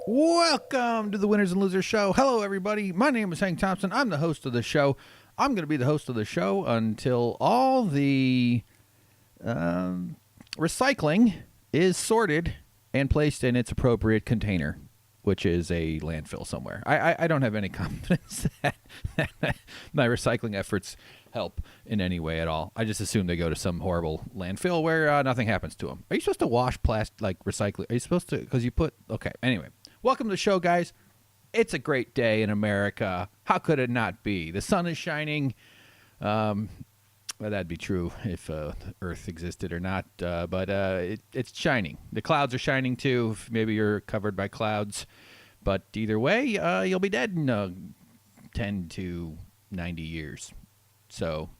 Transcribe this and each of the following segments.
Welcome to the Winners and Losers Show. Hello, everybody. My name is Hank Thompson. I'm the host of the show. I'm going to be the host of the show until all the recycling is sorted and placed in its appropriate container, which is a landfill somewhere. I don't have any confidence that my recycling efforts help in any way at all. I just assume they go to some horrible landfill where nothing happens to them. Are you supposed to wash plastic, like recycling? Are you supposed to? Because you put... Okay, anyway. Welcome to the show, guys. It's a great day in America. How could it not be? The sun is shining. Well, that'd be true if the Earth existed or not. But it's shining. The clouds are shining, too. Maybe you're covered by clouds. But either way, you'll be dead in 10 to 90 years. So,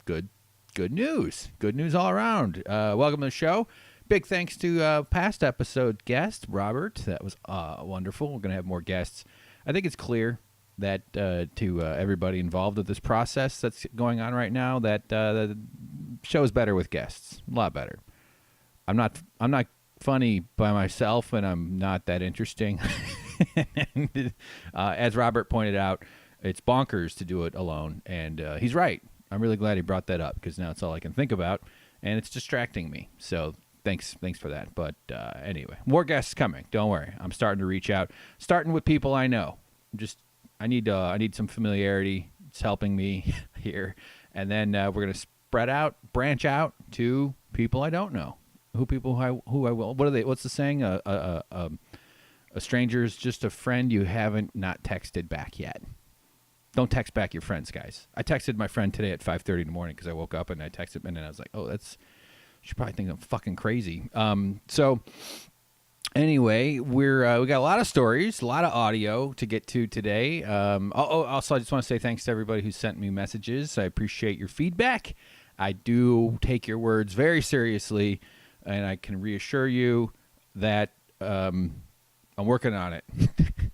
good news. Good news all around. Welcome to the show. Big thanks to past episode guest, Robert. That was wonderful. We're going to have more guests. I think it's clear that to everybody involved with this process that's going on right now, that the show is better with guests. A lot better. I'm not funny by myself, and I'm not that interesting. As Robert pointed out, it's bonkers to do it alone, and he's right. I'm really glad he brought that up, because now it's all I can think about, and it's distracting me. So thanks for that. But anyway, more guests coming. Don't worry. I'm starting to reach out, starting with people I know. I need some familiarity. It's helping me here, and then we're gonna branch out to people I don't know. Who I will. What are they? What's the saying? A stranger is just a friend you haven't not texted back yet. Don't text back your friends, guys. I texted my friend today at 5:30 in the morning because I woke up and I texted him, and then I was like, oh, that's... You should probably think I'm fucking crazy. So anyway, we got a lot of stories, a lot of audio to get to today. Also, I just want to say thanks to everybody who sent me messages. I appreciate your feedback. I do take your words very seriously, and I can reassure you that I'm working on it.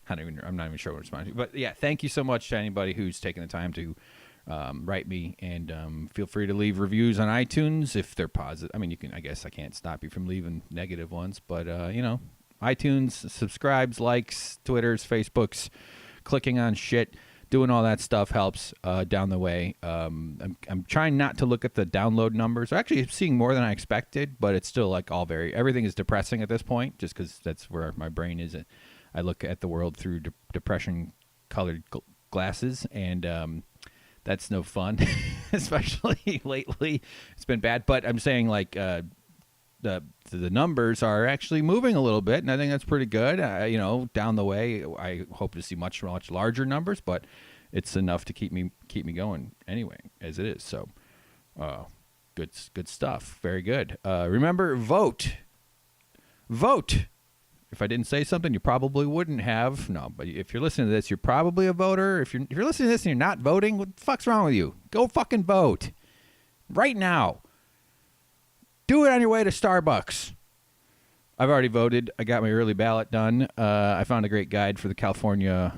I'm not even sure what to respond to. But yeah, thank you so much to anybody who's taken the time to write me, and feel free to leave reviews on iTunes if they're positive. I mean, I guess I can't stop you from leaving negative ones, but iTunes, subscribes, likes, Twitters, Facebooks, clicking on shit, doing all that stuff helps down the way. I'm trying not to look at the download numbers. I'm actually seeing more than I expected, but it's still like everything is depressing at this point, just because that's where my brain is. I look at the world through depression-colored glasses, and that's no fun, especially lately. It's been bad, but I'm saying like the numbers are actually moving a little bit, and I think that's pretty good. Down the way, I hope to see much larger numbers, but it's enough to keep me going anyway, as it is. So, good stuff. Very good. Remember, vote. If I didn't say something, you probably wouldn't have. No, but if you're listening to this, you're probably a voter. If you're listening to this and you're not voting, what the fuck's wrong with you? Go fucking vote. Right now. Do it on your way to Starbucks. I've already voted. I got my early ballot done. I found a great guide for the California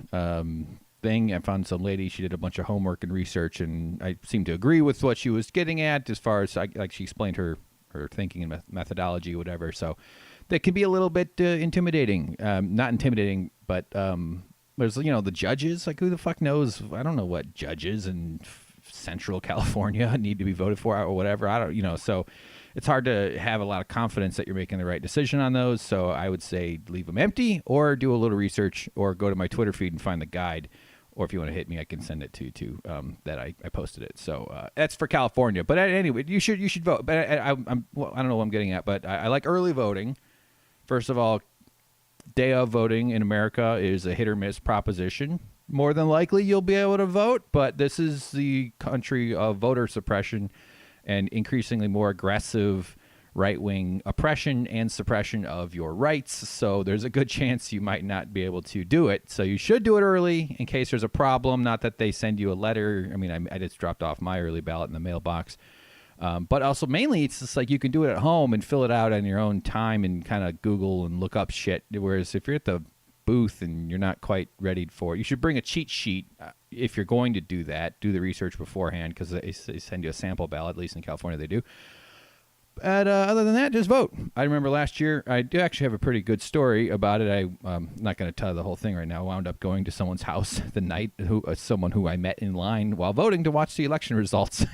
thing. I found some lady. She did a bunch of homework and research, and I seem to agree with what she was getting at as far as like she explained her thinking and methodology, whatever. So that can be a little bit intimidating. Not intimidating, but there's, the judges. Like, who the fuck knows? I don't know what judges in Central California need to be voted for or whatever. I don't, so it's hard to have a lot of confidence that you're making the right decision on those. So I would say leave them empty, or do a little research, or go to my Twitter feed and find the guide. Or if you want to hit me, I can send it to you too. That I posted it. So that's for California. But anyway, you should vote. But I don't know what I'm getting at. But I like early voting. First of all, day of voting in America is a hit or miss proposition. More than likely, you'll be able to vote, but this is the country of voter suppression and increasingly more aggressive right-wing oppression and suppression of your rights. So there's a good chance you might not be able to do it. So you should do it early in case there's a problem. Not that they send you a letter. I mean, I just dropped off my early ballot in the mailbox. But also mainly it's just like you can do it at home and fill it out on your own time and kind of Google and look up shit. Whereas if you're at the booth and you're not quite ready for it, you should bring a cheat sheet if you're going to do that. Do the research beforehand, because they send you a sample ballot, at least in California they do. But other than that, just vote. I remember last year, I do actually have a pretty good story about it. I'm not going to tell the whole thing right now. I wound up going to someone's house the night, someone who I met in line while voting to watch the election results.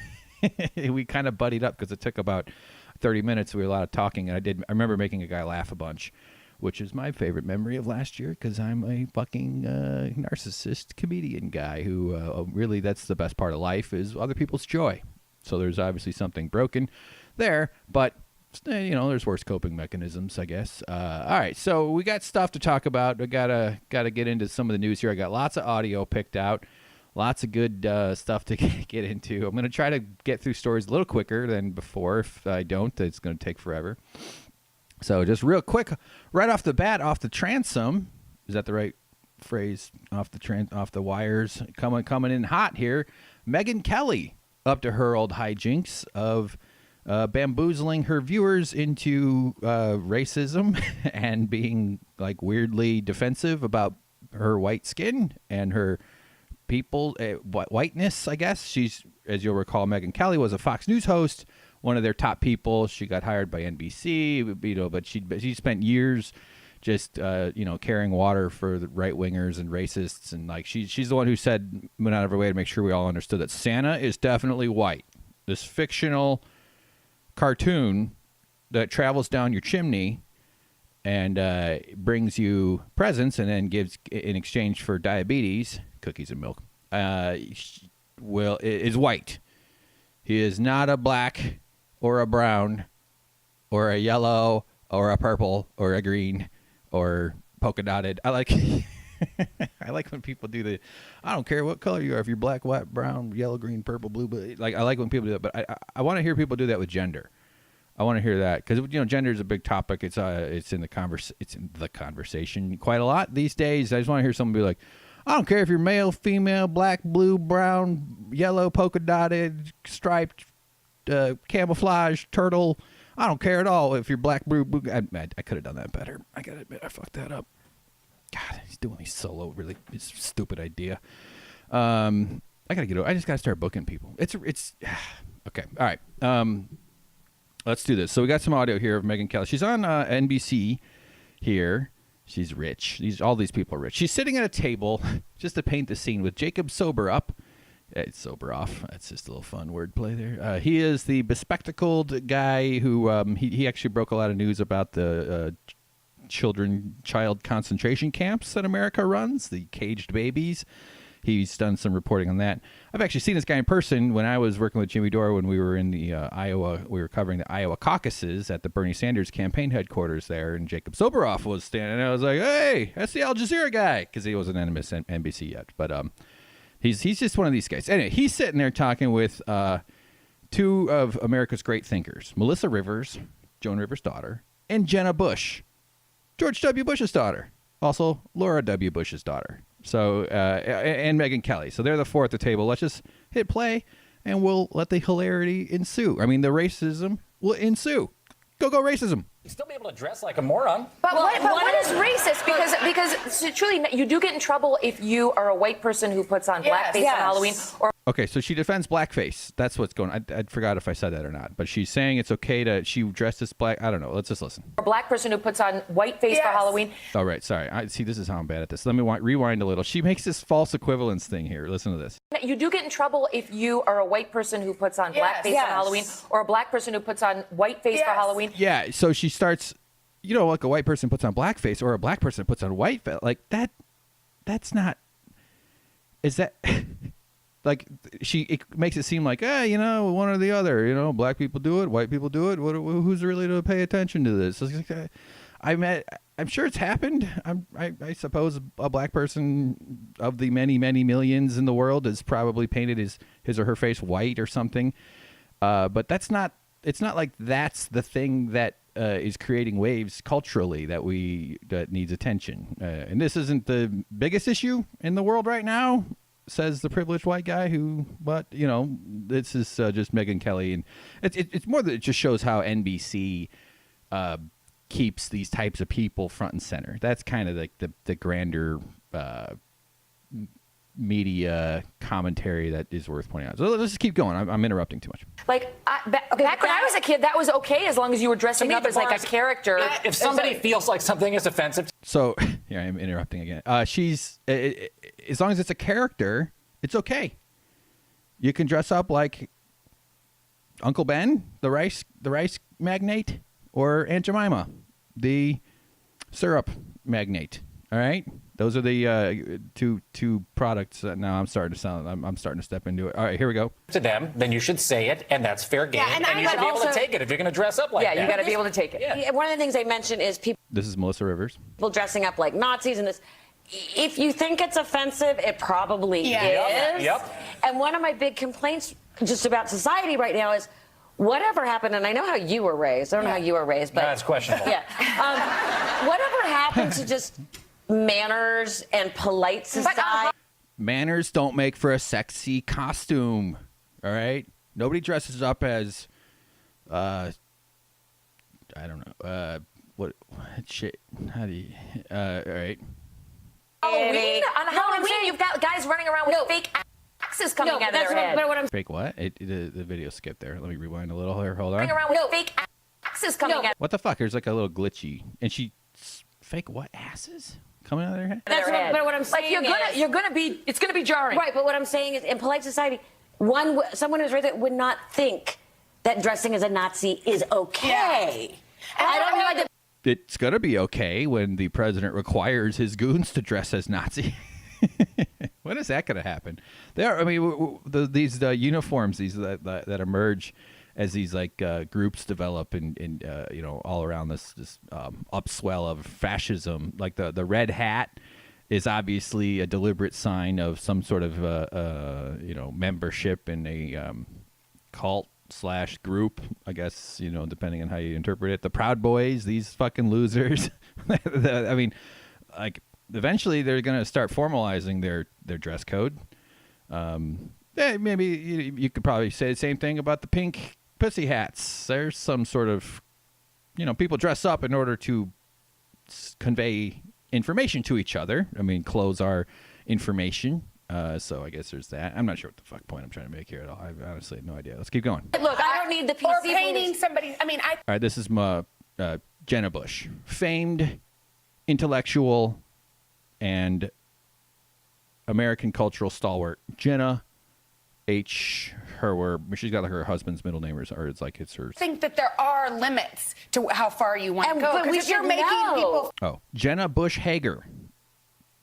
We kind of buddied up because it took about 30 minutes. We were a lot of talking, and I remember making a guy laugh a bunch, which is my favorite memory of last year because I'm a fucking narcissist comedian guy who really, that's the best part of life is other people's joy. So there's obviously something broken there, but there's worse coping mechanisms, I guess. All right, so we got stuff to talk about. We gotta get into some of the news here. I got lots of audio picked out, lots of good stuff to get into. I'm gonna try to get through stories a little quicker than before. If I don't, it's gonna take forever. So just real quick, right off the bat, off the transom, is that the right phrase? Off the wires, coming in hot here. Megyn Kelly up to her old hijinks of bamboozling her viewers into racism and being like weirdly defensive about her white skin and her people whiteness, I guess. She's, as you'll recall, Megyn Kelly was a Fox News host, one of their top people. She got hired by NBC, but she spent years just carrying water for the right wingers and racists, and like she's the one who went out of her way to make sure we all understood that Santa is definitely white. This fictional cartoon that travels down your chimney and brings you presents and then gives in exchange for diabetes, cookies and milk, is white. He is not a black or a brown or a yellow or a purple or a green or polka dotted. I like when people do I don't care what color you are, if you're black, white, brown, yellow, green, purple, blue, but I like when people do that, but I want to hear people do that with gender. I want to hear that because gender is a big topic. It's in the conversation quite a lot these days. I just want to hear someone be like, I don't care if you're male, female, black, blue, brown, yellow, polka dotted, striped, camouflage, turtle. I don't care at all if you're black, blue. I could have done that better. I gotta admit, I fucked that up. God, he's doing these solo. Really, it's a stupid idea. I just gotta start booking people. It's okay. All right. Let's do this. So we got some audio here of Megyn Kelly. She's on NBC here. She's rich. All these people are rich. She's sitting at a table, just to paint the scene, with Jacob Sober up. It's Sober off. That's just a little fun wordplay there. He is the bespectacled guy who he actually broke a lot of news about the child concentration camps that America runs, the caged babies. He's done some reporting on that. I've actually seen this guy in person when I was working with Jimmy Dore when we were in the Iowa. We were covering the Iowa caucuses at the Bernie Sanders campaign headquarters there, and Jacob Soboroff was standing there. I was like, hey, that's the Al Jazeera guy, because he wasn't on NBC yet. But he's just one of these guys. Anyway, he's sitting there talking with two of America's great thinkers, Melissa Rivers, Joan Rivers' daughter, and Jenna Bush, George W. Bush's daughter, also Laura W. Bush's daughter. So, and Megyn Kelly. So they're the four at the table. Let's just hit play, and we'll let the hilarity ensue. I mean, the racism will ensue. Go racism. You'd still be able to dress like a moron. But what is racist? Because truly, you do get in trouble if you are a white person who puts on blackface on Halloween. Okay, so she defends blackface. That's what's going on. I forgot if I said that or not. But she's saying it's okay she dressed as black. I don't know. Let's just listen. A black person who puts on whiteface for Halloween. All right, sorry. See, this is how I'm bad at this. Let me rewind a little. She makes this false equivalence thing here. Listen to this. You do get in trouble if you are a white person who puts on blackface for Halloween, or a black person who puts on whiteface for Halloween. Yeah, so she starts, like a white person puts on blackface or a black person puts on whiteface. Like that's not, is that, like it makes it seem like, one or the other, black people do it, white people do it. Who's really to pay attention to this? I'm sure it's happened. I suppose a black person of the many, many millions in the world has probably painted his or her face white or something. But it's not like that's the thing that is creating waves culturally that needs attention. And this isn't the biggest issue in the world right now, says the privileged white guy this is just Megyn Kelly. And it's more that it just shows how NBC keeps these types of people front and center. That's kind of like the grander media commentary that is worth pointing out. So let's just keep going. I'm interrupting too much. Like, back when I was a kid, that was okay as long as you were dressing up as like a character. If somebody feels like something is offensive, So here I am interrupting again. She's as long as it's a character, it's okay. You can dress up like Uncle Ben, the rice magnate, or Aunt Jemima, the syrup magnate. All right, those are the two products. Now I'm starting to step into it. All right, here we go. to them, then you should say it, and that's fair game. Yeah, and you should be able to also- take it if you're going to dress up like that. Yeah, you got to be able to take it. Yeah. One of the things they mentioned is people This is Melissa Rivers. dressing up like Nazis and this. If you think it's offensive, it probably Yeah. is. Yep. And one of my big complaints just about society right now is whatever happened, and I know how you were raised. I don't know how you were raised, but That's questionable. yeah. Whatever happened to just manners and polite society? Manners don't make for a sexy costume. All right, nobody dresses up as, I don't know, what shit? How do you? All right. Halloween? On Halloween, saying- you've got guys running around with fake axes coming out of that's their what, head. but what I'm Fake what? The video skipped there. Let me rewind a little here. Hold on. Running around with fake axes coming out What the fuck? There's like a little glitchy, and fake what asses coming out of their head? of their That's what- head. but what I'm like saying it's gonna be jarring. right, but what I'm saying is, in polite society, someone who's raised it would not think that dressing as a Nazi is okay. I don't know that. It's gonna be okay when the president requires his goons to dress as Nazi. When is that gonna happen? I mean, these uniforms, these that emerge as these like groups develop in all around this upswell of fascism. Like the red hat is obviously a deliberate sign of some sort of membership in a cult / group, I guess, depending on how you interpret it. The Proud Boys, these fucking losers. I mean, like, eventually they're going to start formalizing their dress code. Maybe you could probably say the same thing about the pink pussy hats. There's some sort of, people dress up in order to convey information to each other. I mean, clothes are information. So I guess there's that. I'm not sure what the fuck point I'm trying to make here at all. I honestly have no idea. Let's keep going. Look, I don't need the PC. Or painting somebody. I mean, All right, this is Jenna Bush, famed intellectual and American cultural stalwart. Jenna H. She's got like her husband's middle name, or it's her. think that there are limits to how far you want to And- go. but we Because if you're should making know. people Oh, Jenna Bush Hager.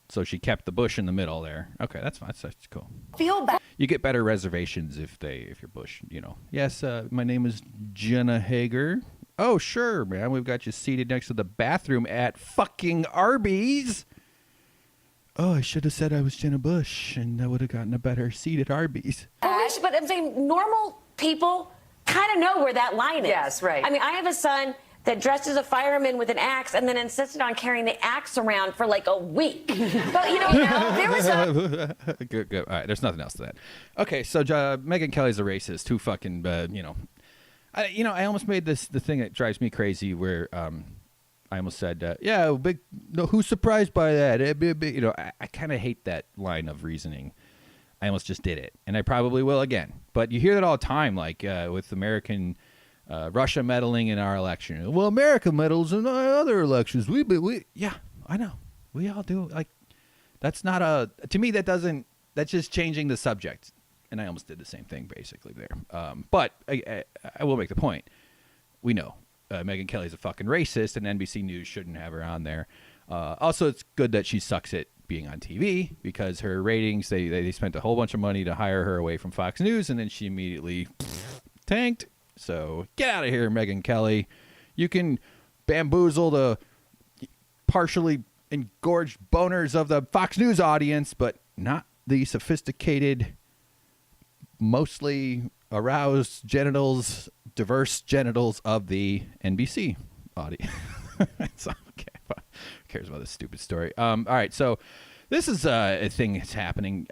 So she kept the Bush in the middle there. Okay, that's fine. That's cool. feel bad. You get better reservations if you're Bush. Yes, my name is Jenna Hager. Oh, sure, man. We've got you seated next to the bathroom at fucking Arby's. Oh, I should have said I was Jenna Bush, and I would have gotten a better seat at Arby's. But I'm saying normal people kind of know where that line is. Yes, right. I mean, I have a son that dressed as a fireman with an axe and then insisted on carrying the axe around for like a week. But there was a Good. All right, there's nothing else to that. Okay, so Megyn Kelly's a racist who fucking, I almost made the thing that drives me crazy where I almost said, who's surprised by that? I kind of hate that line of reasoning. I almost just did it, and I probably will again. But you hear that all the time, like with American Russia meddling in our election. Well, America meddles in other elections. Yeah, I know. We all do. Like, that's not to me, that's just changing the subject. And I almost did the same thing basically there. But I will make the point. We know Megyn Kelly's a fucking racist, and NBC News shouldn't have her on there. Also, it's good that she sucks at being on TV because her ratings, they spent a whole bunch of money to hire her away from Fox News, and then she immediately tanked. So get out of here, Megyn Kelly. You can bamboozle the partially engorged boners of the Fox News audience, but not the sophisticated, mostly aroused genitals, diverse genitals of the NBC audience. So, okay, who cares about this stupid story? All right, so this is a thing that's happening.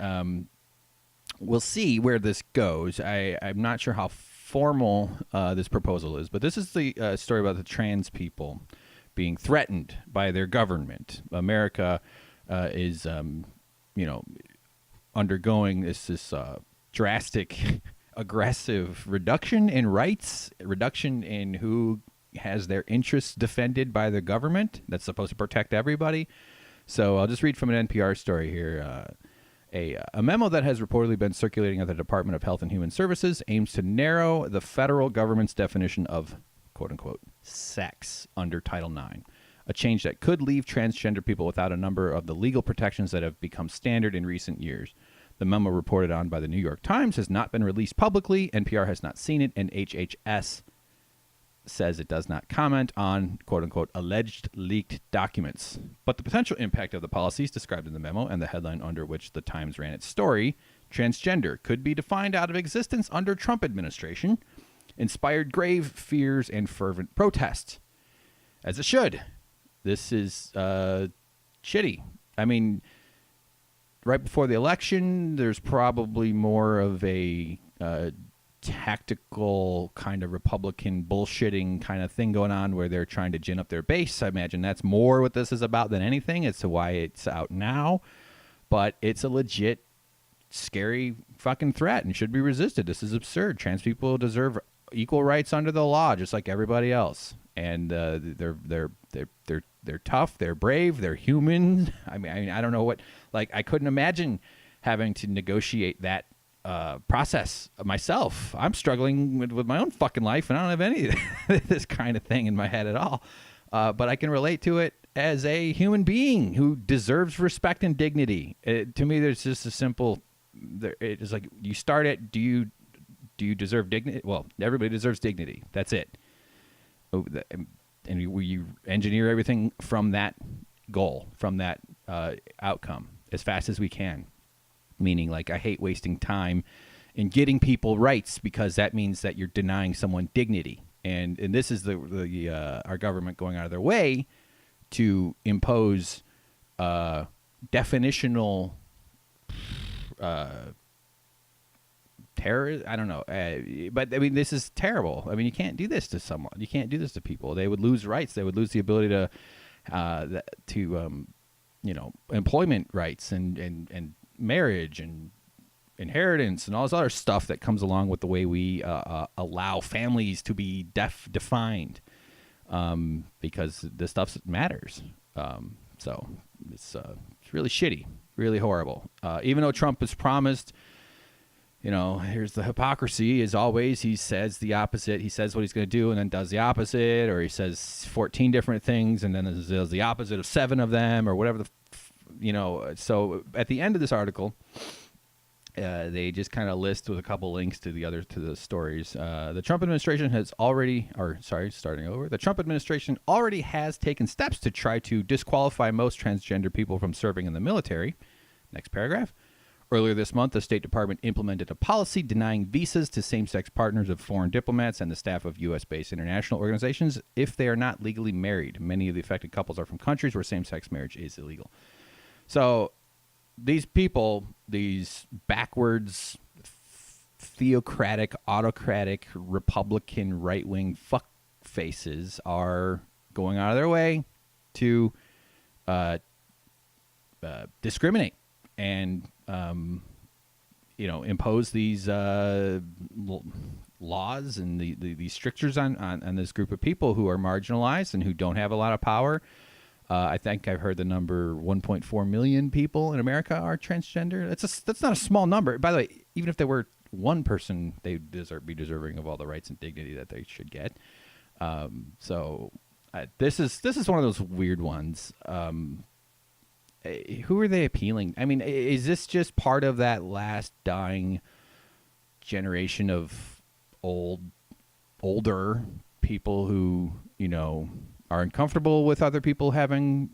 We'll see where this goes. I'm not sure how formal this proposal is, but this is the story about the trans people being threatened by their government. America is, undergoing this drastic, aggressive reduction in rights, reduction in who has their interests defended by the government that's supposed to protect everybody. So I'll just read from an NPR story here. A memo that has reportedly been circulating at the Department of Health and Human Services aims to narrow the federal government's definition of, quote unquote, sex under Title IX, a change that could leave transgender people without a number of the legal protections that have become standard in recent years. The memo reported on by the New York Times has not been released publicly. NPR has not seen it, and HHS says it does not comment on, quote unquote, alleged leaked documents. But the potential impact of the policies described in the memo and the headline under which the Times ran its story, transgender, could be defined out of existence under Trump administration, inspired grave fears and fervent protest. As it should. This is shitty. I mean, right before the election, there's probably more of a tactical kind of Republican bullshitting kind of thing going on where they're trying to gin up their base. I imagine that's more what this is about than anything as to why it's out now. But it's a legit, scary fucking threat and should be resisted. This is absurd. Trans people deserve equal rights under the law, just like everybody else. And they're tough. They're brave. They're human. I mean, I don't know what. Like, I couldn't imagine having to negotiate that process myself. I'm struggling with my own fucking life, and I don't have any of this kind of thing in my head at all. But I can relate to it as a human being who deserves respect and dignity. To me, there's just a simple. It's like you start at do you deserve dignity? Well, everybody deserves dignity. That's it. And you engineer everything from that goal, from that outcome as fast as we can. Meaning, like, I hate wasting time in getting people rights because that means that you're denying someone dignity. And this is our government going out of their way to impose definitional terror. I don't know, but I mean, this is terrible. I mean, you can't do this to someone. You can't do this to people. They would lose rights. They would lose the ability to employment rights and marriage and inheritance and all this other stuff that comes along with the way we allow families to be defined, because this stuff matters. So it's really shitty, really horrible. Even though Trump has promised, here's the hypocrisy. As always, he says the opposite. He says what he's going to do and then does the opposite, or he says 14 different things and then does the opposite of 7 of them, or whatever So at the end of this article, they just kind of list with a couple links to the stories. The Trump administration The Trump administration already has taken steps to try to disqualify most transgender people from serving in the military. Next paragraph. Earlier this month, the State Department implemented a policy denying visas to same-sex partners of foreign diplomats and the staff of U.S.-based international organizations if they are not legally married. Many of the affected couples are from countries where same-sex marriage is illegal. So these people, these backwards, theocratic, autocratic, Republican, right-wing fuck faces are going out of their way to discriminate and impose these laws and these strictures on this group of people who are marginalized and who don't have a lot of power. I think I've heard the number 1.4 million people in America are transgender. That's not a small number. By the way, even if there were one person, they be deserving of all the rights and dignity that they should get. This is one of those weird ones. Who are they appealing? I mean, is this just part of that last dying generation of older people who, are uncomfortable with other people having,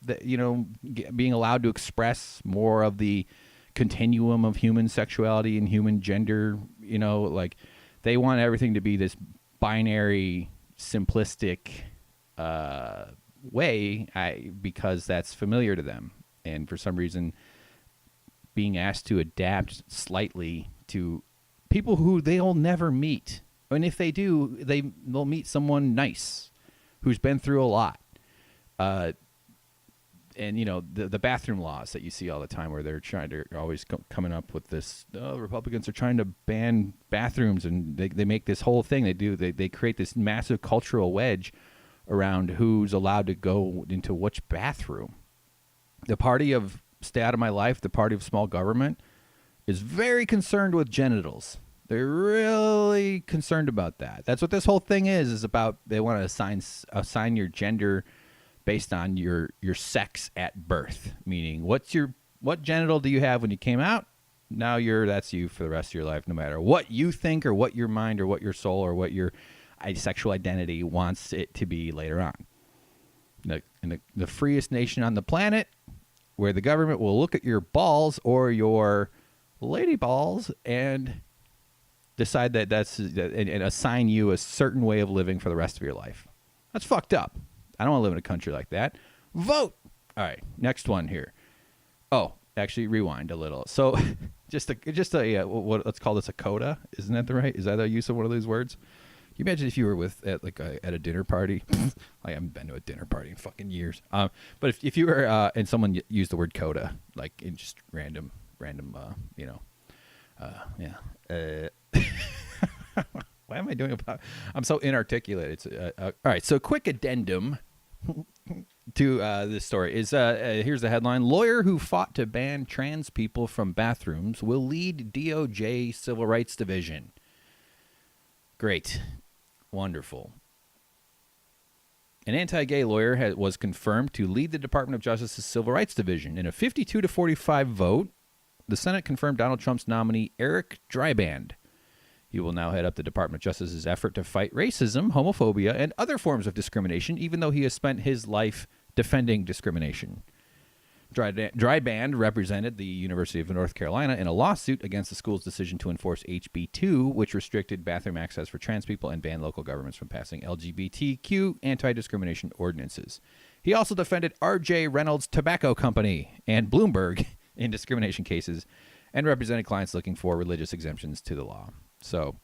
being allowed to express more of the continuum of human sexuality and human gender? Like they want everything to be this binary, simplistic way because that's familiar to them, and for some reason being asked to adapt slightly to people who they'll never meet, and if they do, they'll meet someone nice who's been through a lot, and the bathroom laws that you see all the time, where they're always coming up with this. Republicans are trying to ban bathrooms, and they make this whole thing. They create this massive cultural wedge around who's allowed to go into which bathroom. The party of stay out of my life, the party of small government, is very concerned with genitals. They're really concerned about that. That's what this whole thing is about. They want to assign your gender based on your sex at birth, meaning what genital do you have when you came out? Now that's you for the rest of your life, no matter what you think or what your mind or what your soul or what your sexual identity wants it to be later on. In the freest nation on the planet, where the government will look at your balls or your lady balls and decide that and assign you a certain way of living for the rest of your life. That's fucked up. I don't want to live in a country like that. Vote. All right, next one here. Oh, actually, rewind a little. So, just a what, let's call this a coda. Isn't that is that the use of one of those words? Can you imagine if you were at a dinner party? I haven't been to a dinner party in fucking years. But if you were and someone used the word coda, like in just random, why am I doing about? I'm so inarticulate. It's all right. So, quick addendum to this story is here's the headline: Lawyer who fought to ban trans people from bathrooms will lead DOJ Civil Rights Division. Great, wonderful. An anti-gay lawyer was confirmed to lead the Department of Justice's Civil Rights Division in a 52-45 vote. The Senate confirmed Donald Trump's nominee Eric Dryband. He will now head up the Department of Justice's effort to fight racism, homophobia, and other forms of discrimination, even though he has spent his life defending discrimination. Dryband represented the University of North Carolina in a lawsuit against the school's decision to enforce HB 2, which restricted bathroom access for trans people and banned local governments from passing LGBTQ anti-discrimination ordinances. He also defended R.J. Reynolds Tobacco Company and Bloomberg in discrimination cases and represented clients looking for religious exemptions to the law. So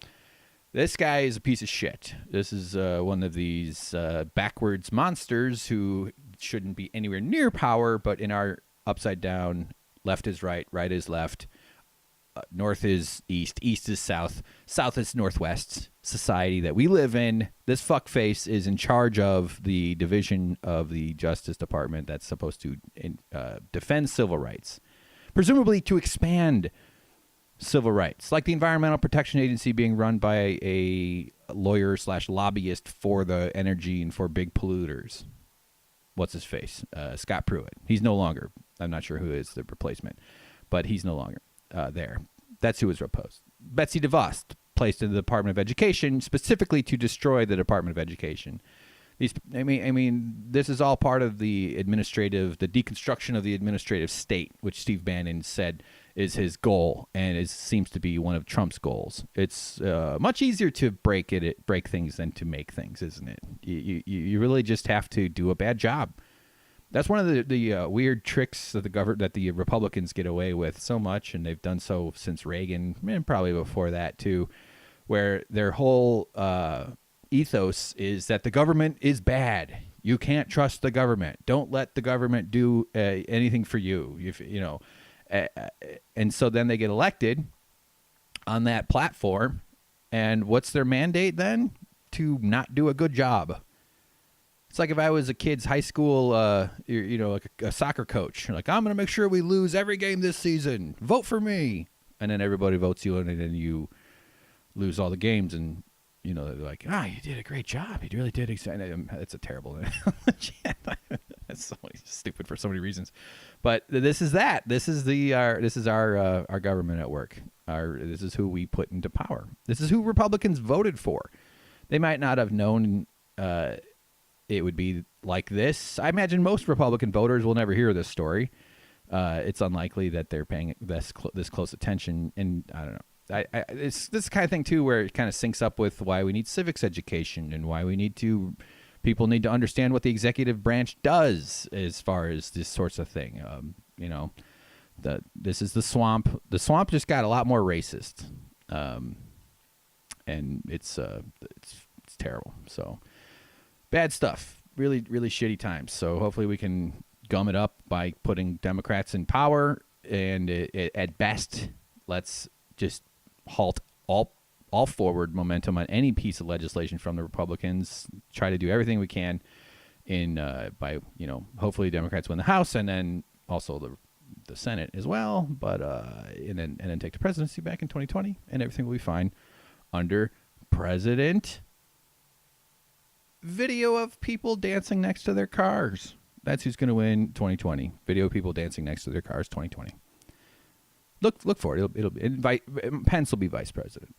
this guy is a piece of shit. This is one of these backwards monsters who shouldn't be anywhere near power, but in our upside down, left is right, right is left, north is east, east is south, south is northwest society that we live in. This fuckface is in charge of the division of the Justice Department that's supposed to defend civil rights, presumably to expand civil rights, like the Environmental Protection Agency being run by a lawyer/lobbyist for the energy and for big polluters. What's his face? Scott Pruitt. He's no longer. I'm not sure who is the replacement, but he's no longer there. That's who was proposed. Betsy DeVos, placed in the Department of Education specifically to destroy the Department of Education. I mean, this is all part of the deconstruction of the administrative state, which Steve Bannon said is his goal, and it seems to be one of Trump's goals. It's much easier to break things than to make things, isn't it? You really just have to do a bad job. That's one of the weird tricks that the Republicans get away with so much, and they've done so since Reagan, and probably before that too, where their whole ethos is that the government is bad. You can't trust the government. Don't let the government do anything for you. And so then they get elected on that platform, and what's their mandate then? To not do a good job. It's like if I was a kid's high school, like a soccer coach. Like, I'm going to make sure we lose every game this season. Vote for me. And then everybody votes you, and then you lose all the games, and they're like, you did a great job. You really did. It's a terrible analogy. It's so stupid for so many reasons. But this is that. This is our government at work. This is who we put into power. This is who Republicans voted for. They might not have known it would be like this. I imagine most Republican voters will never hear this story. It's unlikely that they're paying this close attention. And I don't know. It's this kind of thing too, where it kind of syncs up with why we need civics education and why people need to understand what the executive branch does as far as this sorts of thing. This is the swamp. The swamp just got a lot more racist, and it's terrible. So bad stuff. Really, really shitty times. So hopefully we can gum it up by putting Democrats in power, and at best, let's just halt all forward momentum on any piece of legislation from the Republicans. Try to do everything we can by hopefully Democrats win the House and then also the Senate as well. But and then take the presidency back in 2020, and everything will be fine under President. Video of people dancing next to their cars. That's who's going to win 2020. Video of people dancing next to their cars 2020. Look for it. Pence will be vice president.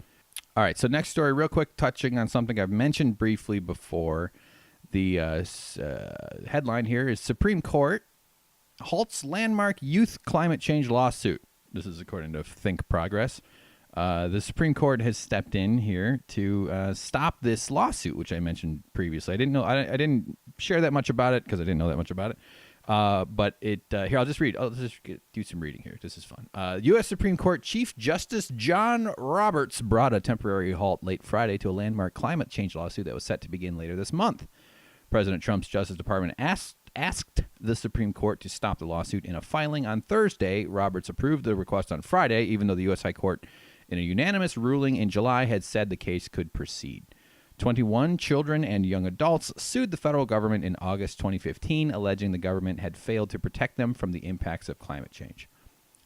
All right, so next story, real quick, touching on something I've mentioned briefly before. The headline here is Supreme Court halts landmark youth climate change lawsuit. This is according to Think Progress. The Supreme Court has stepped in here to stop this lawsuit, which I mentioned previously. I didn't share that much about it because I didn't know that much about it. But here, I'll just read. I'll just do some reading here. This is fun. U.S. Supreme Court Chief Justice John Roberts brought a temporary halt late Friday to a landmark climate change lawsuit that was set to begin later this month. President Trump's Justice Department asked the Supreme Court to stop the lawsuit in a filing on Thursday. Roberts approved the request on Friday, even though the U.S. High Court, in a unanimous ruling in July, had said the case could proceed. 21 children and young adults sued the federal government in August 2015, alleging the government had failed to protect them from the impacts of climate change.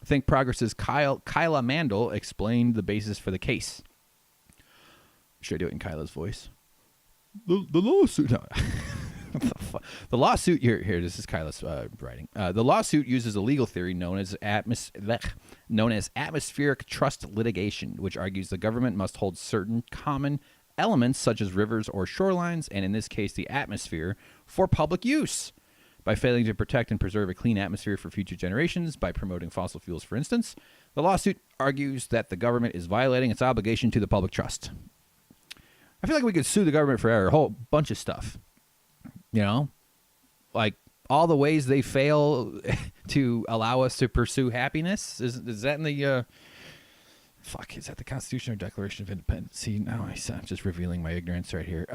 Think Progress's Kyla Mandel explained the basis for the case. Should I do it in Kyla's voice? The lawsuit. No. The lawsuit here. This is Kyla's writing. The lawsuit uses a legal theory known as atmospheric trust litigation, which argues the government must hold certain common elements such as rivers or shorelines, and in this case the atmosphere, for public use. By failing to protect and preserve a clean atmosphere for future generations, by promoting fossil fuels, for instance, the lawsuit argues that the government is violating its obligation to the public trust. I feel like we could sue the government for a whole bunch of stuff. Like all the ways they fail to allow us to pursue happiness. Is that in the is that the Constitution or Declaration of Independence? See, now I'm just revealing my ignorance right here.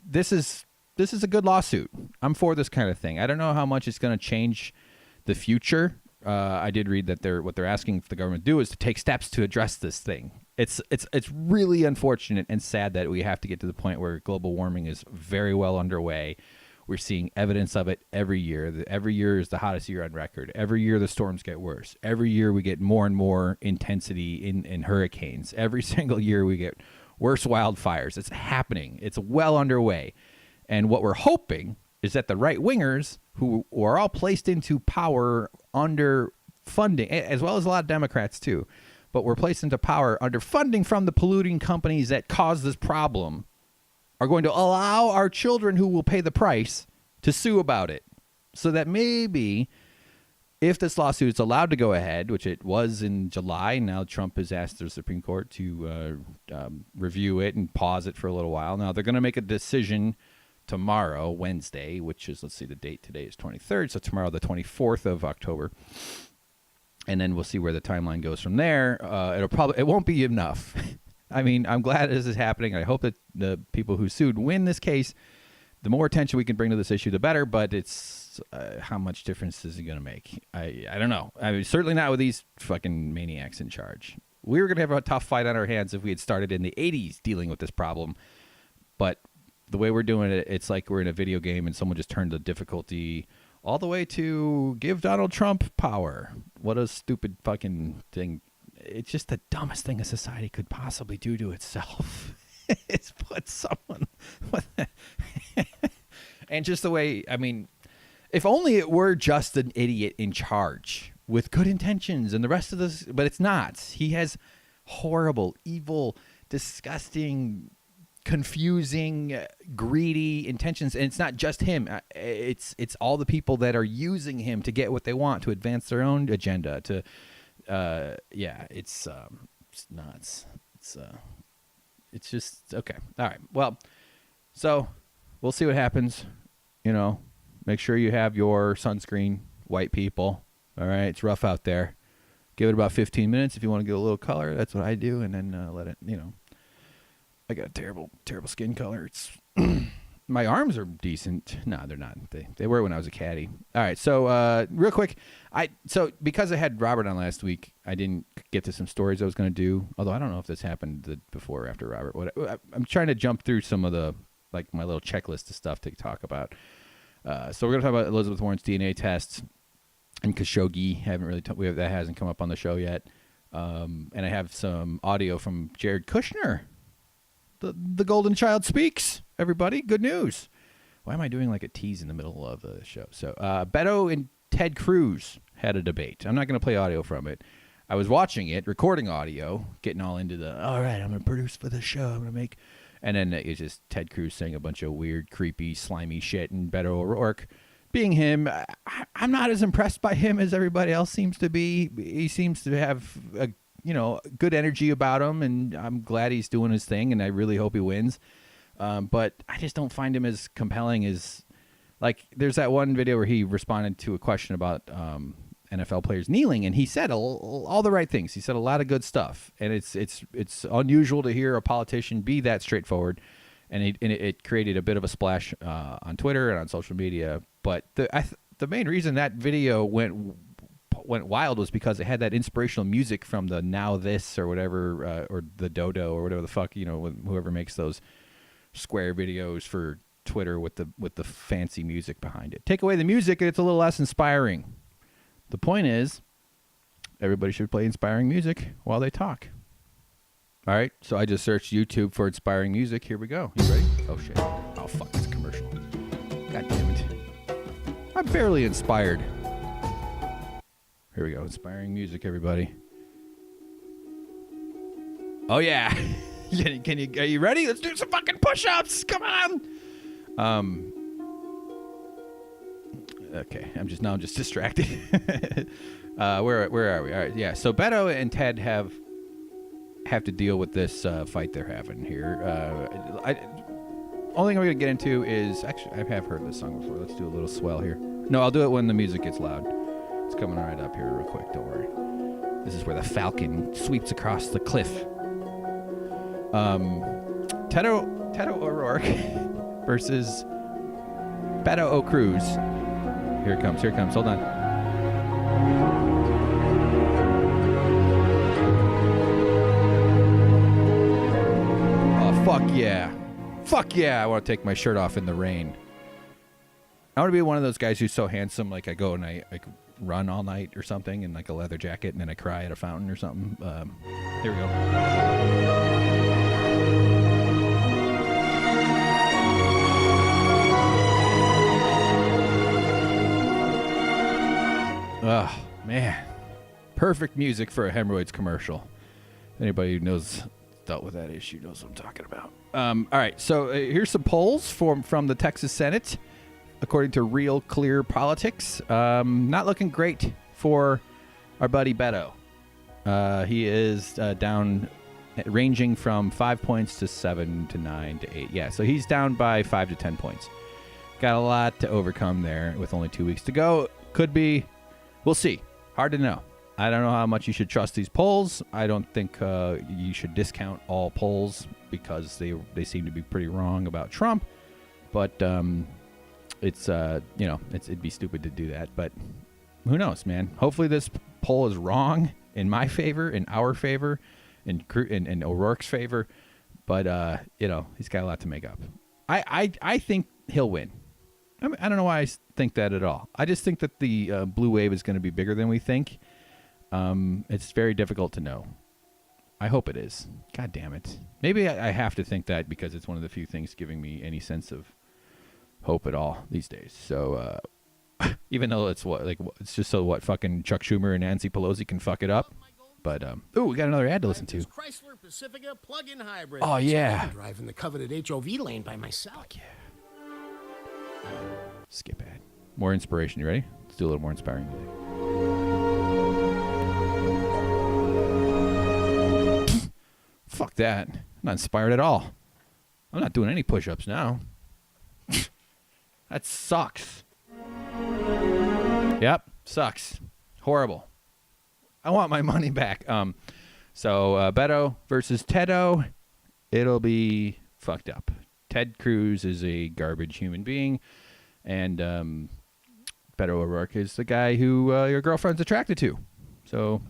This is a good lawsuit. I'm for this kind of thing. I don't know how much it's going to change the future. I did read that what they're asking the government to do is to take steps to address this thing. It's really unfortunate and sad that we have to get to the point where global warming is very well underway. We're seeing evidence of it every year. Every year is the hottest year on record. Every year the storms get worse. Every year we get more and more intensity in hurricanes. Every single year we get worse wildfires. It's happening. It's well underway. And what we're hoping is that the right-wingers, who are all placed into power under funding, as well as a lot of Democrats too, but we're placed into power under funding from the polluting companies that cause this problem, are going to allow our children who will pay the price to sue about it. So that maybe if this lawsuit is allowed to go ahead, which it was in July, now Trump has asked the Supreme Court to review it and pause it for a little while. Now they're going to make a decision tomorrow, Wednesday, which is, let's see, the date today is 23rd. So tomorrow, the 24th of October. And then we'll see where the timeline goes from there. It won't be enough. I mean, I'm glad this is happening. I hope that the people who sued win this case. The more attention we can bring to this issue, the better. But it's how much difference is it going to make? I don't know. I mean, certainly not with these fucking maniacs in charge. We were going to have a tough fight on our hands if we had started in the 80s dealing with this problem. But the way we're doing it, it's like we're in a video game and someone just turned the difficulty all the way to give Donald Trump power. What a stupid fucking thing. It's just the dumbest thing a society could possibly do to itself. It's put someone and just the way, I mean, if only it were just an idiot in charge with good intentions and the rest of this, but it's not. He has horrible, evil, disgusting, confusing, greedy intentions, and it's not just him. It's all the people that are using him to get what they want, to advance their own agenda, to it's nuts. It's just okay. All right. Well, so we'll see what happens. Make sure you have your sunscreen, white people. All right. It's rough out there. Give it about 15 minutes if you want to get a little color. That's what I do. And then let it, I got a terrible, terrible skin color. It's My arms are decent. No, they're not. They were when I was a caddy. All right, so real quick, because I had Robert on last week, I didn't get to some stories I was going to do. Although I don't know if this happened before or after Robert. I'm trying to jump through some of the my little checklist of stuff to talk about. So we're going to talk about Elizabeth Warren's DNA tests and Khashoggi. That hasn't come up on the show yet. And I have some audio from Jared Kushner. The golden child speaks, everybody. Good news. Why am I doing like a tease in the middle of the show? So Beto and Ted Cruz had a debate. I'm not going to play audio from it. I was watching it, recording audio, getting all into all right, I'm going to produce for the show. I'm going to make... And then it's just Ted Cruz saying a bunch of weird, creepy, slimy shit, and Beto O'Rourke being him. I'm not as impressed by him as everybody else seems to be. He seems to have a good energy about him, and I'm glad he's doing his thing, and I really hope he wins. But I just don't find him as compelling as, there's that one video where he responded to a question about NFL players kneeling, and he said all the right things. He said a lot of good stuff, and it's unusual to hear a politician be that straightforward, and it created a bit of a splash on Twitter and on social media. But the main reason that video went wild was because it had that inspirational music from the Now This or whatever, or the Dodo or whatever the fuck, whoever makes those square videos for Twitter with the fancy music behind it. Take away the music and it's a little less inspiring. The point is, everybody should play inspiring music while they talk. All right, so I just searched YouTube for inspiring music. Here we go. You ready? Oh shit. Oh fuck, it's a commercial. God damn it. I'm barely inspired. Here we go. Inspiring music, everybody. Oh, yeah. Are you ready? Let's do some fucking push-ups. Come on. Okay. I'm just distracted. Where are we? All right. Yeah. So Beto and Ted have to deal with this fight they're having here. Only thing I'm going to get into is, actually, I have heard this song before. Let's do a little swell here. No, I'll do it when the music gets loud. It's coming right up here real quick. Don't worry. This is where the falcon sweeps across the cliff. Tedo O'Rourke versus Beto O'Cruz. Here it comes. Hold on. Oh, fuck yeah. Fuck yeah. I want to take my shirt off in the rain. I want to be one of those guys who's so handsome, I go and I run all night or something in a leather jacket, and then I cry at a fountain or something. Here we go. Oh, man. Perfect music for a hemorrhoids commercial. Anybody who dealt with that issue knows what I'm talking about. All right, so here's some polls from the Texas Senate. According to Real Clear Politics, not looking great for our buddy Beto. He is down, ranging from 5 points to 7 to 9 to 8. Yeah, so he's down by 5 to 10 points. Got a lot to overcome there with only 2 weeks to go. Could be, we'll see. Hard to know. I don't know how much you should trust these polls. I don't think you should discount all polls because they seem to be pretty wrong about Trump. But it'd be stupid to do that, but who knows, man? Hopefully this poll is wrong in my favor, in our favor, in O'Rourke's favor, but he's got a lot to make up. I think he'll win. I don't know why I think that at all. I just think that the blue wave is going to be bigger than we think. It's very difficult to know. I hope it is. God damn it. Maybe I have to think that because it's one of the few things giving me any sense of hope at all these days. So even though it's just so fucking Chuck Schumer and Nancy Pelosi can fuck it up. But we got another ad to listen to. Chrysler Pacifica plug-in hybrid. Oh yeah. So I can drive in the coveted HOV lane by myself. Fuck yeah. Skip ad. More inspiration. You ready? Let's do a little more inspiring music. Fuck that. I'm not inspired at all. I'm not doing any push-ups now. That sucks. Yep, sucks. Horrible. I want my money back. So Beto versus Tedo. It'll be fucked up. Ted Cruz is a garbage human being, and Beto O'Rourke is the guy who your girlfriend's attracted to. So,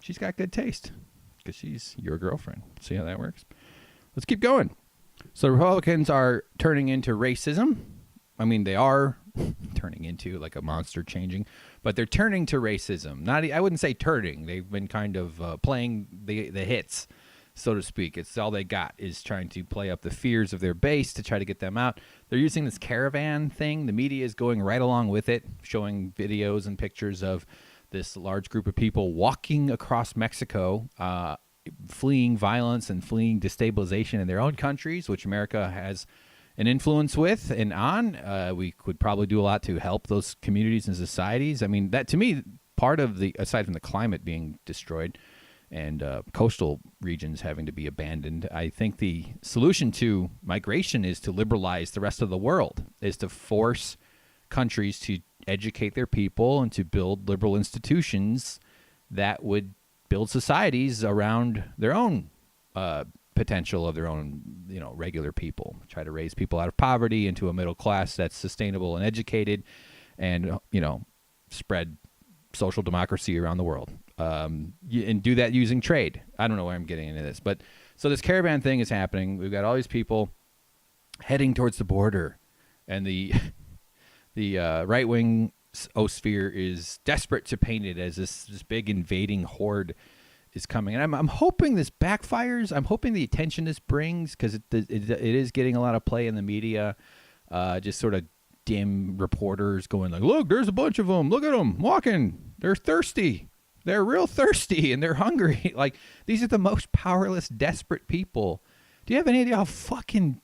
she's got good taste because she's your girlfriend. See how that works? Let's keep going. So the Republicans are turning into racism. I mean, they are turning into like a monster changing, but they're turning to racism. I wouldn't say turning. They've been kind of playing the hits, so to speak. It's all they got is trying to play up the fears of their base to try to get them out. They're using this caravan thing. The media is going right along with it, showing videos and pictures of this large group of people walking across Mexico, fleeing violence and fleeing destabilization in their own countries, which America has an influence with and on. We could probably do a lot to help those communities and societies. I mean, that to me, part of the, aside from the climate being destroyed and coastal regions having to be abandoned, I think the solution to migration is to liberalize the rest of the world, is to force countries to educate their people and to build liberal institutions that would build societies around their own potential of their own, regular people. Try to raise people out of poverty into a middle class that's sustainable and educated, and spread social democracy around the world. And do that using trade. I don't know where I'm getting into this, but so this caravan thing is happening. We've got all these people heading towards the border, and the right wing Osphere is desperate to paint it as this big invading horde is coming, and I'm hoping this backfires. I'm hoping the attention this brings, because it is getting a lot of play in the media. Just sort of dim reporters going like, "Look, there's a bunch of them. Look at them walking. They're thirsty. They're real thirsty, and they're hungry." Like, these are the most powerless, desperate people. Do you have any idea how fucking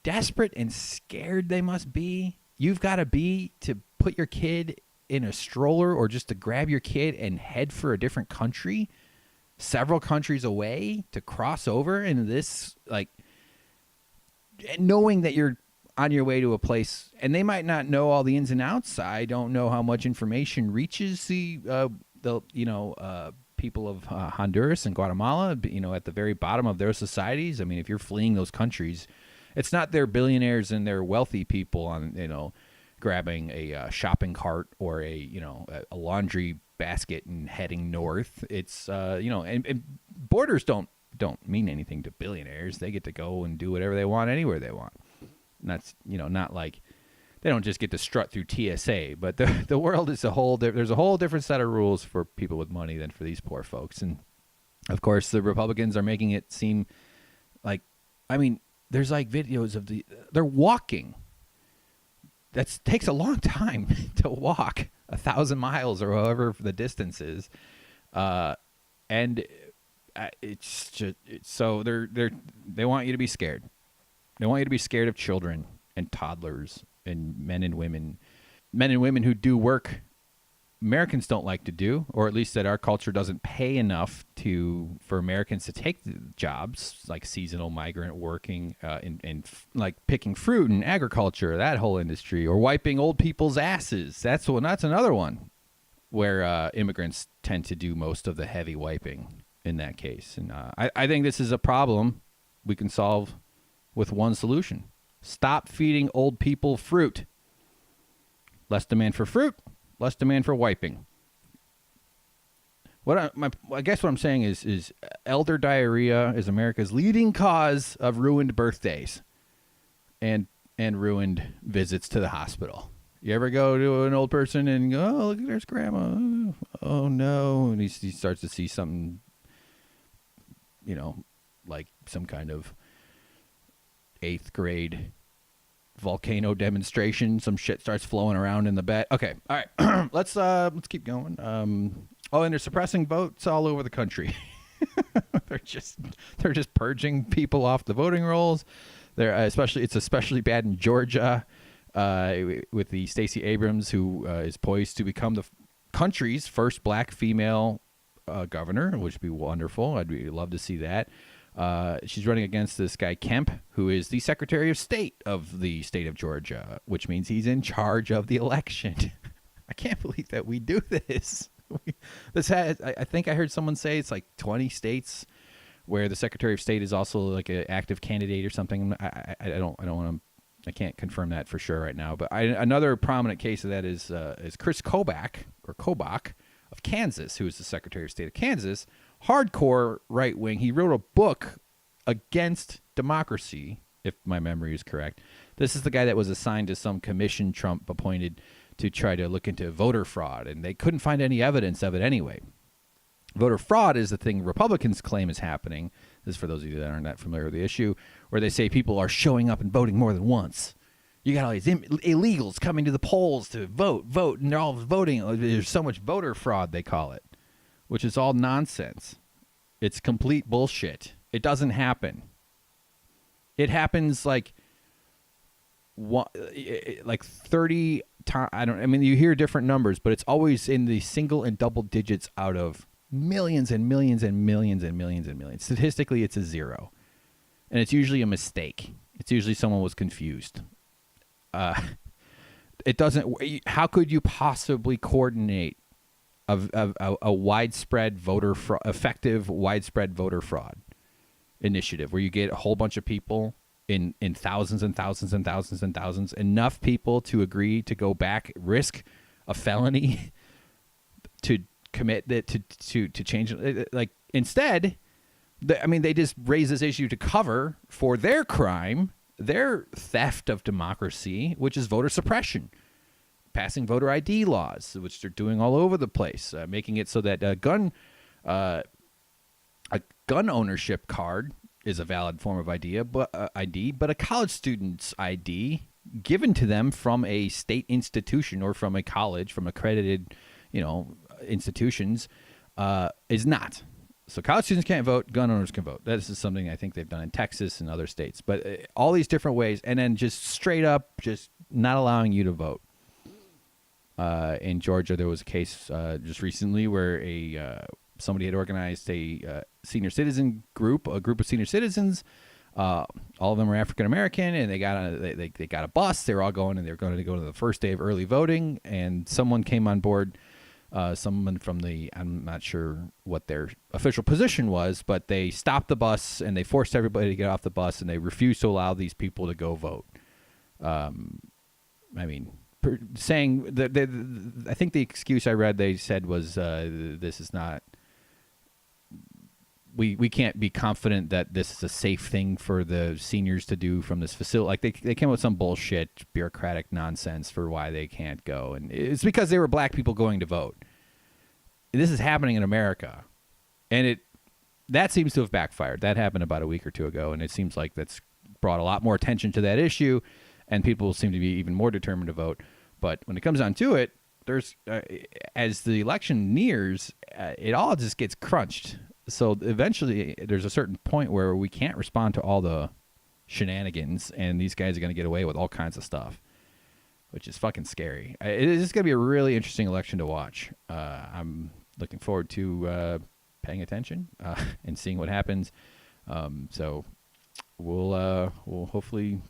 desperate and scared they must be? You've got to be to put your kid in a stroller, or just to grab your kid and head for a different country, several countries away, to cross over into this, knowing that you're on your way to a place, and they might not know all the ins and outs. I don't know how much information reaches the people of Honduras and Guatemala, at the very bottom of their societies. I mean, if you're fleeing those countries, it's not their billionaires and their wealthy people on, grabbing a shopping cart or a laundry basket and heading north. It's and borders don't mean anything to billionaires. They get to go and do whatever they want anywhere they want. And that's not like they don't just get to strut through TSA, but the world is there's a whole different set of rules for people with money than for these poor folks. And of course the Republicans are making it seem like, there's videos of they're walking. That takes a long time to walk 1,000 miles or however the distance is, and it's just so they want you to be scared. They want you to be scared of children and toddlers and men and women who do work Americans don't like to do, or at least that our culture doesn't pay enough for Americans to take the jobs, like seasonal migrant working and like picking fruit and agriculture, that whole industry, or wiping old people's asses. That's another one where immigrants tend to do most of the heavy wiping in that case. And I think this is a problem we can solve with one solution. Stop feeding old people fruit. Less demand for fruit. Less demand for wiping. I guess what I'm saying is elder diarrhea is America's leading cause of ruined birthdays and ruined visits to the hospital. You ever go to an old person and go, "Oh, look, there's grandma. Oh no," and he starts to see something, like some kind of 8th grade volcano demonstration. Some shit starts flowing around in the bed. Okay, all right, let's keep going. And they're suppressing votes all over the country. they're just purging people off the voting rolls. It's especially bad in Georgia, with the Stacey Abrams, who is poised to become the country's first black female governor, which would be wonderful. I'd really love to see that. She's running against this guy Kemp, who is the Secretary of State of the state of Georgia, which means he's in charge of the election. I can't believe that we do this. I think I heard someone say it's like 20 states where the Secretary of State is also like an active candidate or something. I don't want to. I can't confirm that for sure right now. But another prominent case of that is Chris Kobach of Kansas, who is the Secretary of State of Kansas, hardcore right wing. He wrote a book against democracy, if my memory is correct. This is the guy that was assigned to some commission Trump appointed to try to look into voter fraud, and they couldn't find any evidence of it anyway. Voter fraud is the thing Republicans claim is happening. This is for those of you that aren't that familiar with the issue, where they say people are showing up and voting more than once. You got all these illegals coming to the polls to vote, and they're all voting. There's so much voter fraud, they call it, which is all nonsense. It's complete bullshit. It doesn't happen. It happens like 30 times. I mean, you hear different numbers, but it's always in the single and double digits out of millions and millions and millions and millions and millions. Statistically, it's a zero. And it's usually a mistake. It's usually someone was confused. It doesn't. How could you possibly coordinate a widespread voter fraud, effective widespread voter fraud initiative where you get a whole bunch of people in thousands and thousands and thousands and thousands, enough people to agree to go back, risk a felony to commit that to change it? Like, instead, they just raise this issue to cover for their crime, their theft of democracy, which is voter suppression, passing voter ID laws, which they're doing all over the place, making it so that a gun ownership card is a valid form of ID, but a college student's ID given to them from a state institution or from a college, from accredited, institutions, is not. So college students can't vote, gun owners can vote. This is something I think they've done in Texas and other states, but all these different ways, and then just straight up just not allowing you to vote. In Georgia, there was a case just recently where somebody had organized a senior citizen group, a group of senior citizens. All of them were African American, and they got a bus. They were all going, and they were going to go to the first day of early voting. And someone came on board, someone from I'm not sure what their official position was, but they stopped the bus and they forced everybody to get off the bus, and they refused to allow these people to go vote. Saying that I think the excuse I read they said was this is not. We can't be confident that this is a safe thing for the seniors to do from this facility. Like they came up with some bullshit, bureaucratic nonsense for why they can't go, and it's because they were black people going to vote. This is happening in America, and that seems to have backfired. That happened about a week or two ago, and it seems like that's brought a lot more attention to that issue, and people seem to be even more determined to vote. But when it comes down to it, there's as the election nears, it all just gets crunched. So eventually there's a certain point where we can't respond to all the shenanigans, and these guys are going to get away with all kinds of stuff, which is fucking scary. It is going to be a really interesting election to watch. I'm looking forward to paying attention and seeing what happens. So we'll hopefully,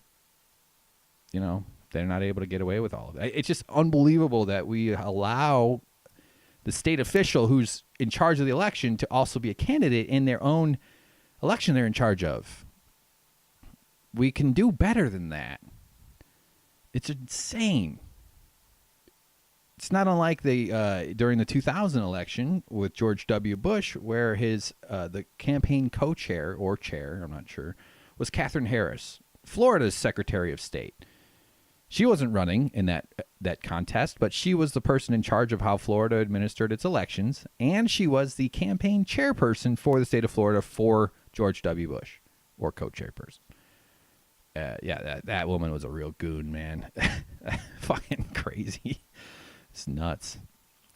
they're not able to get away with all of that. It's just unbelievable that we allow the state official who's in charge of the election to also be a candidate in their own election they're in charge of. We can do better than that. It's insane. It's not unlike during the 2000 election with George W. Bush, where the campaign co-chair or chair, I'm not sure, was Katherine Harris, Florida's Secretary of State. She wasn't running in that contest, but she was the person in charge of how Florida administered its elections, and she was the campaign chairperson for the state of Florida for George W. Bush, or co-chairperson. That woman was a real goon, man. Fucking crazy. It's nuts.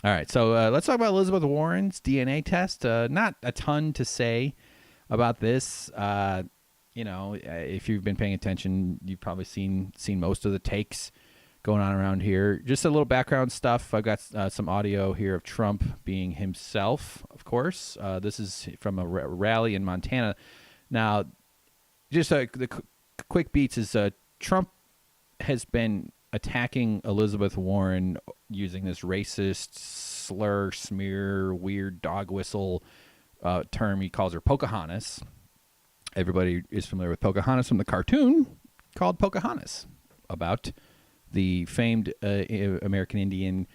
All right, so let's talk about Elizabeth Warren's DNA test. Not a ton to say about this. If you've been paying attention, you've probably seen most of the takes going on around here. Just a little background stuff. I've got some audio here of Trump being himself, of course. This is from a rally in Montana. Now, just the quick beats is Trump has been attacking Elizabeth Warren using this racist slur, smear, weird dog whistle term. He calls her Pocahontas. Everybody is familiar with Pocahontas from the cartoon called Pocahontas, about the famed American Indian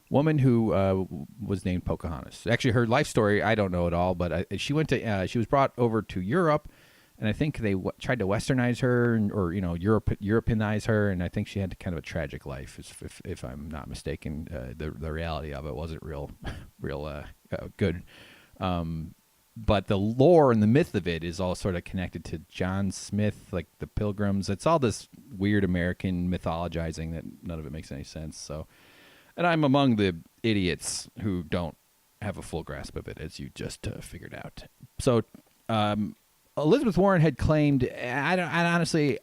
woman who was named Pocahontas. Actually, her life story, I don't know at all, but she went to she was brought over to Europe, and I think they tried to westernize her or Europeanize her, and I think she had kind of a tragic life, if I'm not mistaken. The reality of it wasn't real good. But the lore and the myth of it is all sort of connected to John Smith, like the Pilgrims. It's all this weird American mythologizing that none of it makes any sense. So, and I'm among the idiots who don't have a full grasp of it, as you just figured out. So, Elizabeth Warren had claimed, honestly,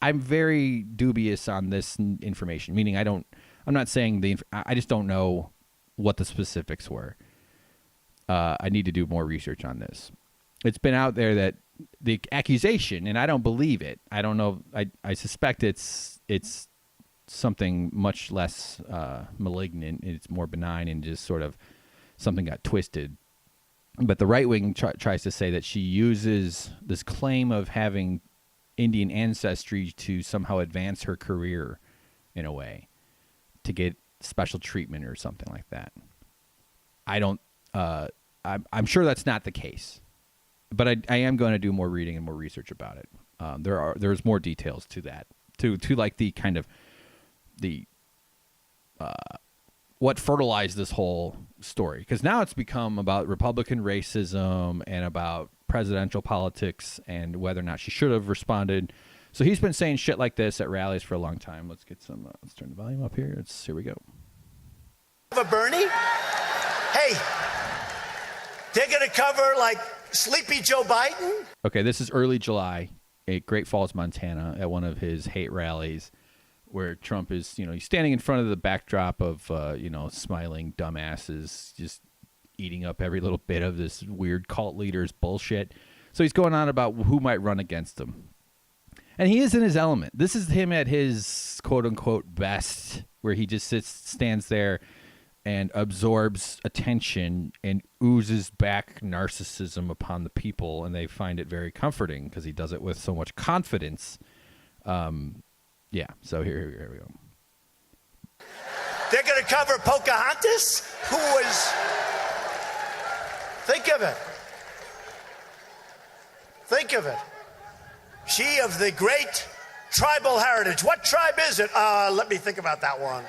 I'm very dubious on this information, meaning I'm not saying I just don't know what the specifics were. I need to do more research on this. It's been out there that the accusation, and I don't believe it. I don't know. I suspect it's something much less malignant. It's more benign and just sort of something got twisted. But the right wing tries to say that she uses this claim of having Indian ancestry to somehow advance her career in a way, to get special treatment or something like that. I don't. I'm sure that's not the case, but I am going to do more reading and more research about it. There's more details to that, to like the kind of what fertilized this whole story, because now it's become about Republican racism and about presidential politics and whether or not she should have responded. So he's been saying shit like this at rallies for a long time. Let's get some. Let's turn the volume up here. Here we go. Bernie, hey. They're going to cover, like, Sleepy Joe Biden? Okay, this is early July at Great Falls, Montana, at one of his hate rallies where Trump is, he's standing in front of the backdrop of, smiling dumbasses, just eating up every little bit of this weird cult leader's bullshit. So he's going on about who might run against him. And he is in his element. This is him at his quote-unquote best, where he just stands there and absorbs attention and oozes back narcissism upon the people, and they find it very comforting because he does it with so much confidence. So here we go. They're going to cover Pocahontas, who was... Think of it. Think of it. She of the great tribal heritage. What tribe is it? Let me think about that one.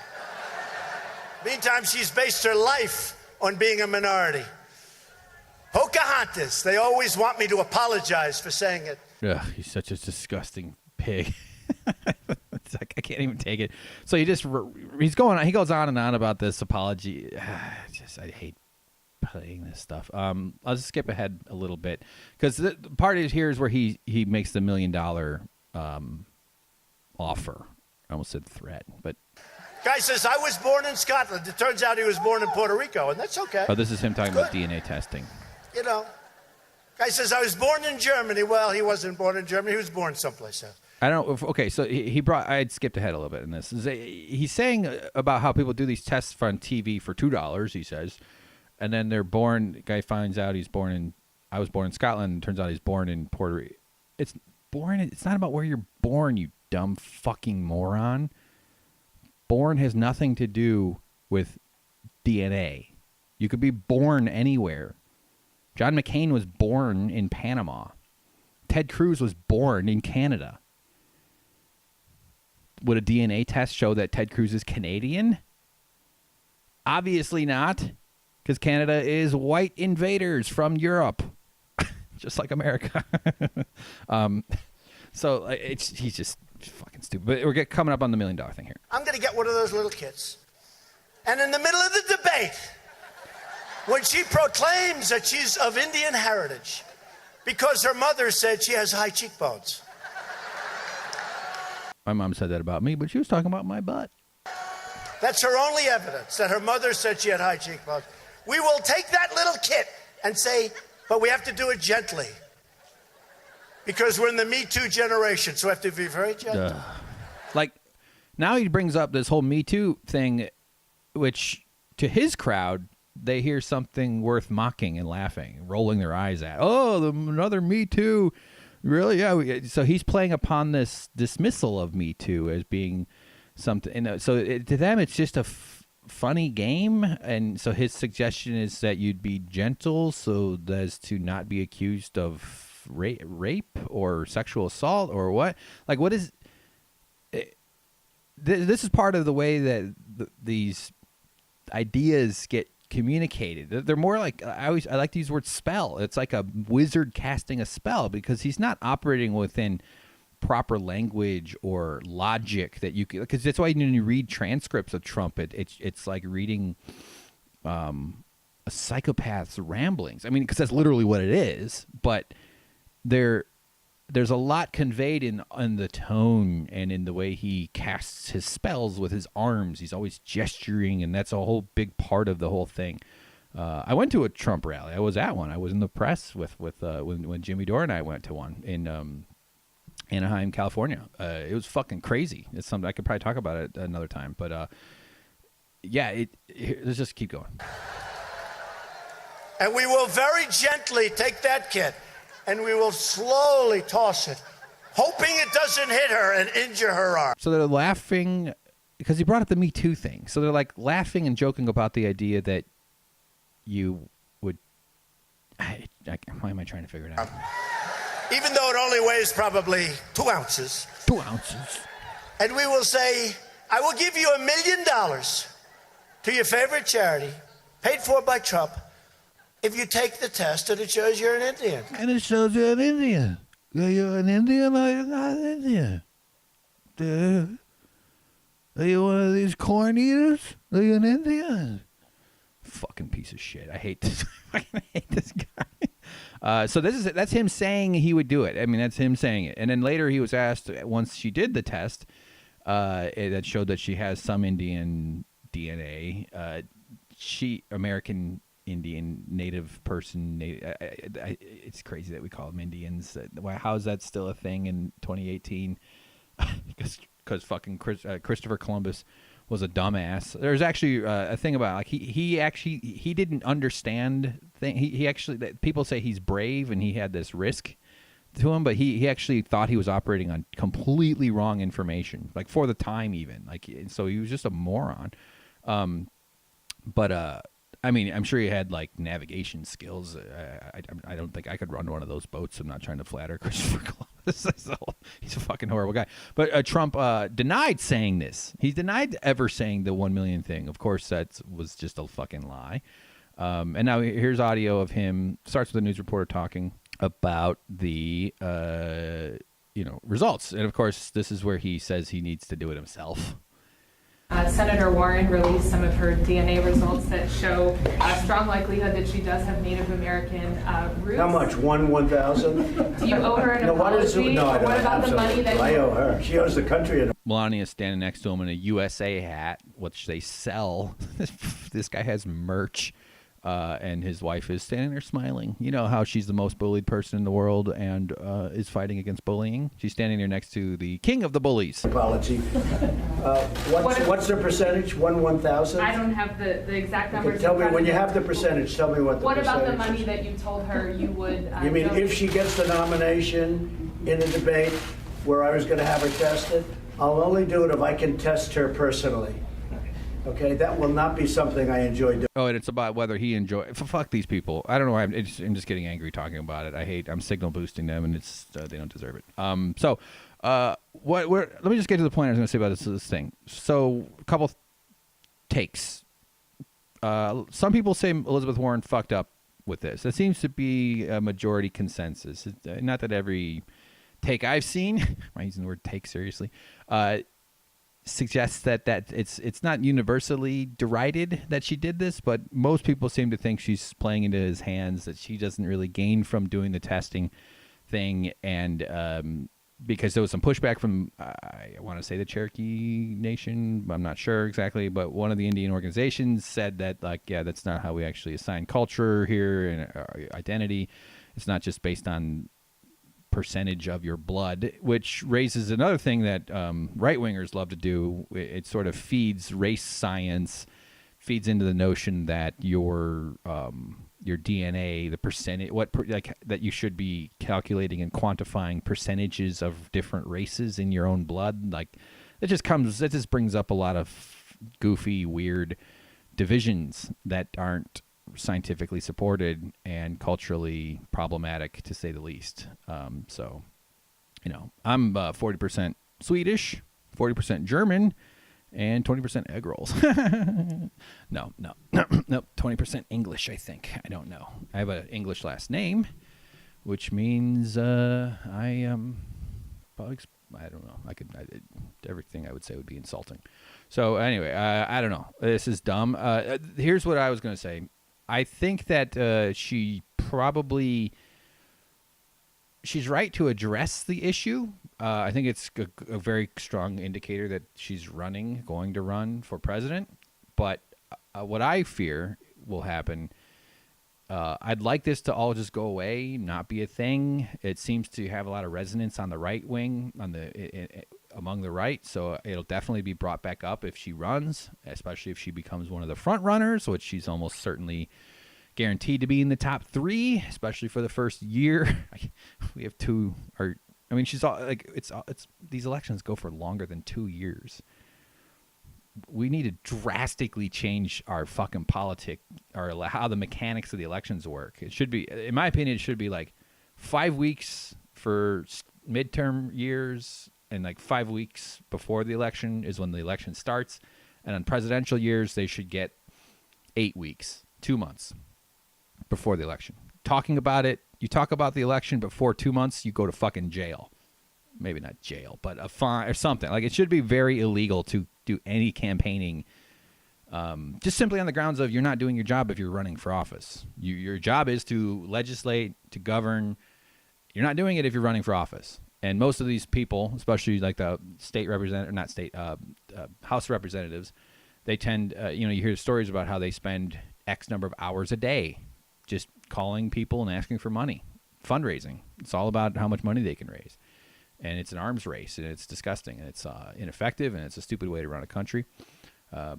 Meantime, she's based her life on being a minority. Pocahontas. They always want me to apologize for saying it. Ugh, he's such a disgusting pig. It's like, I can't even take it. So he goes on and on about this apology. I hate playing this stuff. I'll just skip ahead a little bit because the part here is where he makes the $1 million offer. I almost said threat, but. Guy says, I was born in Scotland. It turns out he was born in Puerto Rico, and that's okay. Oh, this is him talking about DNA testing. Guy says, I was born in Germany. Well, he wasn't born in Germany. He was born someplace else. I don't. Okay, so I had skipped ahead a little bit in this. He's saying about how people do these tests on TV for $2, he says, and then they're born. The guy finds out I was born in Scotland, and turns out he's born in Puerto Rico. It's not about where you're born, you dumb fucking moron. Born has nothing to do with DNA. You could be born anywhere. John McCain was born in Panama. Ted Cruz was born in Canada. Would a DNA test show that Ted Cruz is Canadian? Obviously not, because Canada is white invaders from Europe, just like America. So he's just fucking stupid. But we're coming up on the $1 million thing here. I'm going to get one of those little kids. And in the middle of the debate, when she proclaims that she's of Indian heritage, because her mother said she has high cheekbones. My mom said that about me, but she was talking about my butt. That's her only evidence, that her mother said she had high cheekbones. We will take that little kid and say, but we have to do it gently. Because we're in the Me Too generation, so we have to be very gentle. Like, now he brings up this whole Me Too thing, which to his crowd, they hear something worth mocking and laughing, rolling their eyes at. Oh, another Me Too. Really? Yeah. So he's playing upon this dismissal of Me Too as being something. So to them, it's just a funny game. And so his suggestion is that you'd be gentle so as to not be accused of rape or sexual assault or what? Like, what is... This is part of the way that these ideas get communicated. They're more like, I like to use the word spell. It's like a wizard casting a spell, because he's not operating within proper language or logic that you can, because that's why when you read transcripts of Trump, it's like reading a psychopath's ramblings. I mean, because that's literally what it is. But there's a lot conveyed in the tone and in the way he casts his spells with his arms. He's always gesturing, and that's a whole big part of the whole thing. I went to a Trump rally. I was at one. I was in the press when Jimmy Dore and I went to one in Anaheim, California. It was fucking crazy. It's something I could probably talk about it another time. But yeah, let's just keep going. And we will very gently take that kid, and we will slowly toss it, hoping it doesn't hit her and injure her arm. So they're laughing because he brought up the Me Too thing. So they're like laughing and joking about the idea that you would... why am I trying to figure it out? Even though it only weighs probably 2 ounces. 2 ounces. And we will say, I will give you $1 million to your favorite charity, paid for by Trump, if you take the test and it shows you're an Indian. And it shows you're an Indian. You're an Indian or you're not an Indian? Are you one of these corn eaters? Are you an Indian? Fucking piece of shit. I hate this. I hate this guy. So that's him saying he would do it. I mean, that's him saying it. And then later he was asked, once she did the test, that showed that she has some Indian DNA. American Indian, native person. It's crazy that we call them Indians. How is that still a thing in 2018? Because fucking Christopher Columbus was a dumbass. There's actually a thing about, like, he didn't understand he actually, people say he's brave and he had this risk to him, but he actually thought he was operating on completely wrong information, like for the time even, like, so he was just a moron. But I mean, I'm sure he had like navigation skills. I don't think I could run one of those boats. I'm not trying to flatter Christopher Columbus. He's a fucking horrible guy. But Trump denied saying this. He denied ever saying the 1 million thing. Of course, that was just a fucking lie. And now here's audio of him. Starts with a news reporter talking about the results. And of course, this is where he says he needs to do it himself. Senator Warren released some of her DNA results that show a strong likelihood that she does have Native American roots. How much? 1,000? Do you owe her an apology? No, I don't. What about the money that I owe her. She owes the country. Melania's standing next to him in a USA hat, which they sell. This guy has merch. And his wife is standing there smiling. You know how she's the most bullied person in the world and is fighting against bullying? She's standing there next to the king of the bullies. Apology. What's the percentage? 1,000? I don't have the exact numbers. Okay, tell me, when you have the percentage, tell me what the percentage is. What about the money that you told her you would... You mean if she gets the nomination in the debate where I was going to have her tested? I'll only do it if I can test her personally. Okay, that will not be something I enjoy doing. Oh, and it's about whether he enjoys. Fuck these people. I don't know why. I'm just getting angry talking about it. I'm signal boosting them, and it's they don't deserve it. Let me just get to the point I was going to say about this thing. So, a couple takes. Some people say Elizabeth Warren fucked up with this. That seems to be a majority consensus. Not that every take I've seen, I'm using the word take seriously, suggests that it's not universally derided that she did this, but most people seem to think she's playing into his hands, that she doesn't really gain from doing the testing thing, and because there was some pushback from I want to say the Cherokee Nation, I'm not sure exactly, but one of the Indian organizations said that, like, yeah, that's not how we actually assign culture here and identity. It's not just based on percentage of your blood, which raises another thing that right-wingers love to do. It sort of feeds race science, feeds into the notion that your DNA, the percentage, that you should be calculating and quantifying percentages of different races in your own blood. Like, it just brings up a lot of goofy, weird divisions that aren't scientifically supported and culturally problematic, to say the least. So, I'm 40% Swedish, 40% German, and 20% egg rolls. No, 20% English, I think. I don't know. I have an English last name, which means I am probably, I don't know. Everything I would say would be insulting. So anyway, I don't know. This is dumb. Here's what I was going to say. I think that she's right to address the issue. I think it's a very strong indicator that she's going to run for president. But what I fear will happen, I'd like this to all just go away, not be a thing. It seems to have a lot of resonance on the right wing, among the right. So it'll definitely be brought back up if she runs, especially if she becomes one of the front runners, which she's almost certainly guaranteed to be in the top 3, especially for the first year. We have 2, she's all like, it's these elections go for longer than 2 years. We need to drastically change our fucking or how the mechanics of the elections work. It should be, in my opinion, it should be like 5 weeks for midterm years, and like 5 weeks before the election is when the election starts. And on presidential years, they should get 8 weeks, 2 months before the election. Talking about it, you talk about the election before 2 months, you go to fucking jail. Maybe not jail, but a fine or something. Like, it should be very illegal to do any campaigning, just simply on the grounds of you're not doing your job if you're running for office. Your job is to legislate, to govern. You're not doing it if you're running for office. And most of these people, especially like the state representative, not state, House representatives, they tend, you hear stories about how they spend X number of hours a day just calling people and asking for money, fundraising. It's all about how much money they can raise. And it's an arms race, and it's disgusting, and it's ineffective, and it's a stupid way to run a country. How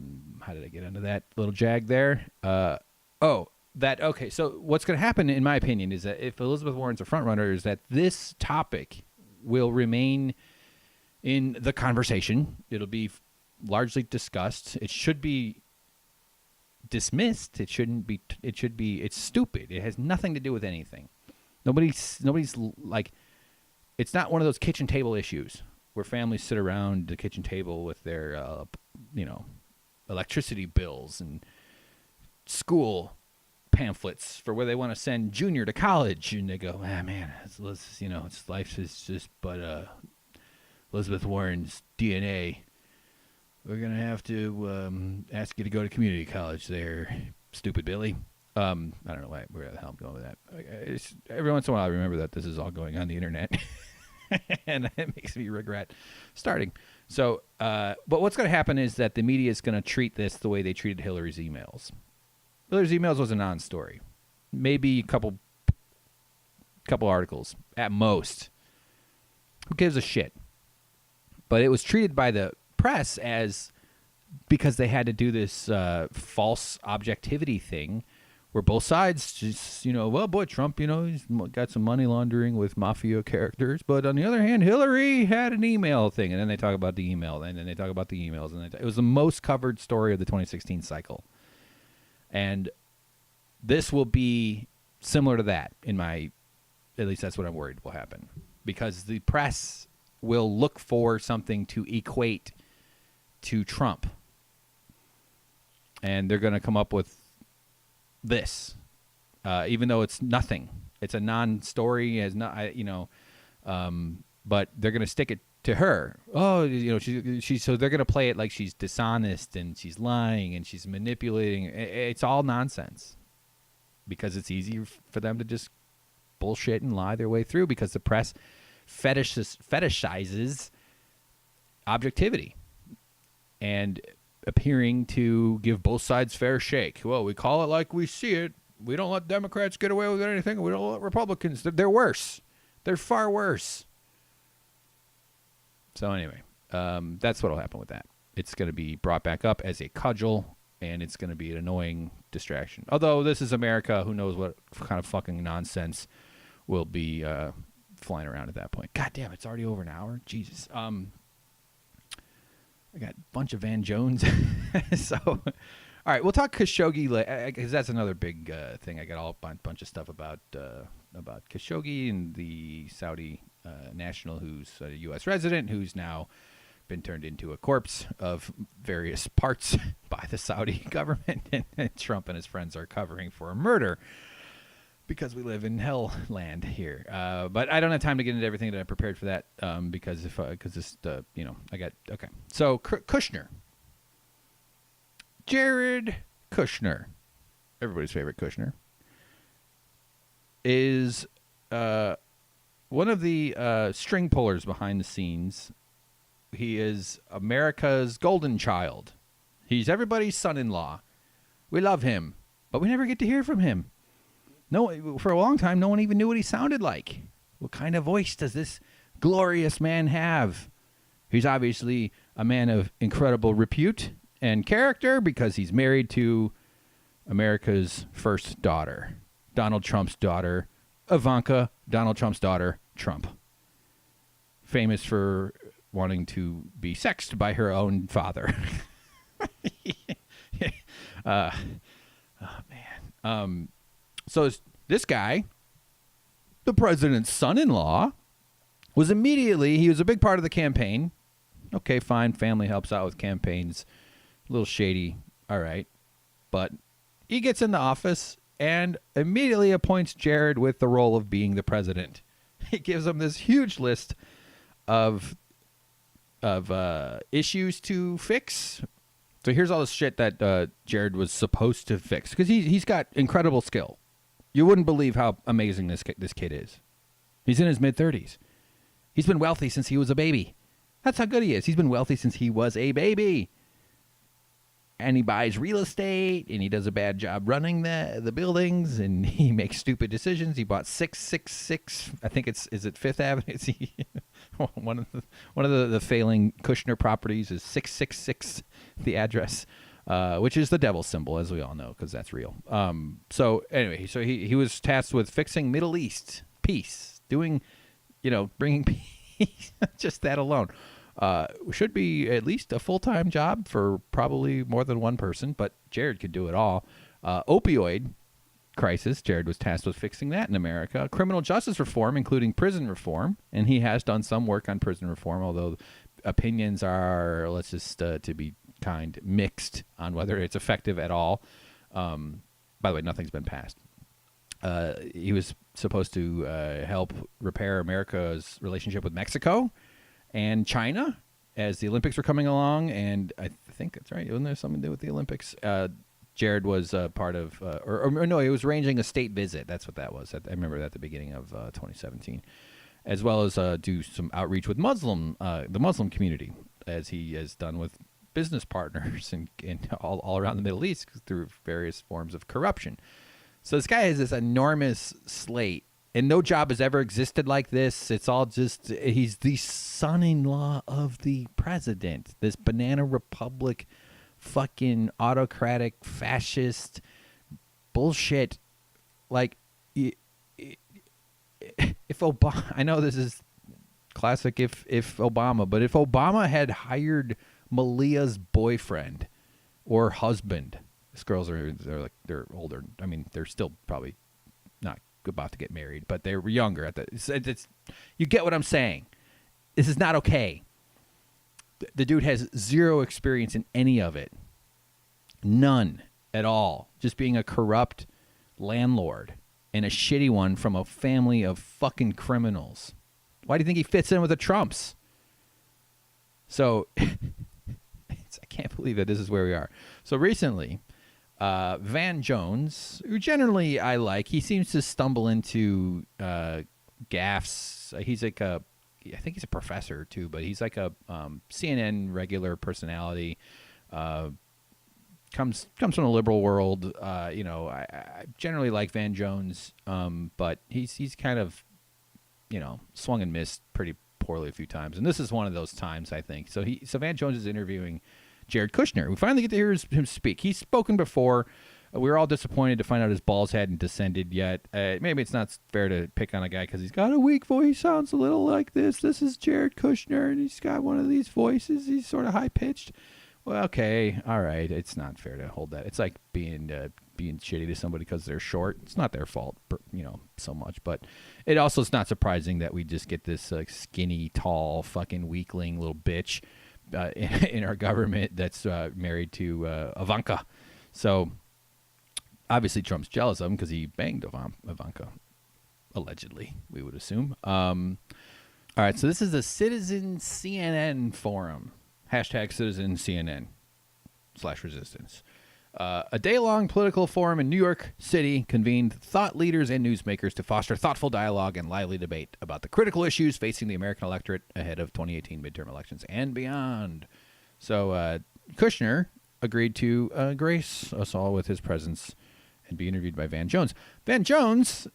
did I get into that little jag there? Okay, so what's going to happen, in my opinion, is that if Elizabeth Warren's a front runner, is that this topic will remain in the conversation. It'll be largely discussed. It should be dismissed. It shouldn't be. It's stupid. It has nothing to do with anything. Nobody's like. It's not one of those kitchen table issues where families sit around the kitchen table with their, electricity bills and school pamphlets for where they want to send Junior to college, and they go, man, it's life is just but Elizabeth Warren's DNA. We're gonna have to ask you to go to community college there, stupid Billy. I don't know where the hell I'm going with that. Every once in a while I remember that this is all going on the internet. And it makes me regret starting. So, but what's going to happen is that the media is going to treat this the way they treated Hillary's emails. Hillary's emails was a non-story. Maybe a couple articles at most. Who gives a shit? But it was treated by the press as, because they had to do this false objectivity thing, where both sides just, well, boy, Trump, he's got some money laundering with mafia characters. But on the other hand, Hillary had an email thing. And then they talk about the email. And then they talk about the emails. And it was the most covered story of the 2016 cycle. And this will be similar to that, at least that's what I'm worried will happen. Because the press will look for something to equate to Trump. And they're going to come up with this, even though it's nothing. It's a non-story, but they're going to stick it to her. Oh, so they're going to play it like she's dishonest and she's lying and she's manipulating. It's all nonsense because it's easy for them to just bullshit and lie their way through, because the press fetishizes objectivity and appearing to give both sides fair shake. Well, we call it like we see it. We don't let Democrats get away with anything. We don't let Republicans. They're worse. They're far worse. So anyway, that's what will happen with that. It's going to be brought back up as a cudgel and it's going to be an annoying distraction. Although this is America, who knows what kind of fucking nonsense will be flying around at that point. God damn, it's already over an hour. Jesus. I got a bunch of Van Jones. So, all right, we'll talk Khashoggi because that's another big thing. I got a bunch of stuff about Khashoggi and the Saudi national who's a U.S. resident who's now been turned into a corpse of various parts by the Saudi government, and Trump and his friends are covering for a murder because we live in hell land here. But I don't have time to get into everything that I prepared for that because this I got okay. So Kushner, Jared Kushner, everybody's favorite Kushner, is one of the string pullers behind the scenes. He is America's golden child. He's everybody's son-in-law. We love him, but we never get to hear from him. No, for a long time, no one even knew what he sounded like. What kind of voice does this glorious man have? He's obviously a man of incredible repute and character because he's married to America's first daughter, Donald Trump's daughter, Ivanka, Donald Trump's daughter, Trump. Famous for wanting to be sexed by her own father. Oh, man. So this guy, the president's son-in-law, he was a big part of the campaign. Okay, fine. Family helps out with campaigns. A little shady. All right. But he gets in the office and immediately appoints Jared with the role of being the president. He gives him this huge list of issues to fix. So here's all the shit that Jared was supposed to fix because he's got incredible skill. You wouldn't believe how amazing this kid is. He's in his mid-30s. He's been wealthy since he was a baby. That's how good he is. He's been wealthy since he was a baby. And he buys real estate, and he does a bad job running the buildings, and he makes stupid decisions. He bought 666. I think is it Fifth Avenue? One of the failing Kushner properties is 666, the address, which is the devil symbol, as we all know, because that's real. So anyway, so he was tasked with fixing Middle East peace, bringing peace. Just that alone. Should be at least a full-time job for probably more than one person, but Jared could do it all. Opioid crisis, Jared was tasked with fixing that in America. Criminal justice reform, including prison reform, and he has done some work on prison reform, although opinions are, let's just, to be kind, mixed on whether it's effective at all. By the way, nothing's been passed. He was supposed to help repair America's relationship with Mexico and China as the Olympics were coming along, and I think that's right. Wasn't there something to do with the Olympics? Jared was part of, no, he was arranging a state visit. That's what that was. I remember that at the beginning of 2017, as well as do some outreach with the Muslim community, as he has done with business partners and all around the Middle East through various forms of corruption. So this guy has this enormous slate. And no job has ever existed like this. It's all just, he's the son-in-law of the president. This banana republic, fucking autocratic, fascist bullshit. Like, if Obama, I know this is classic if Obama, but if Obama had hired Malia's boyfriend or husband, these girls they're older. I mean, they're still probably not about to get married, but they were younger you get what I'm saying. This is not okay. The dude has zero experience in any of it. None at all. Just being a corrupt landlord and a shitty one from a family of fucking criminals. Why do you think he fits in with the Trumps? So I can't believe that this is where we are. So recently, Van Jones, who generally I like, he seems to stumble into gaffes. He's like I think he's a professor too, but he's like a CNN regular personality. Comes from the liberal world. I generally like Van Jones, but he's kind of swung and missed pretty poorly a few times, and this is one of those times, I think. So Van Jones is interviewing Jared Kushner. We finally get to hear him speak. He's spoken before. We were all disappointed to find out his balls hadn't descended yet. Maybe it's not fair to pick on a guy because he's got a weak voice. He sounds a little like this. This is Jared Kushner, and he's got one of these voices. He's sort of high-pitched. Well, okay, all right. It's not fair to hold that. It's like being shitty to somebody because they're short. It's not their fault, so much. But it also is not surprising that we just get this skinny, tall, fucking weakling little bitch in our government that's married to Ivanka. So obviously Trump's jealous of him because he banged Ivanka, allegedly, we would assume. All right, so this is a Citizen CNN forum. Hashtag Citizen CNN /resistance. A day-long political forum in New York City convened thought leaders and newsmakers to foster thoughtful dialogue and lively debate about the critical issues facing the American electorate ahead of 2018 midterm elections and beyond. So Kushner agreed to grace us all with his presence and be interviewed by Van Jones. Van Jones,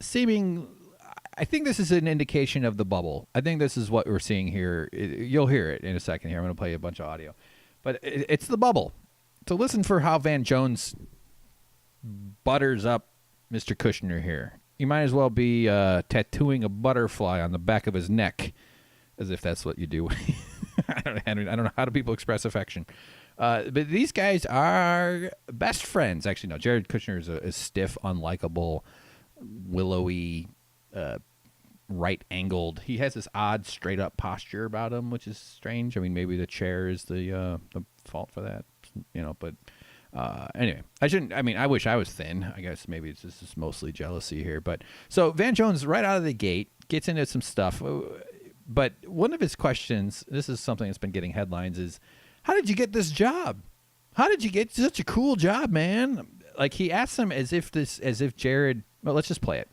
I think this is an indication of the bubble. I think this is what we're seeing here. You'll hear it in a second here. I'm going to play a bunch of audio. But it's the bubble. So listen for how Van Jones butters up Mr. Kushner here. You might as well be tattooing a butterfly on the back of his neck, as if that's what you do. I don't know. How do people express affection? But these guys are best friends. Actually, no. Jared Kushner is a stiff, unlikable, willowy, right-angled. He has this odd, straight-up posture about him, which is strange. I mean, maybe the chair is the fault for that, But anyway, I wish I was thin. I guess maybe it's just mostly jealousy here. But so Van Jones, right out of the gate, gets into some stuff. But one of his questions, this is something that's been getting headlines, is, how did you get this job? How did you get such a cool job, man? Like, he asks him as if Jared. Well, let's just play it.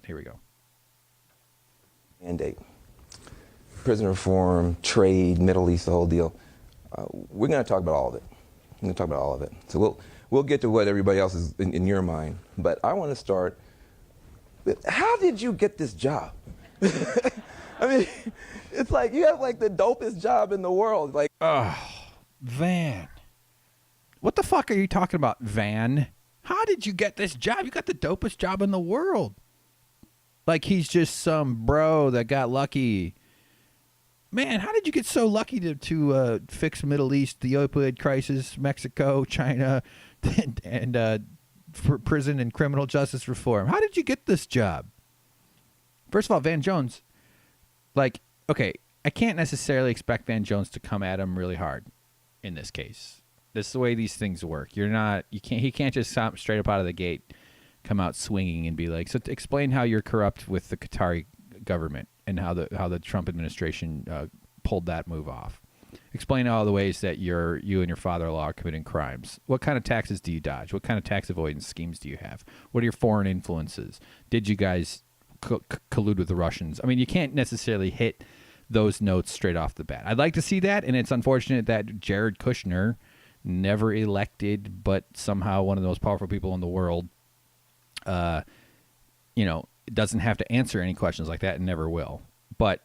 Here we go. Mandate, prison reform, trade, Middle East, the whole deal. We're going to talk about all of it. So we'll get to what everybody else is in your mind. But I want to start with, how did you get this job? I mean, it's like you have like the dopest job in the world. Like, Van, what the fuck are you talking about, Van? How did you get this job? You got the dopest job in the world. Like he's just some bro that got lucky. Man, how did you get so lucky to fix Middle East, the opioid crisis, Mexico, China, and for prison and criminal justice reform? How did you get this job? First of all, Van Jones, like, okay, I can't necessarily expect Van Jones to come at him really hard in this case. This is the way these things work. He can't just straight up out of the gate come out swinging and be like, so explain how you're corrupt with the Qatari government and how the Trump administration pulled that move off. Explain all the ways that you and your father-in-law are committing crimes. What kind of taxes do you dodge? What kind of tax avoidance schemes do you have? What are your foreign influences? Did you guys collude with the Russians? I mean, you can't necessarily hit those notes straight off the bat. I'd like to see that, and it's unfortunate that Jared Kushner, never elected, but somehow one of the most powerful people in the world, doesn't have to answer any questions like that and never will. But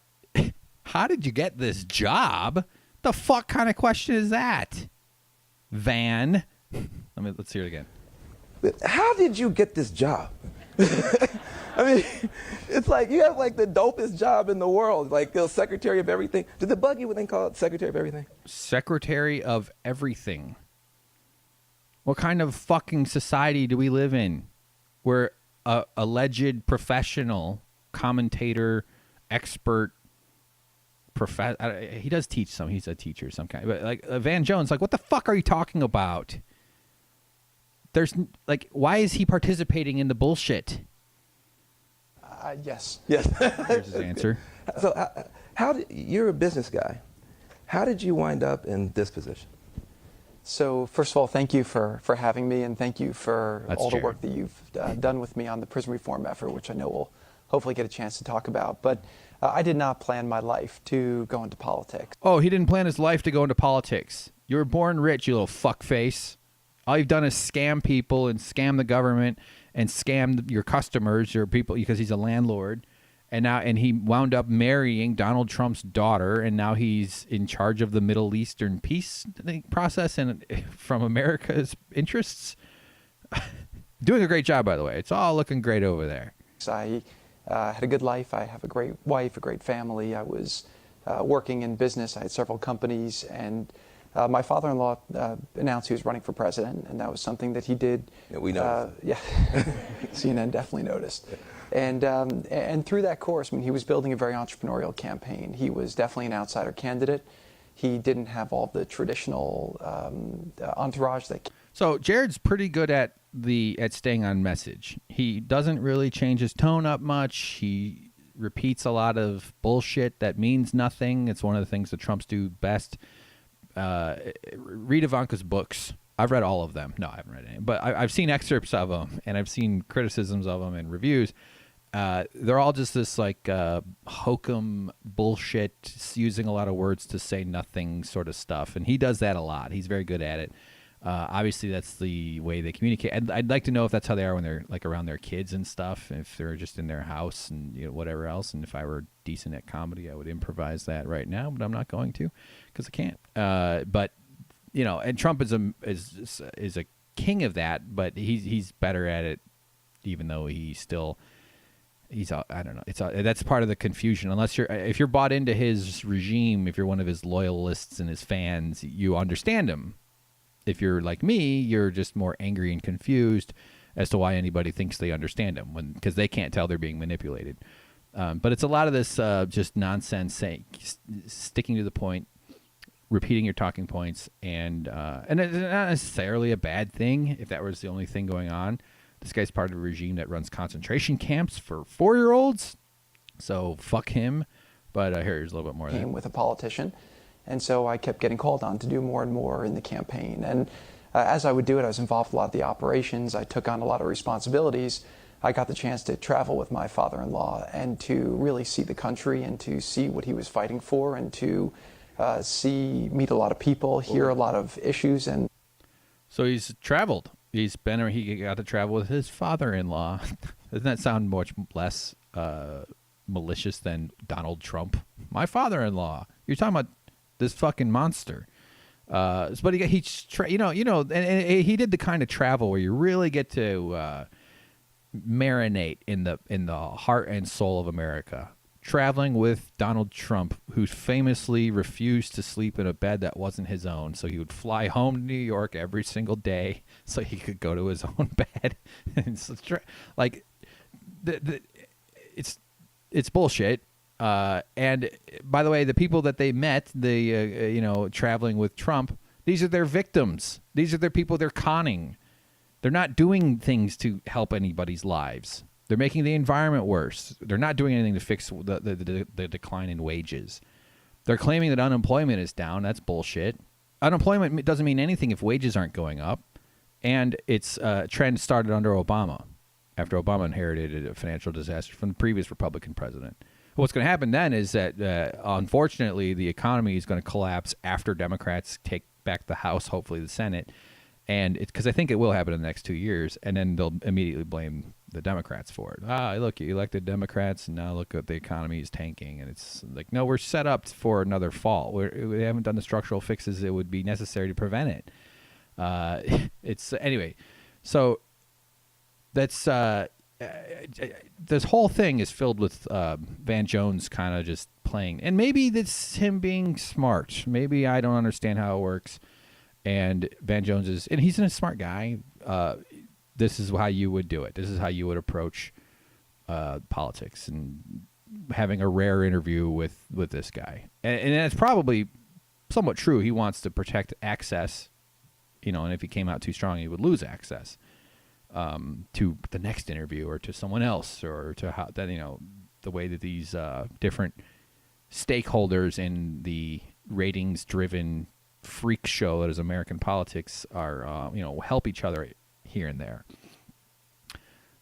how did you get this job? The fuck kind of question is that, Van? Let's hear it again. How did you get this job? I mean, it's like you have like the dopest job in the world, like the secretary of everything. Did the buggy, what they call it, secretary of everything? Secretary of everything. What kind of fucking society do we live in where a alleged professional, commentator, expert, he does teach some, he's a teacher of some kind, but like Van Jones, like, what the fuck are you talking about? There's like, why is he participating in the bullshit? Yes. Here's his answer. So you're a business guy. How did you wind up in this position? So first of all, thank you for having me, and thank you for all the work that you've done with me on the prison reform effort, which I know we'll hopefully get a chance to talk about. But I did not plan my life to go into politics. Oh, he didn't plan his life to go into politics. You were born rich, you little fuckface. All you've done is scam people and scam the government and scam your customers, your people, because he's a landlord. And he wound up marrying Donald Trump's daughter, and now he's in charge of the Middle Eastern peace process and from America's interests. Doing a great job, by the way. It's all looking great over there. I had a good life. I have a great wife, a great family. I was working in business. I had several companies, and my father-in-law announced he was running for president, and that was something that he did. Yeah, we noticed. Yeah, CNN definitely noticed. And through that course, I mean, he was building a very entrepreneurial campaign. He was definitely an outsider candidate. He didn't have all the traditional entourage that. So Jared's pretty good at staying on message. He doesn't really change his tone up much. He repeats a lot of bullshit that means nothing. It's one of the things that Trumps do best. Read Ivanka's books. I've read all of them. No, I haven't read any, but I've seen excerpts of them, and I've seen criticisms of them and reviews. They're all just this like hokum bullshit, using a lot of words to say nothing sort of stuff, and he does that a lot. He's very good at it. Obviously, that's the way they communicate. I'd like to know if that's how they are when they're like around their kids and stuff. If they're just in their house and whatever else. And if I were decent at comedy, I would improvise that right now, but I'm not going to because I can't. But and Trump is a king of that, but he's better at it, even though he's I don't know. That's part of the confusion. If you're bought into his regime, if you're one of his loyalists and his fans, you understand him. If you're like me, you're just more angry and confused as to why anybody thinks they understand him because they can't tell they're being manipulated. But it's a lot of this just nonsense, sticking to the point, repeating your talking points, and it's not necessarily a bad thing if that was the only thing going on. This guy's part of a regime that runs concentration camps for 4-year-olds, so fuck him. But here's a little bit more of that. With a politician. And so I kept getting called on to do more and more in the campaign. And as I would do it, I was involved in a lot of the operations. I took on a lot of responsibilities. I got the chance to travel with my father-in-law and to really see the country and to see what he was fighting for and to meet a lot of people, hear a lot of issues. And so he's traveled. He got to travel with his father-in-law. Doesn't that sound much less malicious than Donald Trump? My father-in-law. You're talking about this fucking monster. But he he did the kind of travel where you really get to marinate in the heart and soul of America. Traveling with Donald Trump, who famously refused to sleep in a bed that wasn't his own, so he would fly home to New York every single day so he could go to his own bed. And like, it's bullshit. And by the way, the people that they met, traveling with Trump, these are their victims. These are their people they're conning. They're not doing things to help anybody's lives. They're making the environment worse. They're not doing anything to fix the decline in wages. They're claiming that unemployment is down. That's bullshit. Unemployment doesn't mean anything if wages aren't going up. And it's a trend started under Obama, after Obama inherited a financial disaster from the previous Republican president. What's going to happen then is that, unfortunately, the economy is going to collapse after Democrats take back the House, hopefully the Senate. And it's because I think it will happen in the next 2 years, and then they'll immediately blame the Democrats for it. Look, you elected Democrats, and now look at the economy is tanking. And it's like, no, we're set up for another fall. We haven't done the structural fixes that would be necessary to prevent it. Anyway, so that's this whole thing is filled with Van Jones kind of just playing. And maybe that's him being smart. Maybe I don't understand how it works. And Van Jones and he's a smart guy. This is how you would do it. This is how you would approach politics, and having a rare interview with this guy. And it's probably somewhat true. He wants to protect access, and if he came out too strong, he would lose access to the next interview or to someone else, or to how that, the way that these different stakeholders in the ratings-driven freak show that is American politics are, help each other here and there.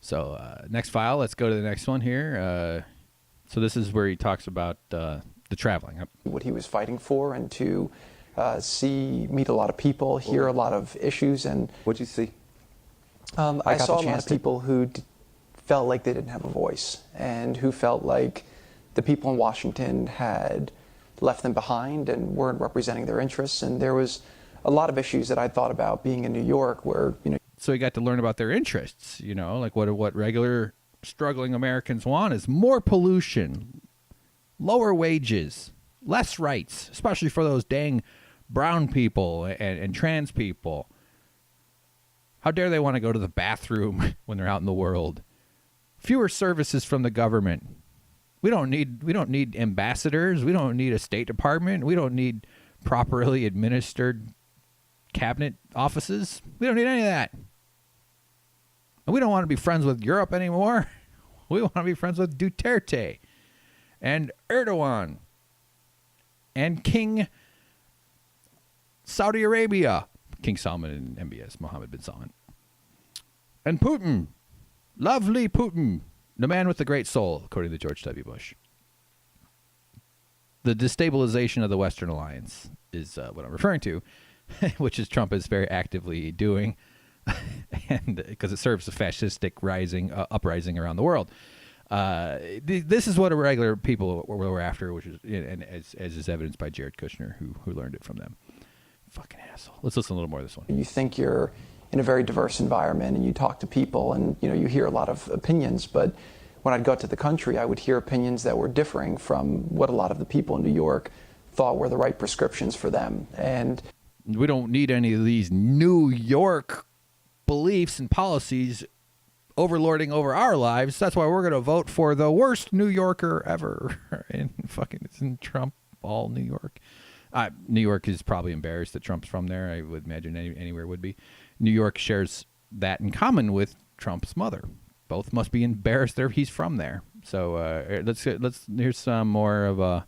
So next file, let's go to the next one here. So this is where he talks about the traveling. What he was fighting for, and to meet a lot of people, hear a lot of issues. And what'd you see? I saw a lot of people who felt like they didn't have a voice and who felt like the people in Washington had left them behind and weren't representing their interests. And there was a lot of issues that I thought about being in New York where, So he got to learn about their interests, like what regular struggling Americans want is more pollution, lower wages, less rights, especially for those dang brown people and trans people. How dare they want to go to the bathroom when they're out in the world? Fewer services from the government. We don't need ambassadors. We don't need a State Department. We don't need properly administered cabinet offices. We don't need any of that. And we don't want to be friends with Europe anymore. We want to be friends with Duterte and Erdogan and King Saudi Arabia, King Salman and MBS, Mohammed bin Salman, and Putin, lovely Putin, the man with the great soul, according to George W. Bush. The destabilization of the Western alliance is what I'm referring to, which is Trump is very actively doing, and because it serves a fascistic uprising around the world. This is what regular people were after, which is, and as is evidenced by Jared Kushner, who learned it from them. Fucking asshole. Let's listen a little more of this one. You think you're in a very diverse environment and you talk to people and you hear a lot of opinions, but when I'd go to the country, I would hear opinions that were differing from what a lot of the people in New York thought were the right prescriptions for them. And we don't need any of these New York beliefs and policies overlording over our lives. That's why we're going to vote for the worst New Yorker ever. And fucking isn't Trump all New York? New York is probably embarrassed that Trump's from there. I would imagine anywhere would be. New York shares that in common with Trump's mother. Both must be embarrassed that he's from there. So let's here's some more of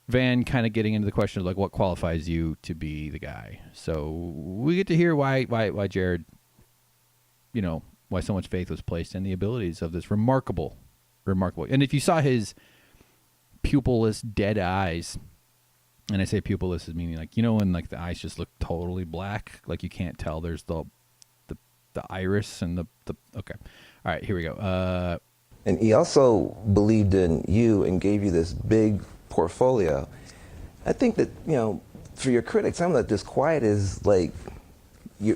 Van kind of getting into the question of like what qualifies you to be the guy. So we get to hear why Jared, why so much faith was placed in the abilities of this remarkable. And if you saw his pupilless dead eyes. And I say pupilless is meaning like, when like the eyes just look totally black, like you can't tell there's the iris and the okay. All right, here we go. And he also believed in you and gave you this big portfolio. I think that, for your critics, some of that disquiet is like,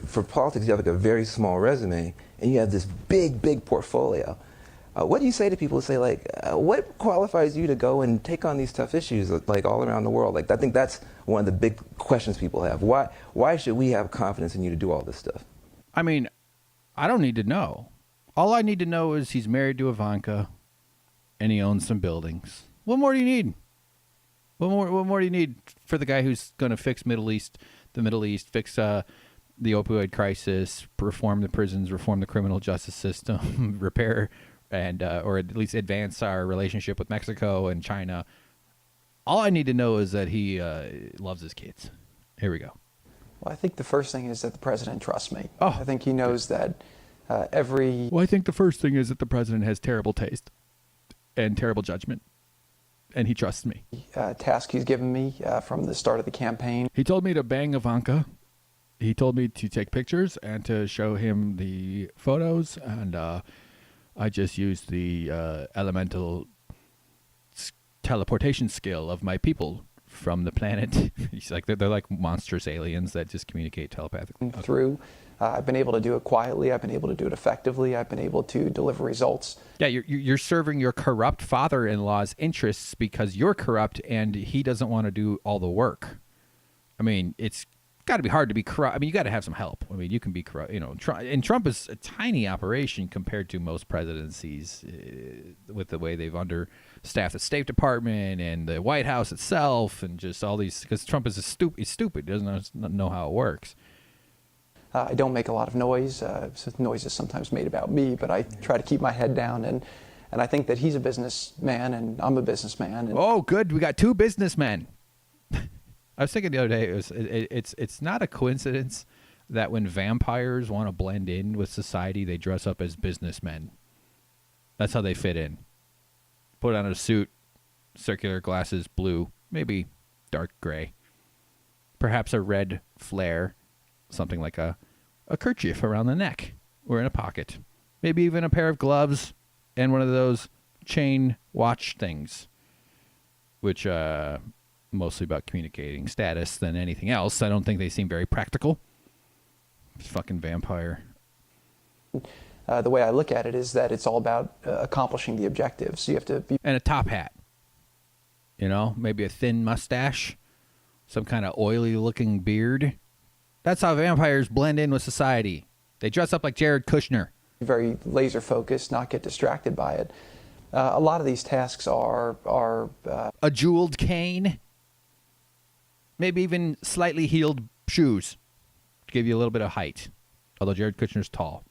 for politics, you have like a very small resume and you have this big portfolio. What do you say to people who say, like, what qualifies you to go and take on these tough issues, like, all around the world? Like, I think that's one of the big questions people have. Why should we have confidence in you to do all this stuff? I mean, I don't need to know. All I need to know is he's married to Ivanka and he owns some buildings. What more do you need? What more do you need for the guy who's going to fix the Middle East, fix the opioid crisis, reform the prisons, reform the criminal justice system, repair and or at least advance our relationship with Mexico and China? All I need to know is that he loves his kids. Here we go. Well, I think the first thing is that the president trusts me. Oh. I think he knows that every... Well, I think the first thing is that the president has terrible taste and terrible judgment, and he trusts me. Task he's given me from the start of the campaign. He told me to bang Ivanka. He told me to take pictures and to show him the photos, and I just used the elemental teleportation skill of my people from the planet. He's like, they're like monstrous aliens that just communicate telepathically. Through, I've been able to do it quietly. I've been able to do it effectively. I've been able to deliver results. Yeah, you're serving your corrupt father-in-law's interests because you're corrupt and he doesn't want to do all the work. I mean, it's got to be hard to be corrupt. I mean, you got to have some help. I mean, you can be corrupt, and Trump is a tiny operation compared to most presidencies with the way they've understaffed the State Department and the White House itself and just all these, because Trump is he's stupid. He doesn't know how it works. I don't make a lot of noise. Noise is sometimes made about me, but I try to keep my head down. And I think that he's a businessman and I'm a businessman. And oh, good. We got two businessmen. I was thinking the other day, it's not a coincidence that when vampires want to blend in with society, they dress up as businessmen. That's how they fit in. Put on a suit, circular glasses, blue, maybe dark gray. Perhaps a red flare, something like a kerchief around the neck or in a pocket. Maybe even a pair of gloves and one of those chain watch things, which mostly about communicating status than anything else. I don't think they seem very practical. Fucking vampire. The way I look at it is that it's all about accomplishing the objectives. So you have to be... And a top hat. You know, maybe a thin mustache, some kind of oily-looking beard. That's how vampires blend in with society. They dress up like Jared Kushner. Very laser-focused, not get distracted by it. A lot of these tasks are a jeweled cane, maybe even slightly heeled shoes to give you a little bit of height. Although Jared Kushner's tall,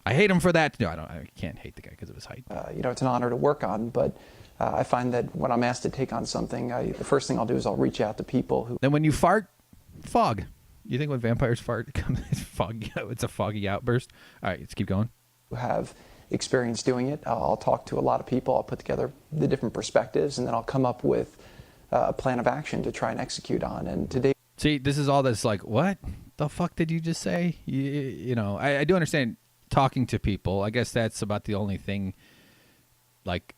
I hate him for that. No, I can't hate the guy because of his height. You know, it's an honor to work on, but I find that when I'm asked to take on something, the first thing I'll do is I'll reach out to people who. Then when you fart, fog. You think when vampires fart, it's foggy? It's a foggy outburst. All right, let's keep going. Who have experience doing it. I'll talk to a lot of people. I'll put together the different perspectives, and then I'll come up with a plan of action to try and execute on. And today, see, this is all that's like, what the fuck did you just say? You know, I do understand talking to people. I guess that's about the only thing. Like,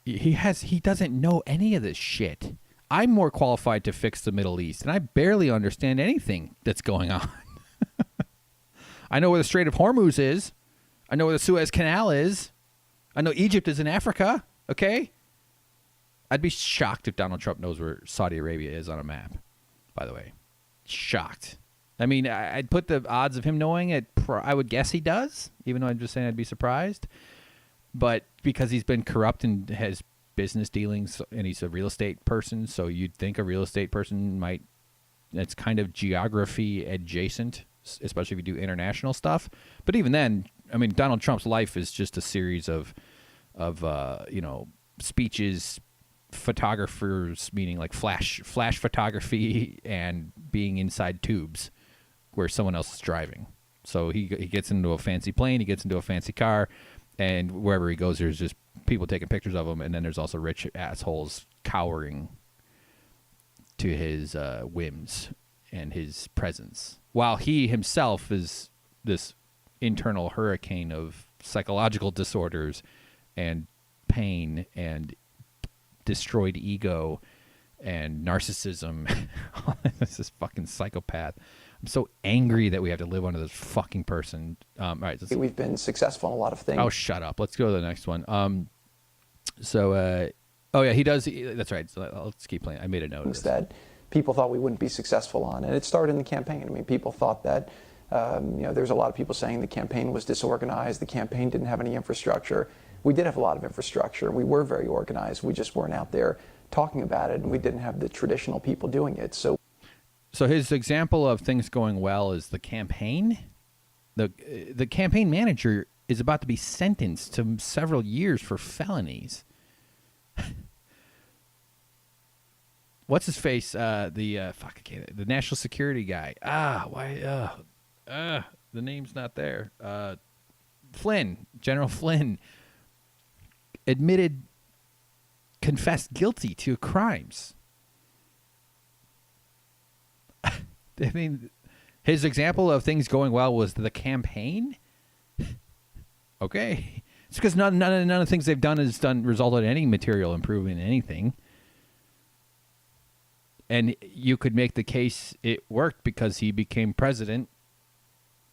he doesn't know any of this shit. I'm more qualified to fix the Middle East, and I barely understand anything that's going on. I know where the Strait of Hormuz is. I know where the Suez Canal is. I know Egypt is in Africa, okay? I'd be shocked if Donald Trump knows where Saudi Arabia is on a map, by the way. Shocked. I mean, I'd put the odds of him knowing it, I would guess he does, even though I'm just saying I'd be surprised. But because he's been corrupt and has business dealings, and he's a real estate person, so you'd think a real estate person might, it's kind of geography adjacent, especially if you do international stuff. But even then, I mean, Donald Trump's life is just a series of you know, speeches, photographers, meaning like flash photography, and being inside tubes where someone else is driving. So he gets into a fancy plane, he gets into a fancy car, and wherever he goes, there's just people taking pictures of him, and then there's also rich assholes cowering to his whims and his presence, while he himself is this internal hurricane of psychological disorders and pain and destroyed ego and narcissism. This is fucking psychopath. I'm so angry that we have to live under this fucking person. All right, we've been successful in a lot of things. Oh, shut up. Let's go to the next one. Oh yeah, he does. That's right. So let's keep playing. I made a note of this. That people thought we wouldn't be successful on, and it started in the campaign. I mean, people thought that. You know, there's a lot of people saying the campaign was disorganized. The campaign didn't have any infrastructure. We did have a lot of infrastructure. We were very organized. We just weren't out there talking about it, and we didn't have the traditional people doing it. So his example of things going well is the campaign. The campaign manager is about to be sentenced to several years for felonies. What's his face? The national security guy. The name's not there. Flynn, General Flynn, confessed guilty to crimes. I mean, his example of things going well was the campaign. Okay, it's because none of the things they've done resulted in any material improvement in anything. And you could make the case it worked because he became president.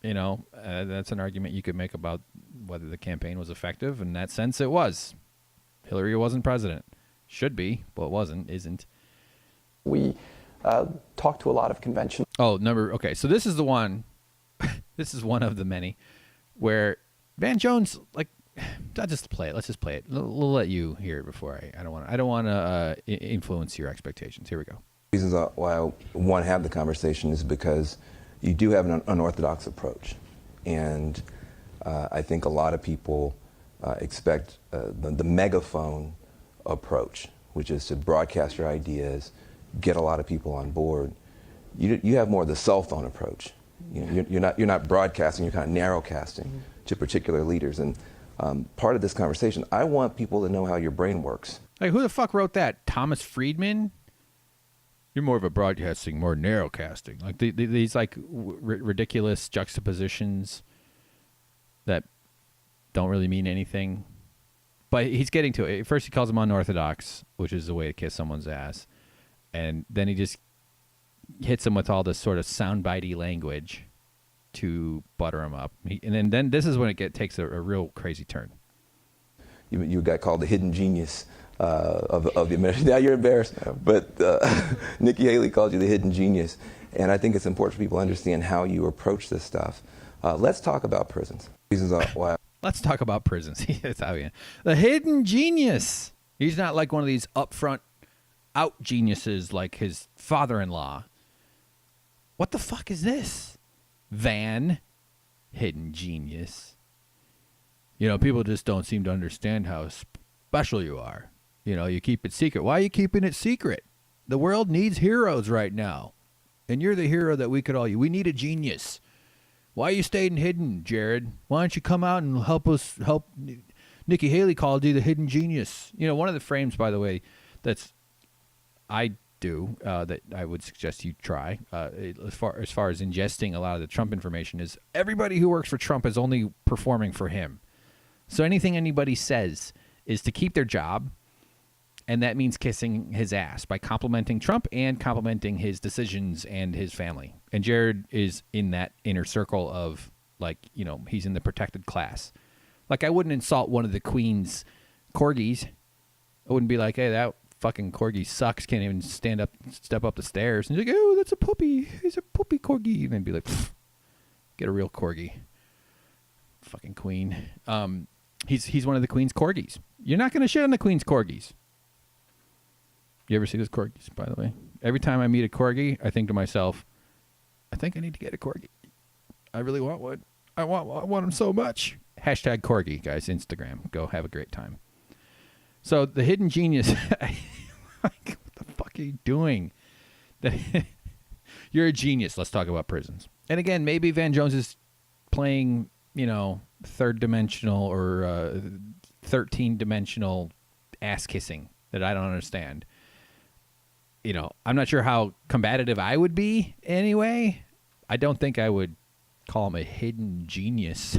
You know, that's an argument you could make about whether the campaign was effective. In that sense, it was. Hillary wasn't president. Should be, but it wasn't, isn't. We talked to a lot of convention. Okay, so this is the one. This is one of the many where Van Jones, like, I'll just play it. Let's just play it. We'll let you hear it before I don't want to influence your expectations. Here we go. Reasons why I want to have the conversation is because you do have an unorthodox approach, and I think a lot of people expect the megaphone approach, which is to broadcast your ideas, get a lot of people on board. You have more of the cell phone approach. You're not broadcasting. You're kind of narrowcasting to particular leaders. And part of this conversation, I want people to know how your brain works. Like, who the fuck wrote that? Thomas Friedman? You're more of a broadcasting, more narrowcasting. Like these like ridiculous juxtapositions that don't really mean anything. But he's getting to it. First, he calls them unorthodox, which is the way to kiss someone's ass. And then he just hits them with all this sort of soundbitey language to butter him up. And then this is when it takes a real crazy turn. You got called the hidden genius of the American. Now you're embarrassed, but Nikki Haley called you the hidden genius. And I think it's important for people to understand how you approach this stuff. Let's talk about prisons. Reasons why. Let's talk about prisons. The hidden genius. He's not like one of these upfront out geniuses like his father-in-law. What the fuck is this? Van, hidden genius. You know, people just don't seem to understand how special you are. You know, you keep it secret. Why are you keeping it secret? The world needs heroes right now. And you're the hero that we could all use. We need a genius. Why are you staying hidden, Jared? Why don't you come out and help us? Nikki Haley called you the hidden genius. You know, one of the frames, by the way, I do that I would suggest you try as far as ingesting a lot of the Trump information is everybody who works for Trump is only performing for him. So anything anybody says is to keep their job, and that means kissing his ass by complimenting Trump and complimenting his decisions and his family. And Jared is in that inner circle of, like, you know, he's in the protected class. Like, I wouldn't insult one of the Queen's corgis. I wouldn't be like, hey, that fucking corgi sucks, can't even step up the stairs. And he's like, oh, that's a puppy. He's a puppy corgi. And then be like, get a real corgi. Fucking Queen. He's one of the Queen's corgis. You're not going to shit on the Queen's corgis. You ever see those corgis, by the way? Every time I meet a corgi, I think to myself, I think I need to get a corgi. I really want one. I want them so much. Hashtag corgi, guys, Instagram. Go have a great time. So the hidden genius, like, what the fuck are you doing? You're a genius. Let's talk about prisons. And again, maybe Van Jones is playing, you know, third dimensional or 13-dimensional ass kissing that I don't understand. You know, I'm not sure how combative I would be anyway. I don't think I would call him a hidden genius.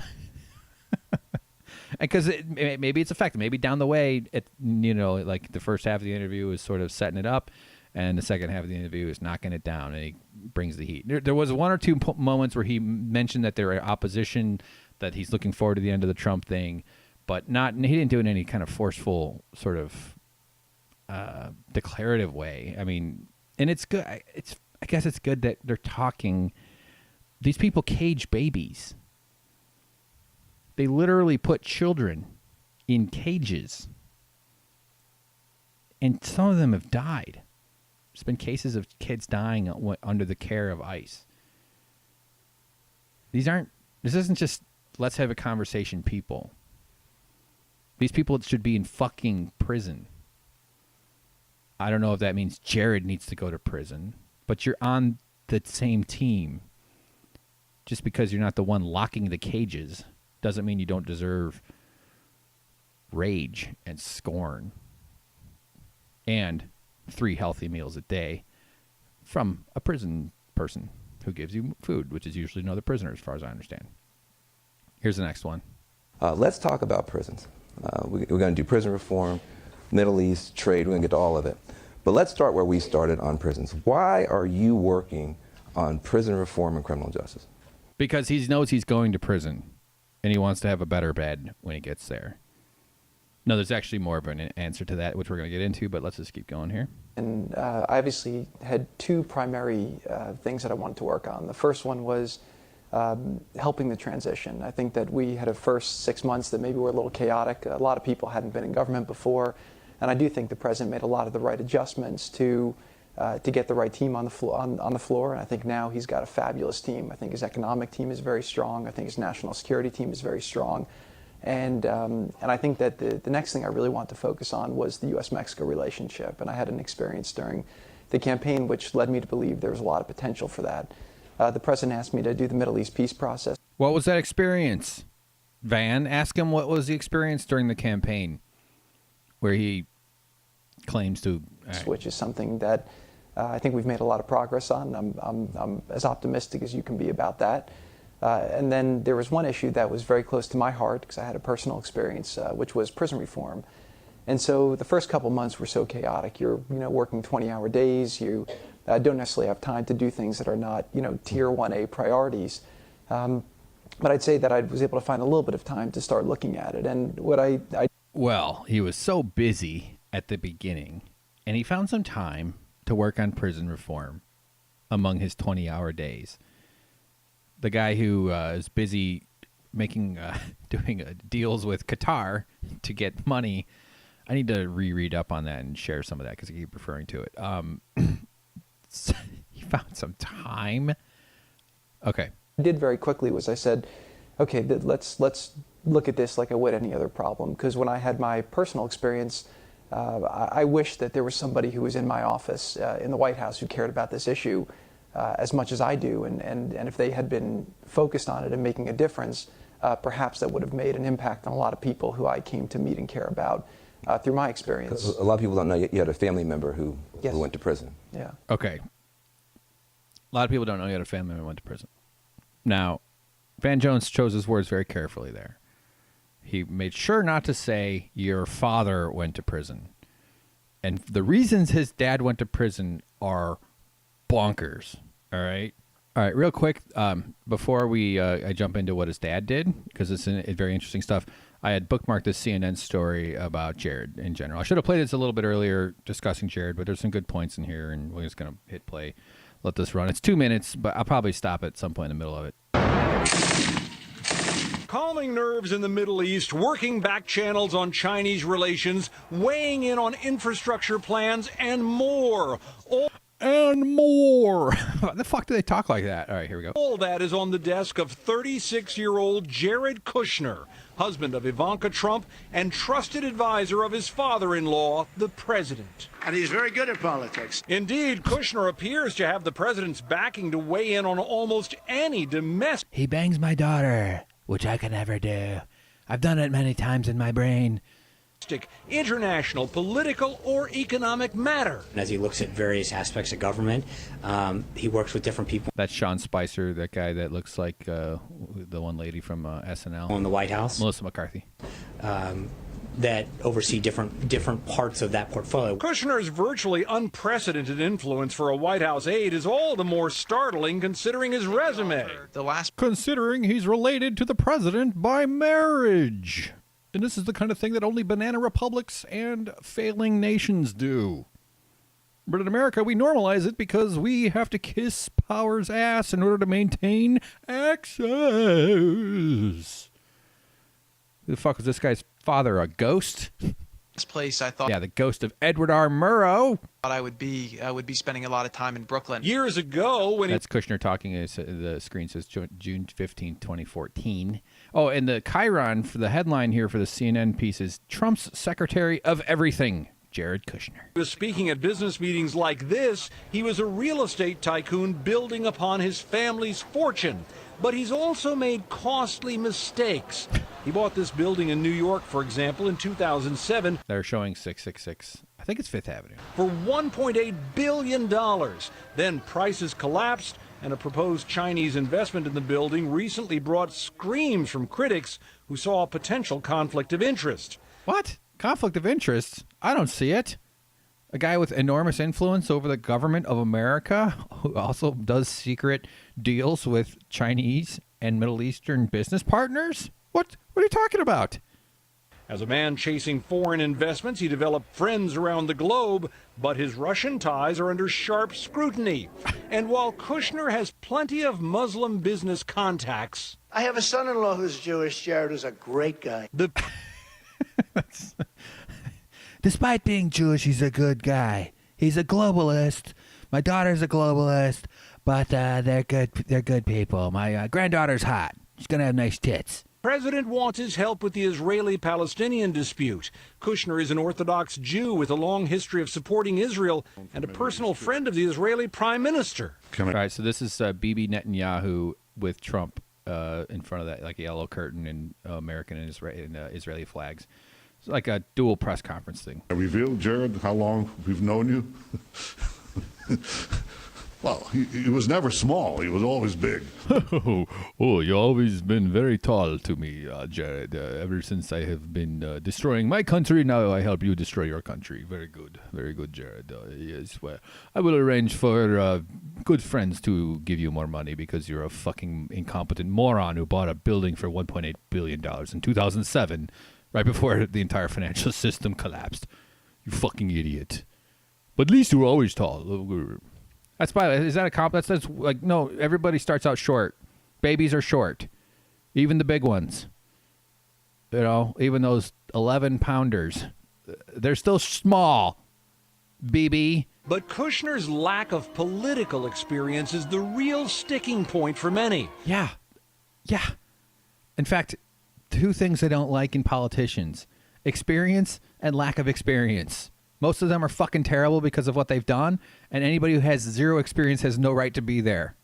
Because maybe it's effective. Maybe down the way, you know, like the first half of the interview is sort of setting it up, and the second half of the interview is knocking it down, and he brings the heat. There was one or two moments where he mentioned that there are opposition, that he's looking forward to the end of the Trump thing, but he didn't do it in any kind of forceful sort of declarative way. I mean, and it's good. I guess it's good that they're talking. These people cage babies. They literally put children in cages, and some of them have died. There's been cases of kids dying under the care of ICE. This isn't just let's have a conversation people. These people should be in fucking prison. I don't know if that means Jared needs to go to prison, but you're on the same team. Just because you're not the one locking the cages doesn't mean you don't deserve rage and scorn and 3 healthy meals a day from a prison person who gives you food, which is usually another prisoner as far as I understand. Here's the next one. Let's talk about prisons. We're going to do prison reform, Middle East, trade. We're going to get to all of it. But let's start where we started on prisons. Why are you working on prison reform and criminal justice? Because he knows he's going to prison, and he wants to have a better bed when he gets there. No, there's actually more of an answer to that, which we're going to get into, but let's just keep going here. And I obviously had 2 primary things that I wanted to work on. The first one was helping the transition. I think that we had a first 6 months that maybe were a little chaotic. A lot of people hadn't been in government before, and I do think the president made a lot of the right adjustments to get the right team on the floor. And I think now he's got a fabulous team. I think his economic team is very strong. I think his national security team is very strong. And I think that the next thing I really want to focus on was the U.S.-Mexico relationship. And I had an experience during the campaign which led me to believe there was a lot of potential for that. The president asked me to do the Middle East peace process. What was that experience? Van, ask him what was the experience during the campaign where he claims to... Which is something that I think we've made a lot of progress on. I'm as optimistic as you can be about that. And then there was one issue that was very close to my heart because I had a personal experience, which was prison reform. And so the first couple months were so chaotic. You're, working 20-hour days. You don't necessarily have time to do things that are not, tier 1A priorities. But I'd say that I was able to find a little bit of time to start looking at it. And what Well, he was so busy at the beginning, and he found some time to work on prison reform among his 20-hour days. The guy who is busy doing deals with Qatar to get money. I need to reread up on that and share some of that because I keep referring to it. He found some time. Okay. I did very quickly was I said, okay, let's look at this like I would any other problem. Because when I had my personal experience, I wish that there was somebody who was in my office in the White House who cared about this issue as much as I do. And if they had been focused on it and making a difference, perhaps that would have made an impact on a lot of people who I came to meet and care about through my experience. A lot of people don't know you had a family member who went to prison. Yeah. Okay. A lot of people don't know you had a family member who went to prison. Now, Van Jones chose his words very carefully there. He made sure not to say your father went to prison. And the reasons his dad went to prison are bonkers. All right. All right. Real quick, before I jump into what his dad did, because it's very interesting stuff, I had bookmarked this CNN story about Jared in general. I should have played this a little bit earlier discussing Jared, but there's some good points in here, and we're just going to hit play. Let this run. It's 2 minutes, but I'll probably stop at some point in the middle of it. Calming nerves in the Middle East, working back channels on Chinese relations, weighing in on infrastructure plans, and more. And more. What the fuck do they talk like that? All right, here we go. All that is on the desk of 36-year-old Jared Kushner, husband of Ivanka Trump and trusted advisor of his father-in-law, the president. And he's very good at politics. Indeed, Kushner appears to have the president's backing to weigh in on almost any domestic. He bangs my daughter, which I can never do. I've done it many times in my brain. International, political, or economic matter. As he looks at various aspects of government, he works with different people. That's Sean Spicer, that guy that looks like the one lady from SNL. In the White House. Melissa McCarthy. That oversee different parts of that portfolio. Kushner's virtually unprecedented influence for a White House aide is all the more startling considering his resume. Considering he's related to the president by marriage. And this is the kind of thing that only banana republics and failing nations do. But in America, we normalize it because we have to kiss power's ass in order to maintain access. Who the fuck was this guy's father, a ghost? This place, I thought. Yeah, the ghost of Edward R. Murrow. I would be spending a lot of time in Brooklyn. Years ago, when that's Kushner talking. The screen says June 15, 2014. Oh, and the Chiron for the headline here for the CNN piece is Trump's Secretary of Everything, Jared Kushner. He was speaking at business meetings like this. He was a real estate tycoon building upon his family's fortune. But he's also made costly mistakes. He bought this building in New York, for example, in 2007. They're showing 666. I think it's Fifth Avenue. For $1.8 billion. Then prices collapsed, and a proposed Chinese investment in the building recently brought screams from critics who saw a potential conflict of interest. What? Conflict of interest? I don't see it. A guy with enormous influence over the government of America who also does secret deals with Chinese and Middle Eastern business partners? What are you talking about? As a man chasing foreign investments, he developed friends around the globe, but his Russian ties are under sharp scrutiny. And while Kushner has plenty of Muslim business contacts... I have a son-in-law who's Jewish. Jared is a great guy. Despite being Jewish, he's a good guy. He's a globalist. My daughter's a globalist, but they're good people. My granddaughter's hot. She's going to have nice tits. President wants his help with the Israeli-Palestinian dispute. Kushner is an Orthodox Jew with a long history of supporting Israel and a personal friend of the Israeli prime minister. All right, so this is Bibi Netanyahu with Trump in front of that, like a yellow curtain and American and Israeli flags. It's like a dual press conference thing. I revealed, Jared, how long we've known you. Well, he was never small. He was always big. Oh, you've always been very tall to me, Jared. Ever since I have been destroying my country, now I help you destroy your country. Very good, Jared. Yes, well, I will arrange for good friends to give you more money because you're a fucking incompetent moron who bought a building for $1.8 billion in 2007, right before the entire financial system collapsed. You fucking idiot. But at least you were always tall. That's by is that a comp? That's like no. Everybody starts out short. Babies are short, even the big ones. You know, even those 11-pounders, they're still small. BB. But Kushner's lack of political experience is the real sticking point for many. Yeah. In fact, two things I don't like in politicians: experience and lack of experience. Most of them are fucking terrible because of what they've done, and anybody who has zero experience has no right to be there.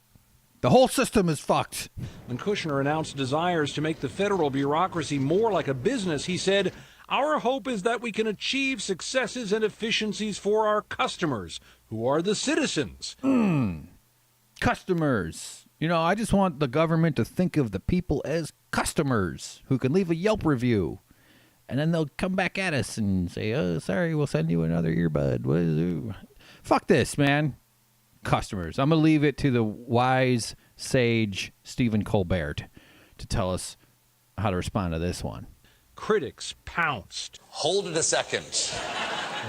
The whole system is fucked. When Kushner announced desires to make the federal bureaucracy more like a business, he said, "Our hope is that we can achieve successes and efficiencies for our customers, who are the citizens." Customers. You know, I just want the government to think of the people as customers who can leave a Yelp review. And then they'll come back at us and say, "Oh, sorry, we'll send you another earbud." Fuck this, man. Customers. I'm going to leave it to the wise sage Stephen Colbert to tell us how to respond to this one. Critics pounced. Hold it a second.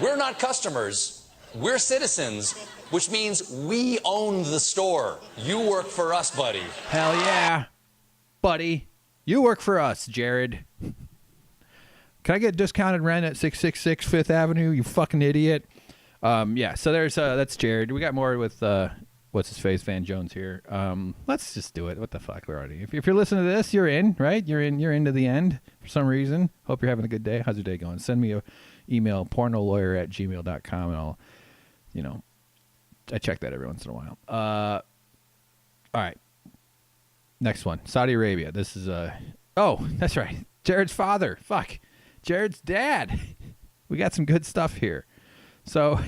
We're not customers. We're citizens, which means we own the store. You work for us, buddy. Hell yeah, buddy. You work for us, Jared. Can I get discounted rent at 666 Fifth Avenue, you fucking idiot? Yeah, so there's that's Jared. We got more with what's his face, Van Jones here. Let's just do it. What the fuck, we're already. If you're listening to this, you're in, right? You're into the end for some reason. Hope you're having a good day. How's your day going? Send me a email, pornolowyer@gmail.com, and I'll, I check that every once in a while. All right. Next one, Saudi Arabia. This is oh, that's right, Jared's father. Fuck. Jared's dad. We got some good stuff here. So,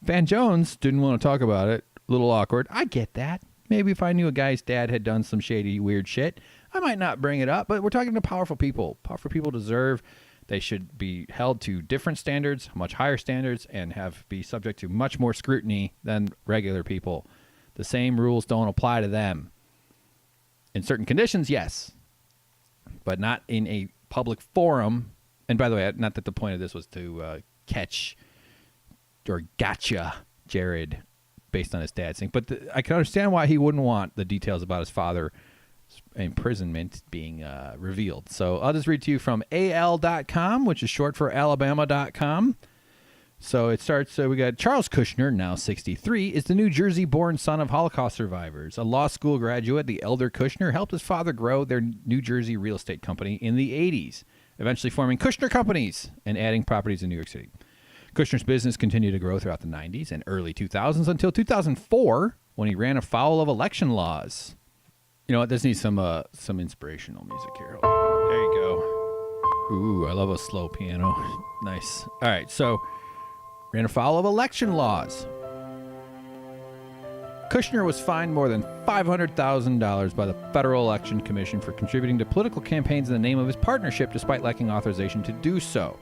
Van Jones didn't want to talk about it. A little awkward. I get that. Maybe if I knew a guy's dad had done some shady, weird shit, I might not bring it up. But we're talking to powerful people. Powerful people deserve. They should be held to different standards, much higher standards, and be subject to much more scrutiny than regular people. The same rules don't apply to them. In certain conditions, yes. But not in a public forum. And by the way, not that the point of this was to catch or gotcha Jared based on his dad's thing. But I can understand why he wouldn't want the details about his father's imprisonment being revealed. So I'll just read to you from AL.com, which is short for Alabama.com. So it starts, we got Charles Kushner, now 63, is the New Jersey-born son of Holocaust survivors. A law school graduate, the elder Kushner helped his father grow their New Jersey real estate company in the 80s, eventually forming Kushner Companies and adding properties in New York City. Kushner's business continued to grow throughout the 90s and early 2000s until 2004, when he ran afoul of election laws. You know what? This needs some inspirational music here. There you go. Ooh, I love a slow piano. Nice. All right, so ran afoul of election laws. Kushner was fined more than $500,000 by the Federal Election Commission for contributing to political campaigns in the name of his partnership, despite lacking authorization to do so.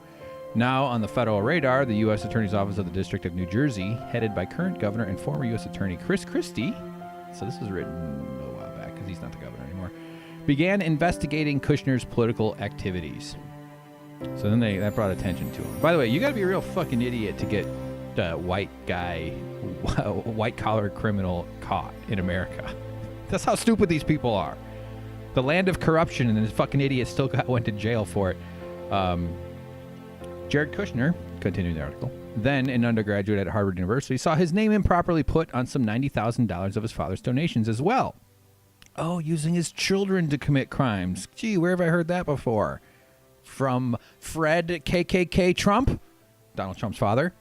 Now on the federal radar, the U.S. Attorney's Office of the District of New Jersey, headed by current governor and former U.S. Attorney Chris Christie, so this was written a while back because he's not the governor anymore, began investigating Kushner's political activities. So then that brought attention to him. By the way, you got to be a real fucking idiot to get white collar criminal caught in America. That's how stupid these people are. The land of corruption, and this fucking idiot still went to jail for it. Jared Kushner, continuing the article, then an undergraduate at Harvard University, saw his name improperly put on some $90,000 of his father's donations as well. Oh, using his children to commit crimes. Gee, where have I heard that before? From Fred KKK Trump, Donald Trump's father.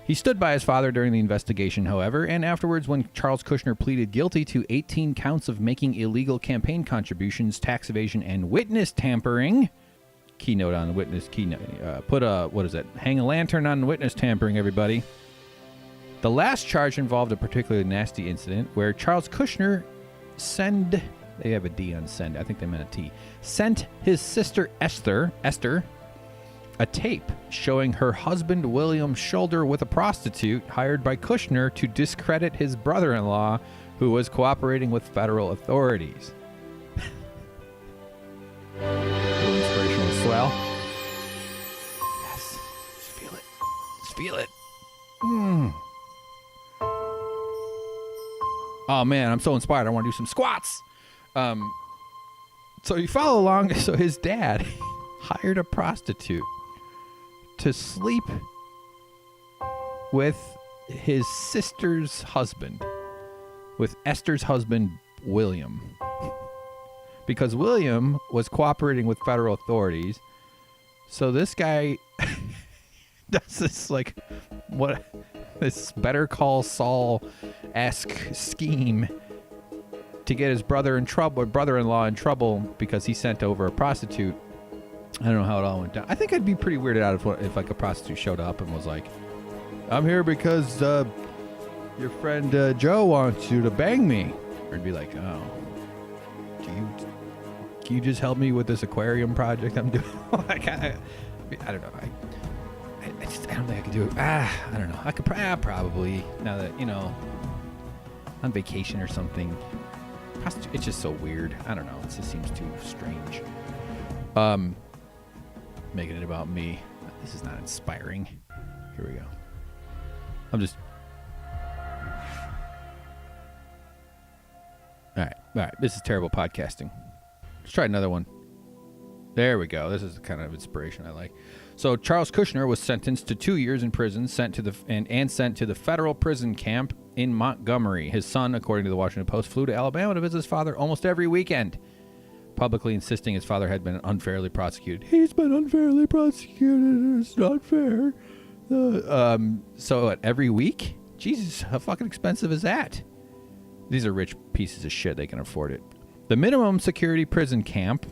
He stood by his father during the investigation, however, and afterwards when Charles Kushner pleaded guilty to 18 counts of making illegal campaign contributions, tax evasion, and witness tampering. Keynote on witness, hang a lantern on witness tampering, everybody. The last charge involved a particularly nasty incident where Charles Kushner they have a D on send, I think they meant a T, sent his sister Esther, a tape showing her husband William's shoulder with a prostitute hired by Kushner to discredit his brother-in-law who was cooperating with federal authorities. A little inspirational as well. Yes. Just feel it. Just feel it. Oh man, I'm so inspired. I want to do some squats. So you follow along. So his dad hired a prostitute to sleep with his sister's husband, with Esther's husband, William. Because William was cooperating with federal authorities. So this guy does this, like, this Better Call Saul-esque scheme to get his brother-in-law in trouble because he sent over a prostitute. I don't know how it all went down. I think I'd be pretty weirded out if like a prostitute showed up and was like, "I'm here because your friend Joe wants you to bang me." Or I'd be like, "Oh, can you just help me with this aquarium project I'm doing?" Like, I don't know. I don't think I could do it. I don't know. I could probably, now that, on vacation or something. It's just so weird. I don't know. It just seems too strange. Making it about me. This is not inspiring. Here we go. All right. This is terrible podcasting. Let's try another one. There we go. This is the kind of inspiration I like. So Charles Kushner was sentenced to 2 years in prison, sent to the federal prison camp in Montgomery. His son, according to the Washington Post, flew to Alabama to visit his father almost every weekend, publicly insisting his father had been unfairly prosecuted. He's been unfairly prosecuted. It's not fair. So what, every week? Jesus, how fucking expensive is that? These are rich pieces of shit. They can afford it. The minimum security prison camp,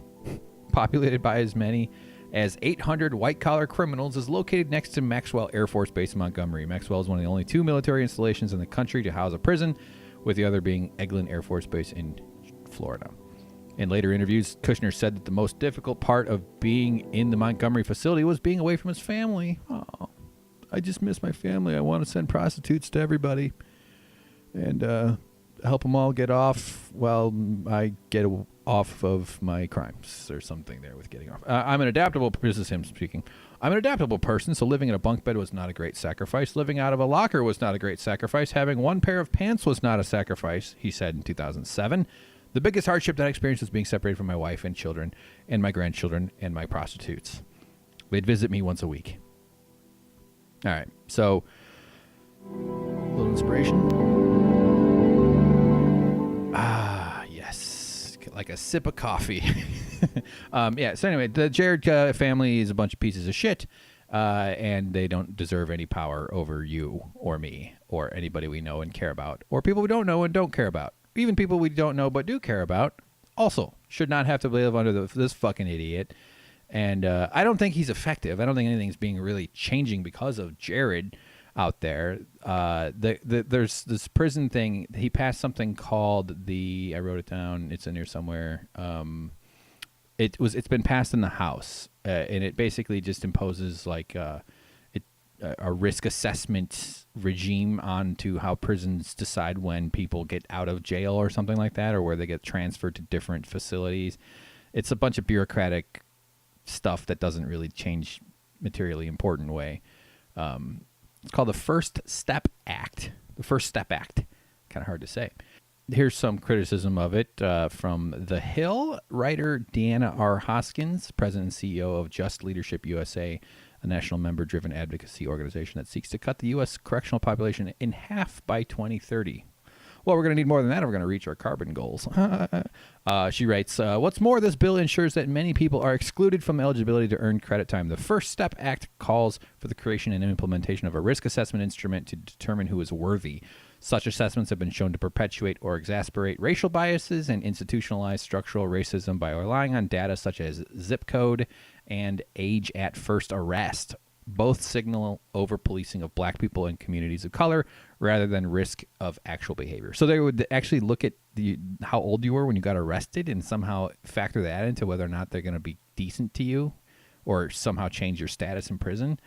populated by as many as 800 white-collar criminals, is located next to Maxwell Air Force Base in Montgomery. Maxwell is one of the only 2 military installations in the country to house a prison, with the other being Eglin Air Force Base in Florida. In later interviews, Kushner said that the most difficult part of being in the Montgomery facility was being away from his family. Oh, I just miss my family. I want to send prostitutes to everybody and help them all get off while I get off of my crimes, or something there with getting off. This is him speaking. I'm an adaptable person, so living in a bunk bed was not a great sacrifice. Living out of a locker was not a great sacrifice. Having one pair of pants was not a sacrifice, he said in 2007. The biggest hardship that I experienced was being separated from my wife and children and my grandchildren and my prostitutes. They'd visit me once a week. All right, so a little inspiration. Yes, like a sip of coffee. So anyway, the Jared family is a bunch of pieces of shit, and they don't deserve any power over you or me or anybody we know and care about, or people we don't know and don't care about. Even people we don't know but do care about also should not have to live under this fucking idiot. And I don't think he's effective. I don't think anything's being really changing because of Jared out there. There's this prison thing. He passed something called I wrote it down. It's in here somewhere. It's been passed in the House, and it basically just imposes like a risk assessment regime onto how prisons decide when people get out of jail or something like that, or where they get transferred to different facilities. It's a bunch of bureaucratic stuff that doesn't really change materially important way. It's called the First Step Act. The First Step Act. Kind of hard to say. Here's some criticism of it from The Hill. Writer Deanna R. Hoskins, president and CEO of Just Leadership USA, a national member-driven advocacy organization that seeks to cut the U.S. correctional population in half by 2030. Well, we're going to need more than that if we're going to reach our carbon goals. She writes, what's more, this bill ensures that many people are excluded from eligibility to earn credit time. The First Step Act calls for the creation and implementation of a risk assessment instrument to determine who is worthy. Such assessments have been shown to perpetuate or exacerbate racial biases and institutionalize structural racism by relying on data such as zip code and age at first arrest. Both signal over-policing of black people and communities of color rather than risk of actual behavior. So they would actually look at how old you were when you got arrested and somehow factor that into whether or not they're going to be decent to you or somehow change your status in prison.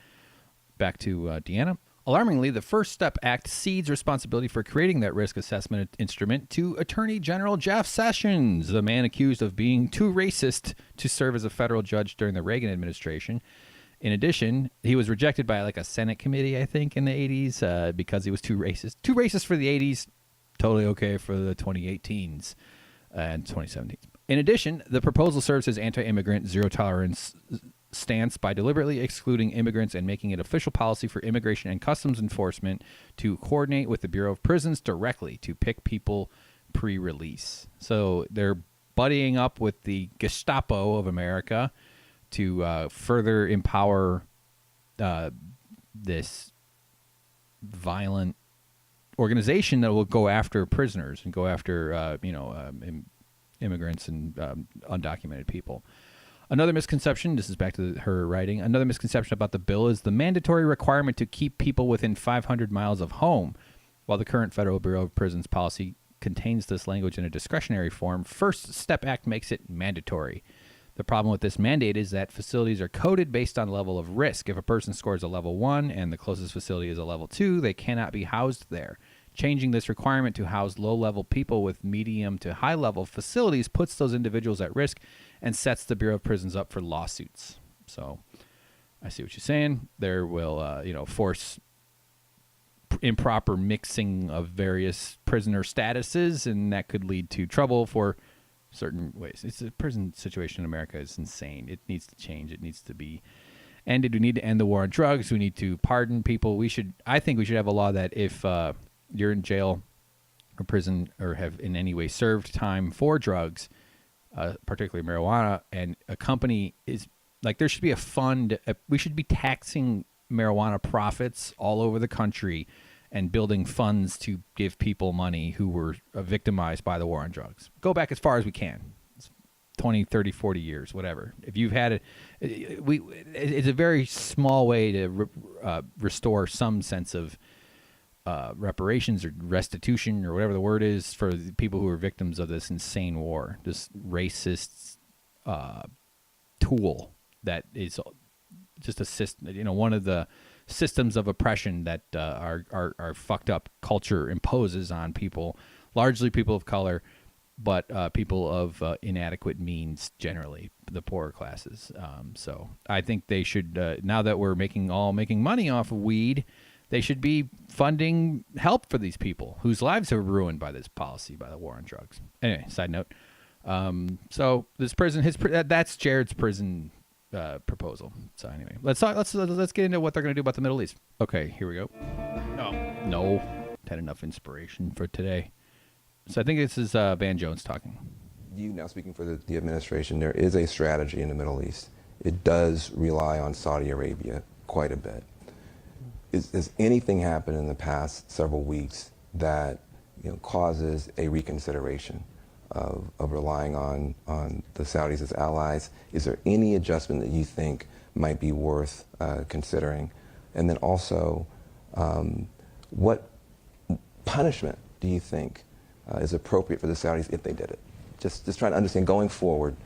Back to Deanna. Alarmingly, the First Step Act cedes responsibility for creating that risk assessment instrument to Attorney General Jeff Sessions, the man accused of being too racist to serve as a federal judge during the Reagan administration. In addition, he was rejected by like a Senate committee, I think, in the 80s because he was too racist. Too racist for the 80s, totally okay for the 2018s and 2017s. In addition, the proposal serves as anti-immigrant, zero-tolerance stance by deliberately excluding immigrants and making it official policy for Immigration and Customs Enforcement to coordinate with the Bureau of Prisons directly to pick people pre-release. So they're buddying up with the Gestapo of America to further empower this violent organization that will go after prisoners and go after immigrants and undocumented people. Another misconception, this is back to her writing, another misconception about the bill is the mandatory requirement to keep people within 500 miles of home. While the current Federal Bureau of Prisons policy contains this language in a discretionary form, First Step Act makes it mandatory. The problem with this mandate is that facilities are coded based on level of risk. If a person scores a level 1 and the closest facility is a level 2, they cannot be housed there. Changing this requirement to house low-level people with medium to high-level facilities puts those individuals at risk and sets the Bureau of Prisons up for lawsuits. So I see what you're saying. There will, force improper mixing of various prisoner statuses, and that could lead to trouble for certain ways. It's a prison situation in America is insane. It needs to change. It needs to be ended. We need to end the war on drugs. We need to pardon people. I think we should have a law that if you're in jail or prison or have in any way served time for drugs, particularly marijuana, and a company is like, there should be a fund. We should be taxing marijuana profits all over the country and building funds to give people money who were victimized by the war on drugs. Go back as far as we can. 20, 30, 40 years, whatever. If you've had it's a very small way to restore some sense of reparations or restitution or whatever the word is for the people who are victims of this insane war, this racist tool that is just a system, one of the systems of oppression that our fucked up culture imposes on people, largely people of color, but people of inadequate means, generally the poorer classes. So I think they should, now that we're making money off of weed, they should be funding help for these people whose lives are ruined by this policy, by the war on drugs. Anyway, side note. So this prison, that's Jared's prison proposal. So anyway, let's get into what they're going to do about the Middle East. Okay, here we go. No, had enough inspiration for today. So I think this is Van Jones talking. You now speaking for the administration, there is a strategy in the Middle East. It does rely on Saudi Arabia quite a bit. Has anything happened in the past several weeks that causes a reconsideration of relying on the Saudis as allies? Is there any adjustment that you think might be worth considering? And then also, what punishment do you think is appropriate for the Saudis if they did it? Just trying to understand going forward.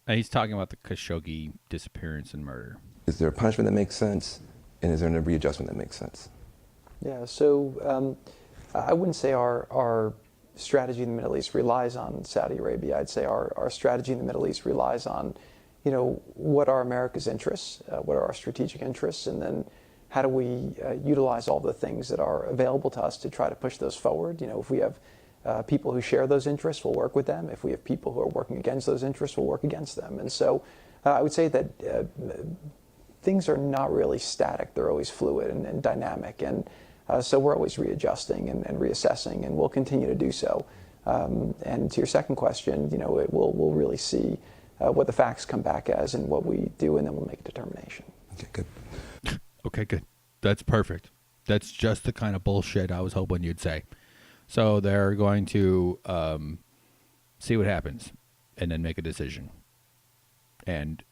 He's talking about the Khashoggi disappearance and murder. Is there a punishment that makes sense? And is there a readjustment that makes sense? Yeah, so I wouldn't say our strategy in the Middle East relies on Saudi Arabia. I'd say our strategy in the Middle East relies on, what are America's interests, what are our strategic interests, and then how do we utilize all the things that are available to us to try to push those forward. If we have people who share those interests, we'll work with them. If we have people who are working against those interests, we'll work against them. And so I would say that things are not really static. They're always fluid and dynamic. And so we're always readjusting and reassessing, and we'll continue to do so. And to your second question, we'll really see what the facts come back as and what we do, and then we'll make a determination. Okay, good. Okay, good. That's perfect. That's just the kind of bullshit I was hoping you'd say. So they're going to see what happens and then make a decision. And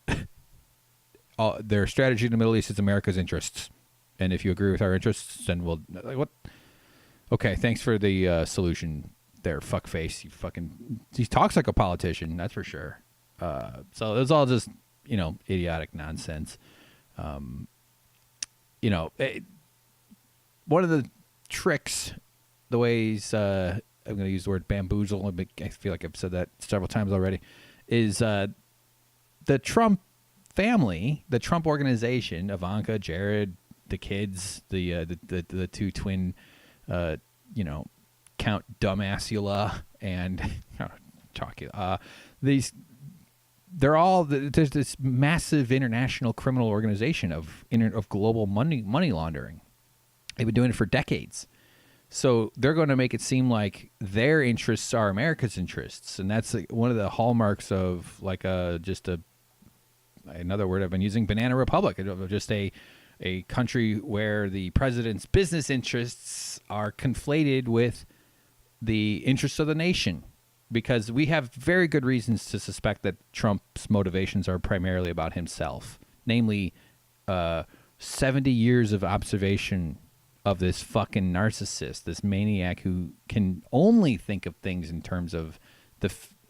their strategy in the Middle East is America's interests. And if you agree with our interests, then we'll... Like, what? Okay, thanks for the solution there, fuckface. He talks like a politician, that's for sure. So it's all just, idiotic nonsense. One of the tricks, the ways, I'm going to use the word bamboozle, I feel like I've said that several times already, is the Trump family, the Trump organization, Ivanka, Jared, the kids, the two twin, Count Dumbassula and Chocula. They're all there's this massive international criminal organization of global money laundering. They've been doing it for decades. So they're going to make it seem like their interests are America's interests, and that's one of the hallmarks of another word I've been using, banana republic, just a country where the president's business interests are conflated with the interests of the nation, because we have very good reasons to suspect that Trump's motivations are primarily about himself, namely 70 years of observation of this fucking narcissist, this maniac who can only think of things in terms of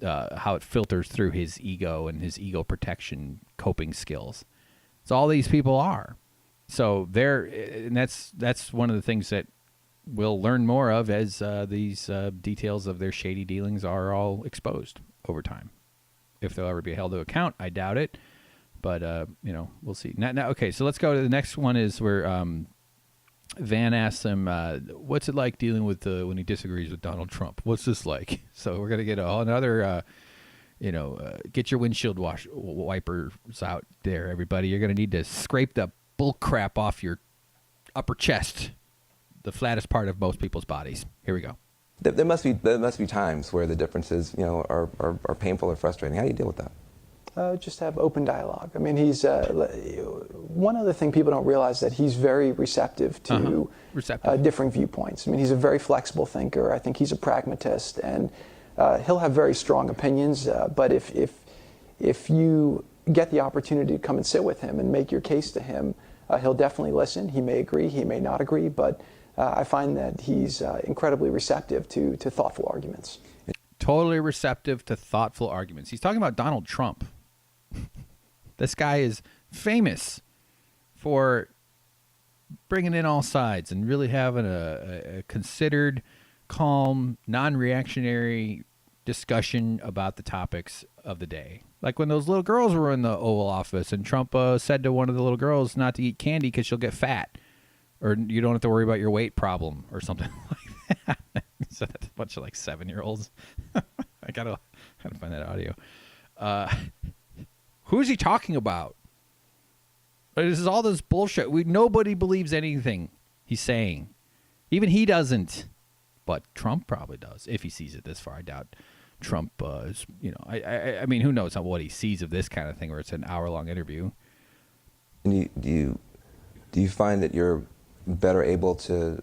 how it filters through his ego and his ego protection coping skills. It's all these people are. So that's one of the things that we'll learn more of as these details of their shady dealings are all exposed over time. If they'll ever be held to account, I doubt it. But we'll see. Now, okay, so let's go to the next one. Is where Van asks him, "What's it like dealing with when he disagrees with Donald Trump? What's this like?" So we're gonna get another. Get your windshield wipers out there, everybody. You're gonna need to scrape the bull crap off your upper chest, the flattest part of most people's bodies. Here we go. There must be times where the differences, are painful or frustrating. How do you deal with that? Just have open dialogue. I mean, he's one other thing people don't realize, that he's very receptive to differing viewpoints. I mean, he's a very flexible thinker. I think he's a pragmatist, and he'll have very strong opinions. But if you get the opportunity to come and sit with him and make your case to him, he'll definitely listen. He may agree, he may not agree, but I find that he's incredibly receptive to thoughtful arguments. Totally receptive to thoughtful arguments. He's talking about Donald Trump. This guy is famous for bringing in all sides and really having a considered, calm, non-reactionary discussion about the topics of the day. Like when those little girls were in the Oval Office and Trump said to one of the little girls not to eat candy because she'll get fat, or you don't have to worry about your weight problem or something like that. So that's a bunch of 7-year-olds. I gotta find that audio. Who is he talking about? This is all this bullshit. Nobody believes anything he's saying. Even he doesn't. But Trump probably does, if he sees it this far. I doubt Trump is, I mean, who knows what he sees of this kind of thing where it's an hour-long interview. And do you find that you're better able to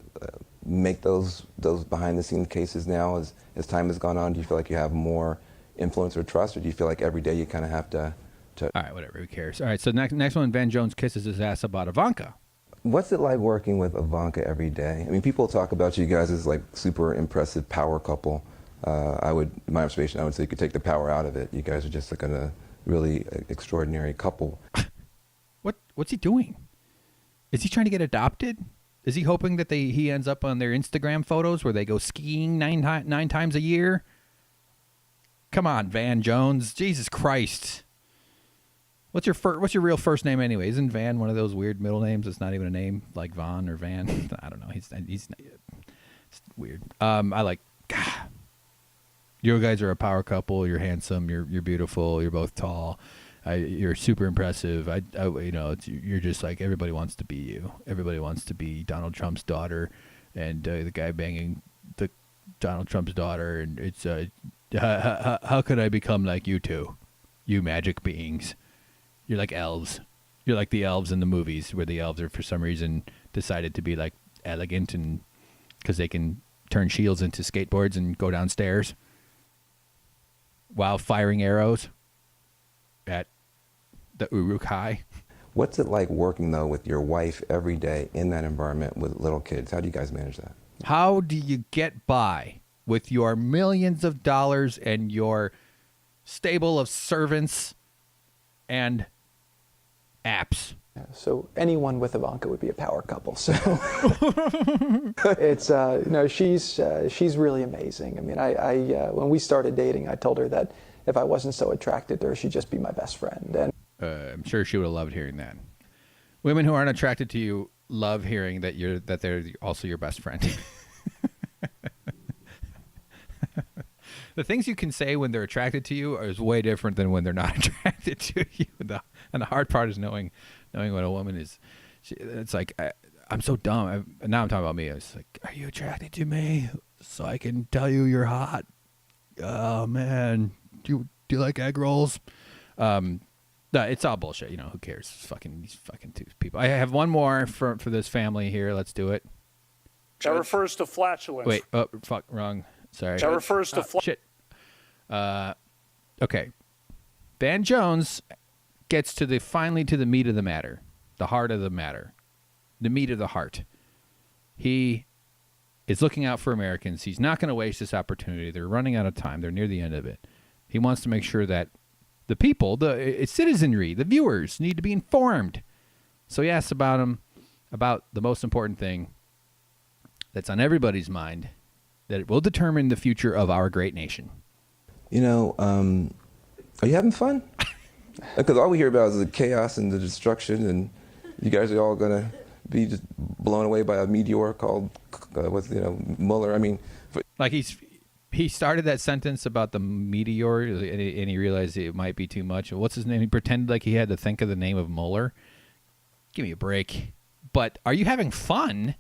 make those behind-the-scenes cases now as time has gone on? Do you feel like you have more influence or trust, or do you feel like every day you kind of have to... All right, whatever, who cares? All right, so next one, Van Jones kisses his ass about Ivanka. What's it like working with Ivanka every day? I mean, people talk about you guys as super impressive power couple. My observation, I would say you could take the power out of it. You guys are just a really extraordinary couple. What's he doing? Is he trying to get adopted? Is he hoping that he ends up on their Instagram photos where they go skiing nine times a year? Come on, Van Jones. Jesus Christ. What's your real first name anyway? Isn't Van one of those weird middle names? It's not even a name, like Von or Van. I don't know. He's it's weird. God. You guys are a power couple. You're handsome. You're beautiful. You're both tall. You're super impressive. You're just like, everybody wants to be you. Everybody wants to be Donald Trump's daughter, and the guy banging the Donald Trump's daughter. And it's how could I become like you two, you magic beings? You're like elves. You're like the elves in the movies, where the elves are for some reason decided to be elegant, and because they can turn shields into skateboards and go downstairs while firing arrows at the Uruk-hai. What's it like working, though, with your wife every day in that environment with little kids? How do you guys manage that? How do you get by with your millions of dollars and your stable of servants and apps? Yeah, so anyone with Ivanka would be a power couple. So it's she's really amazing. I mean, I when we started dating, I told her that if I wasn't so attracted to her, she'd just be my best friend. And I'm sure she would have loved hearing that. Women who aren't attracted to you love hearing that they're also your best friend. The things you can say when they're attracted to you is way different than when they're not attracted to you. And the hard part is knowing when a woman is. It's like I'm so dumb. Now I'm talking about me. It's like, are you attracted to me so I can tell you you're hot? Oh man, do you like egg rolls? No, it's all bullshit. You know, who cares? These fucking two people. I have one more for this family here. Let's do it. That refers to flatulence. Wait, oh, fuck, wrong. Sorry. That refers to shit. Okay. Van Jones gets finally to the meat of the matter, the heart of the matter, the meat of the heart. He is looking out for Americans. He's not going to waste this opportunity. They're running out of time. They're near the end of it. He wants to make sure that the people, the citizenry, the viewers need to be informed. So he asks about the most important thing that's on everybody's mind, that it will determine the future of our great nation. You know, are you having fun? Because all we hear about is the chaos and the destruction, and you guys are all going to be just blown away by a meteor called, Mueller. I mean... Like he started that sentence about the meteor, and he realized it might be too much. What's his name? He pretended like he had to think of the name of Mueller. Give me a break. But are you having fun?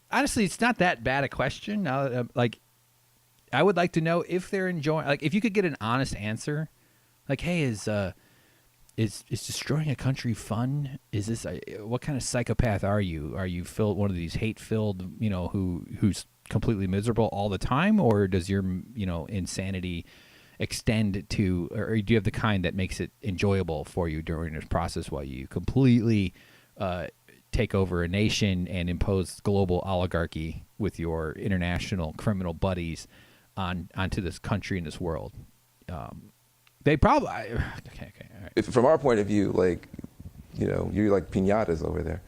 Honestly, it's not that bad a question. Like, I would like to know if they're enjoying. Like, if you could get an honest answer, like, hey, is destroying a country fun? Is this what kind of psychopath are you? Are you one of these hate-filled, who's completely miserable all the time, or does your insanity extend to, or do you have the kind that makes it enjoyable for you during this process while you completely take over a nation and impose global oligarchy with your international criminal buddies onto this country and this world? They probably okay. All right. From our point of view, like, you're like piñatas over there.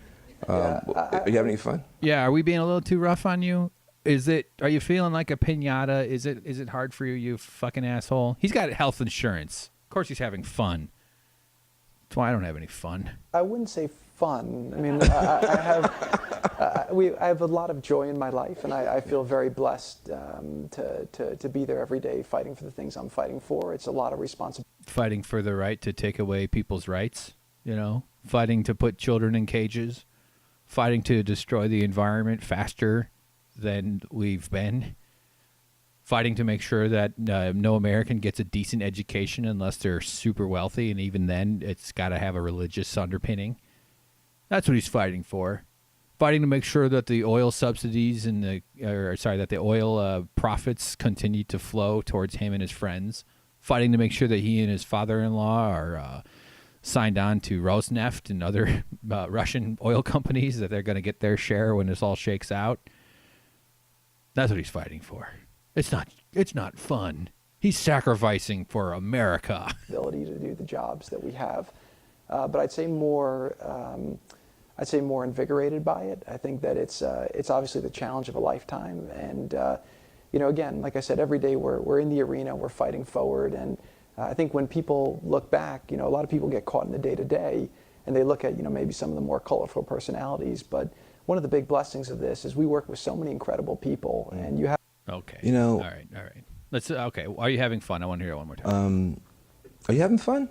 Are you having any fun? Yeah, are we being a little too rough on you? Are you feeling like a piñata? Is it hard for you, you fucking asshole? He's got health insurance. Of course he's having fun. That's why I don't have any fun. I wouldn't say fun. I mean, I have a lot of joy in my life, and I feel very blessed to be there every day fighting for the things I'm fighting for. It's a lot of responsibility. Fighting for the right to take away people's rights, fighting to put children in cages, fighting to destroy the environment faster than we've been, fighting to make sure that no American gets a decent education unless they're super wealthy, and even then it's got to have a religious underpinning. That's what he's fighting for. Fighting to make sure that the oil subsidies and that the oil profits continue to flow towards him and his friends. Fighting to make sure that he and his father-in-law are signed on to Rosneft and other Russian oil companies, that they're going to get their share when this all shakes out. That's what he's fighting for. It's not fun. He's sacrificing for America. Ability to do the jobs that we have, but I'd say more invigorated by it. I think that it's obviously the challenge of a lifetime, and again, like I said, every day we're in the arena, we're fighting forward, and I think when people look back, a lot of people get caught in the day-to-day, and they look at maybe some of the more colorful personalities, but one of the big blessings of this is we work with so many incredible people, and you have. Okay. All right. Let's. Okay. Are you having fun? I want to hear it one more time. Are you having fun?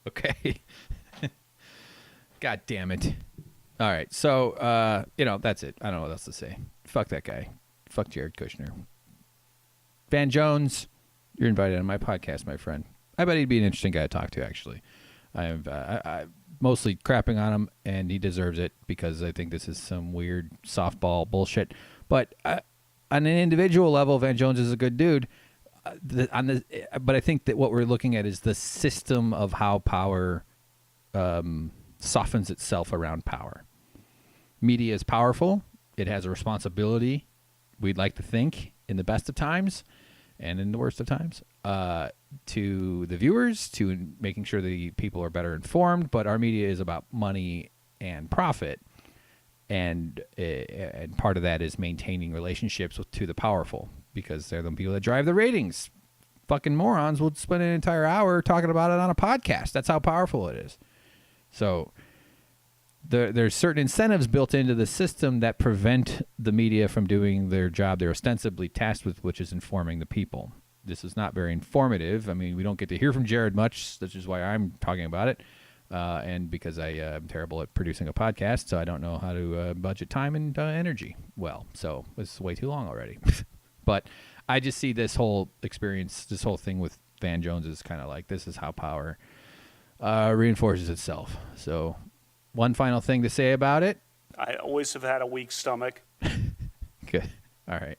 Okay. God damn it. All right. So, that's it. I don't know what else to say. Fuck that guy. Fuck Jared Kushner. Van Jones, you're invited on my podcast, my friend. I bet he'd be an interesting guy to talk to, actually. I'm mostly crapping on him, and he deserves it because I think this is some weird softball bullshit. But on an individual level, Van Jones is a good dude. But I think that what we're looking at is the system of how power softens itself around power. Media is powerful. it has a responsibility, we'd like to think, in the best of times and in the worst of times, to the viewers, to making sure the people are better informed. But our media is about money and profit. And part of that is maintaining relationships to the powerful, because they're the people that drive the ratings. Fucking morons will spend an entire hour talking about it on a podcast. That's how powerful it is. So there's certain incentives built into the system that prevent the media from doing their job they're ostensibly tasked with, which is informing the people. This is not very informative. I mean, we don't get to hear from Jared much, which is why I'm talking about it. And because I am terrible at producing a podcast, so I don't know how to budget time and energy well. So it's way too long already. But I just see this whole experience, this whole thing with Van Jones is kind of like, this is how power reinforces itself. So one final thing to say about it. I always have had a weak stomach. Good. All right.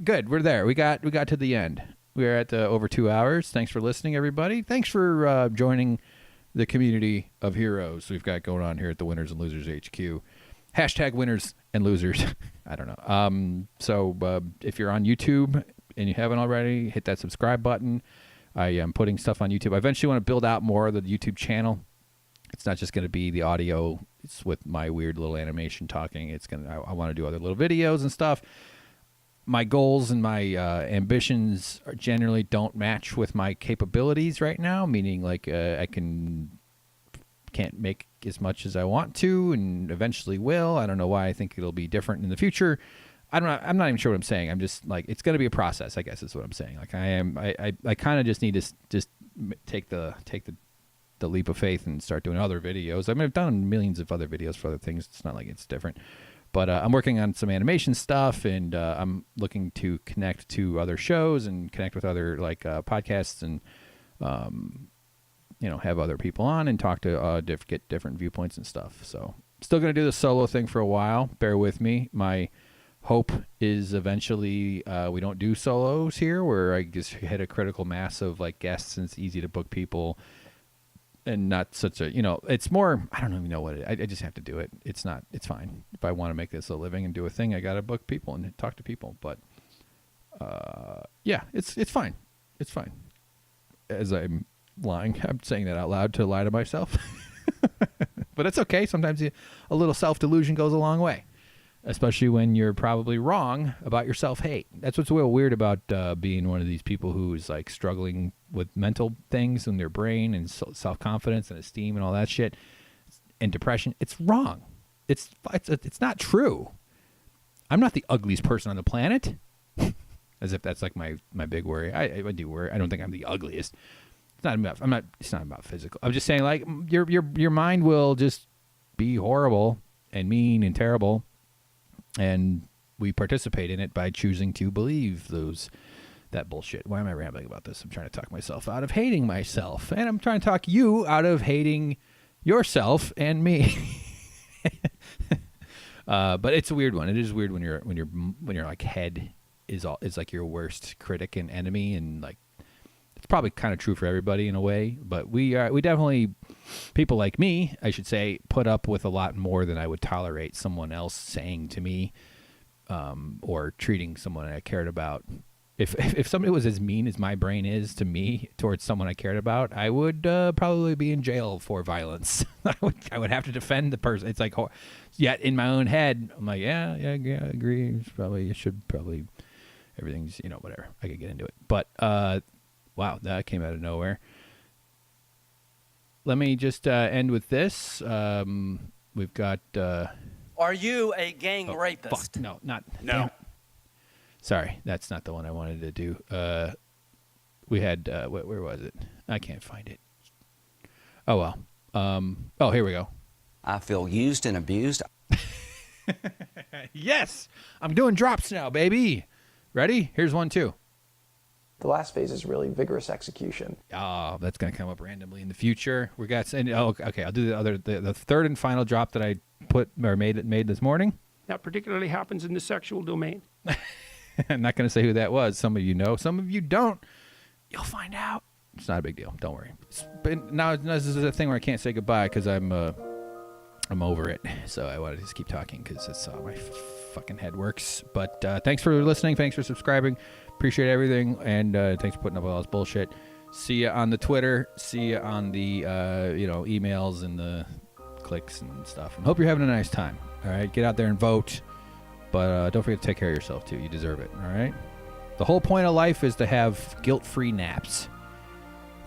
Good. We're there. We got to the end. We're at over 2 hours. Thanks for listening, everybody. Thanks for joining the community of heroes we've got going on here at the Winners and Losers HQ. Hashtag winners and losers. I don't know. So if you're on YouTube and you haven't already, hit that subscribe button. I am putting stuff on YouTube. I eventually want to build out more of the YouTube channel. It's not just going to be the audio. It's with my weird little animation talking. I want to do other little videos and stuff. My goals and my ambitions generally don't match with my capabilities right now, meaning like I can't make as much as I want to, and eventually will. I don't know why. I think it'll be different in the future. I'm not even sure what I'm saying. I'm just like, it's going to be a process, I guess is what I'm saying. Like I kind of just need to just take the leap of faith and start doing other videos. I mean, I've done millions of other videos for other things. It's not like it's different. But I'm working on some animation stuff, and I'm looking to connect to other shows and connect with other podcasts, and have other people on and talk to get different viewpoints and stuff. So still going to do the solo thing for a while. Bear with me. My hope is eventually we don't do solos here, where I just hit a critical mass of guests, and it's easy to book people. And not such a, it's more, I don't even know what I just have to do it. It's fine. If I want to make this a living and do a thing, I got to book people and talk to people. But, yeah, it's fine. It's fine. As I'm lying, I'm saying that out loud to lie to myself. But it's okay. Sometimes a little self-delusion goes a long way, especially when you're probably wrong about your self-hate. That's what's real weird about being one of these people who is struggling with mental things in their brain and self-confidence and esteem and all that shit and depression. It's wrong. It's not true. I'm not the ugliest person on the planet. As if that's my big worry. I do worry. I don't think I'm the ugliest. It's not about physical. I'm just saying your mind will just be horrible and mean and terrible. And we participate in it by choosing to believe that bullshit. Why am I rambling about this? I'm trying to talk myself out of hating myself, and I'm trying to talk you out of hating yourself and me. But it's a weird one. It is weird when your head is like your worst critic and enemy, and it's probably kind of true for everybody in a way. But we definitely, people like me, I should say, put up with a lot more than I would tolerate someone else saying to me, or treating someone I cared about. If somebody was as mean as my brain is to me towards someone I cared about, I would probably be in jail for violence. I would have to defend the person. It's yet in my own head, I'm like, yeah, I agree. Everything's, whatever. I could get into it. But, wow, that came out of nowhere. Let me just end with this. We've got... Are you a gang rapist? Fuck. No, not... No. Damn. Sorry, that's not the one I wanted to do. We had, where was it? I can't find it. Oh, well. Here we go. I feel used and abused. Yes! I'm doing drops now, baby. Ready? Here's one, too. The last phase is really vigorous execution. Oh, that's going to come up randomly in the future. Okay, I'll do the third and final drop that I made this morning. That particularly happens in the sexual domain. I'm not going to say who that was. Some of you know, some of you don't. You'll find out. It's not a big deal. Don't worry. Now this is a thing where I can't say goodbye because I'm I'm over it. So I wanted to just keep talking because it's my fucking head works. But thanks for listening. Thanks for subscribing. Appreciate everything. And thanks for putting up with all this bullshit. See you on the Twitter. See you on the emails and the clicks and stuff. And hope you're having a nice time. All right, get out there and vote. But don't forget to take care of yourself too. You deserve it. All right. The whole point of life is to have guilt-free naps.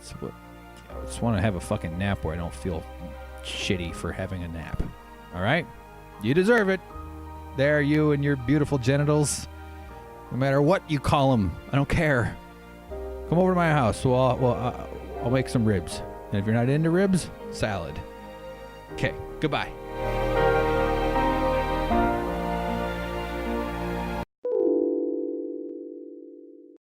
I just want to have a fucking nap where I don't feel shitty for having a nap. All right? You deserve it. There, you and your beautiful genitals. No matter what you call them, I don't care. Come over to my house. I'll make some ribs. And if you're not into ribs, salad. Okay, goodbye.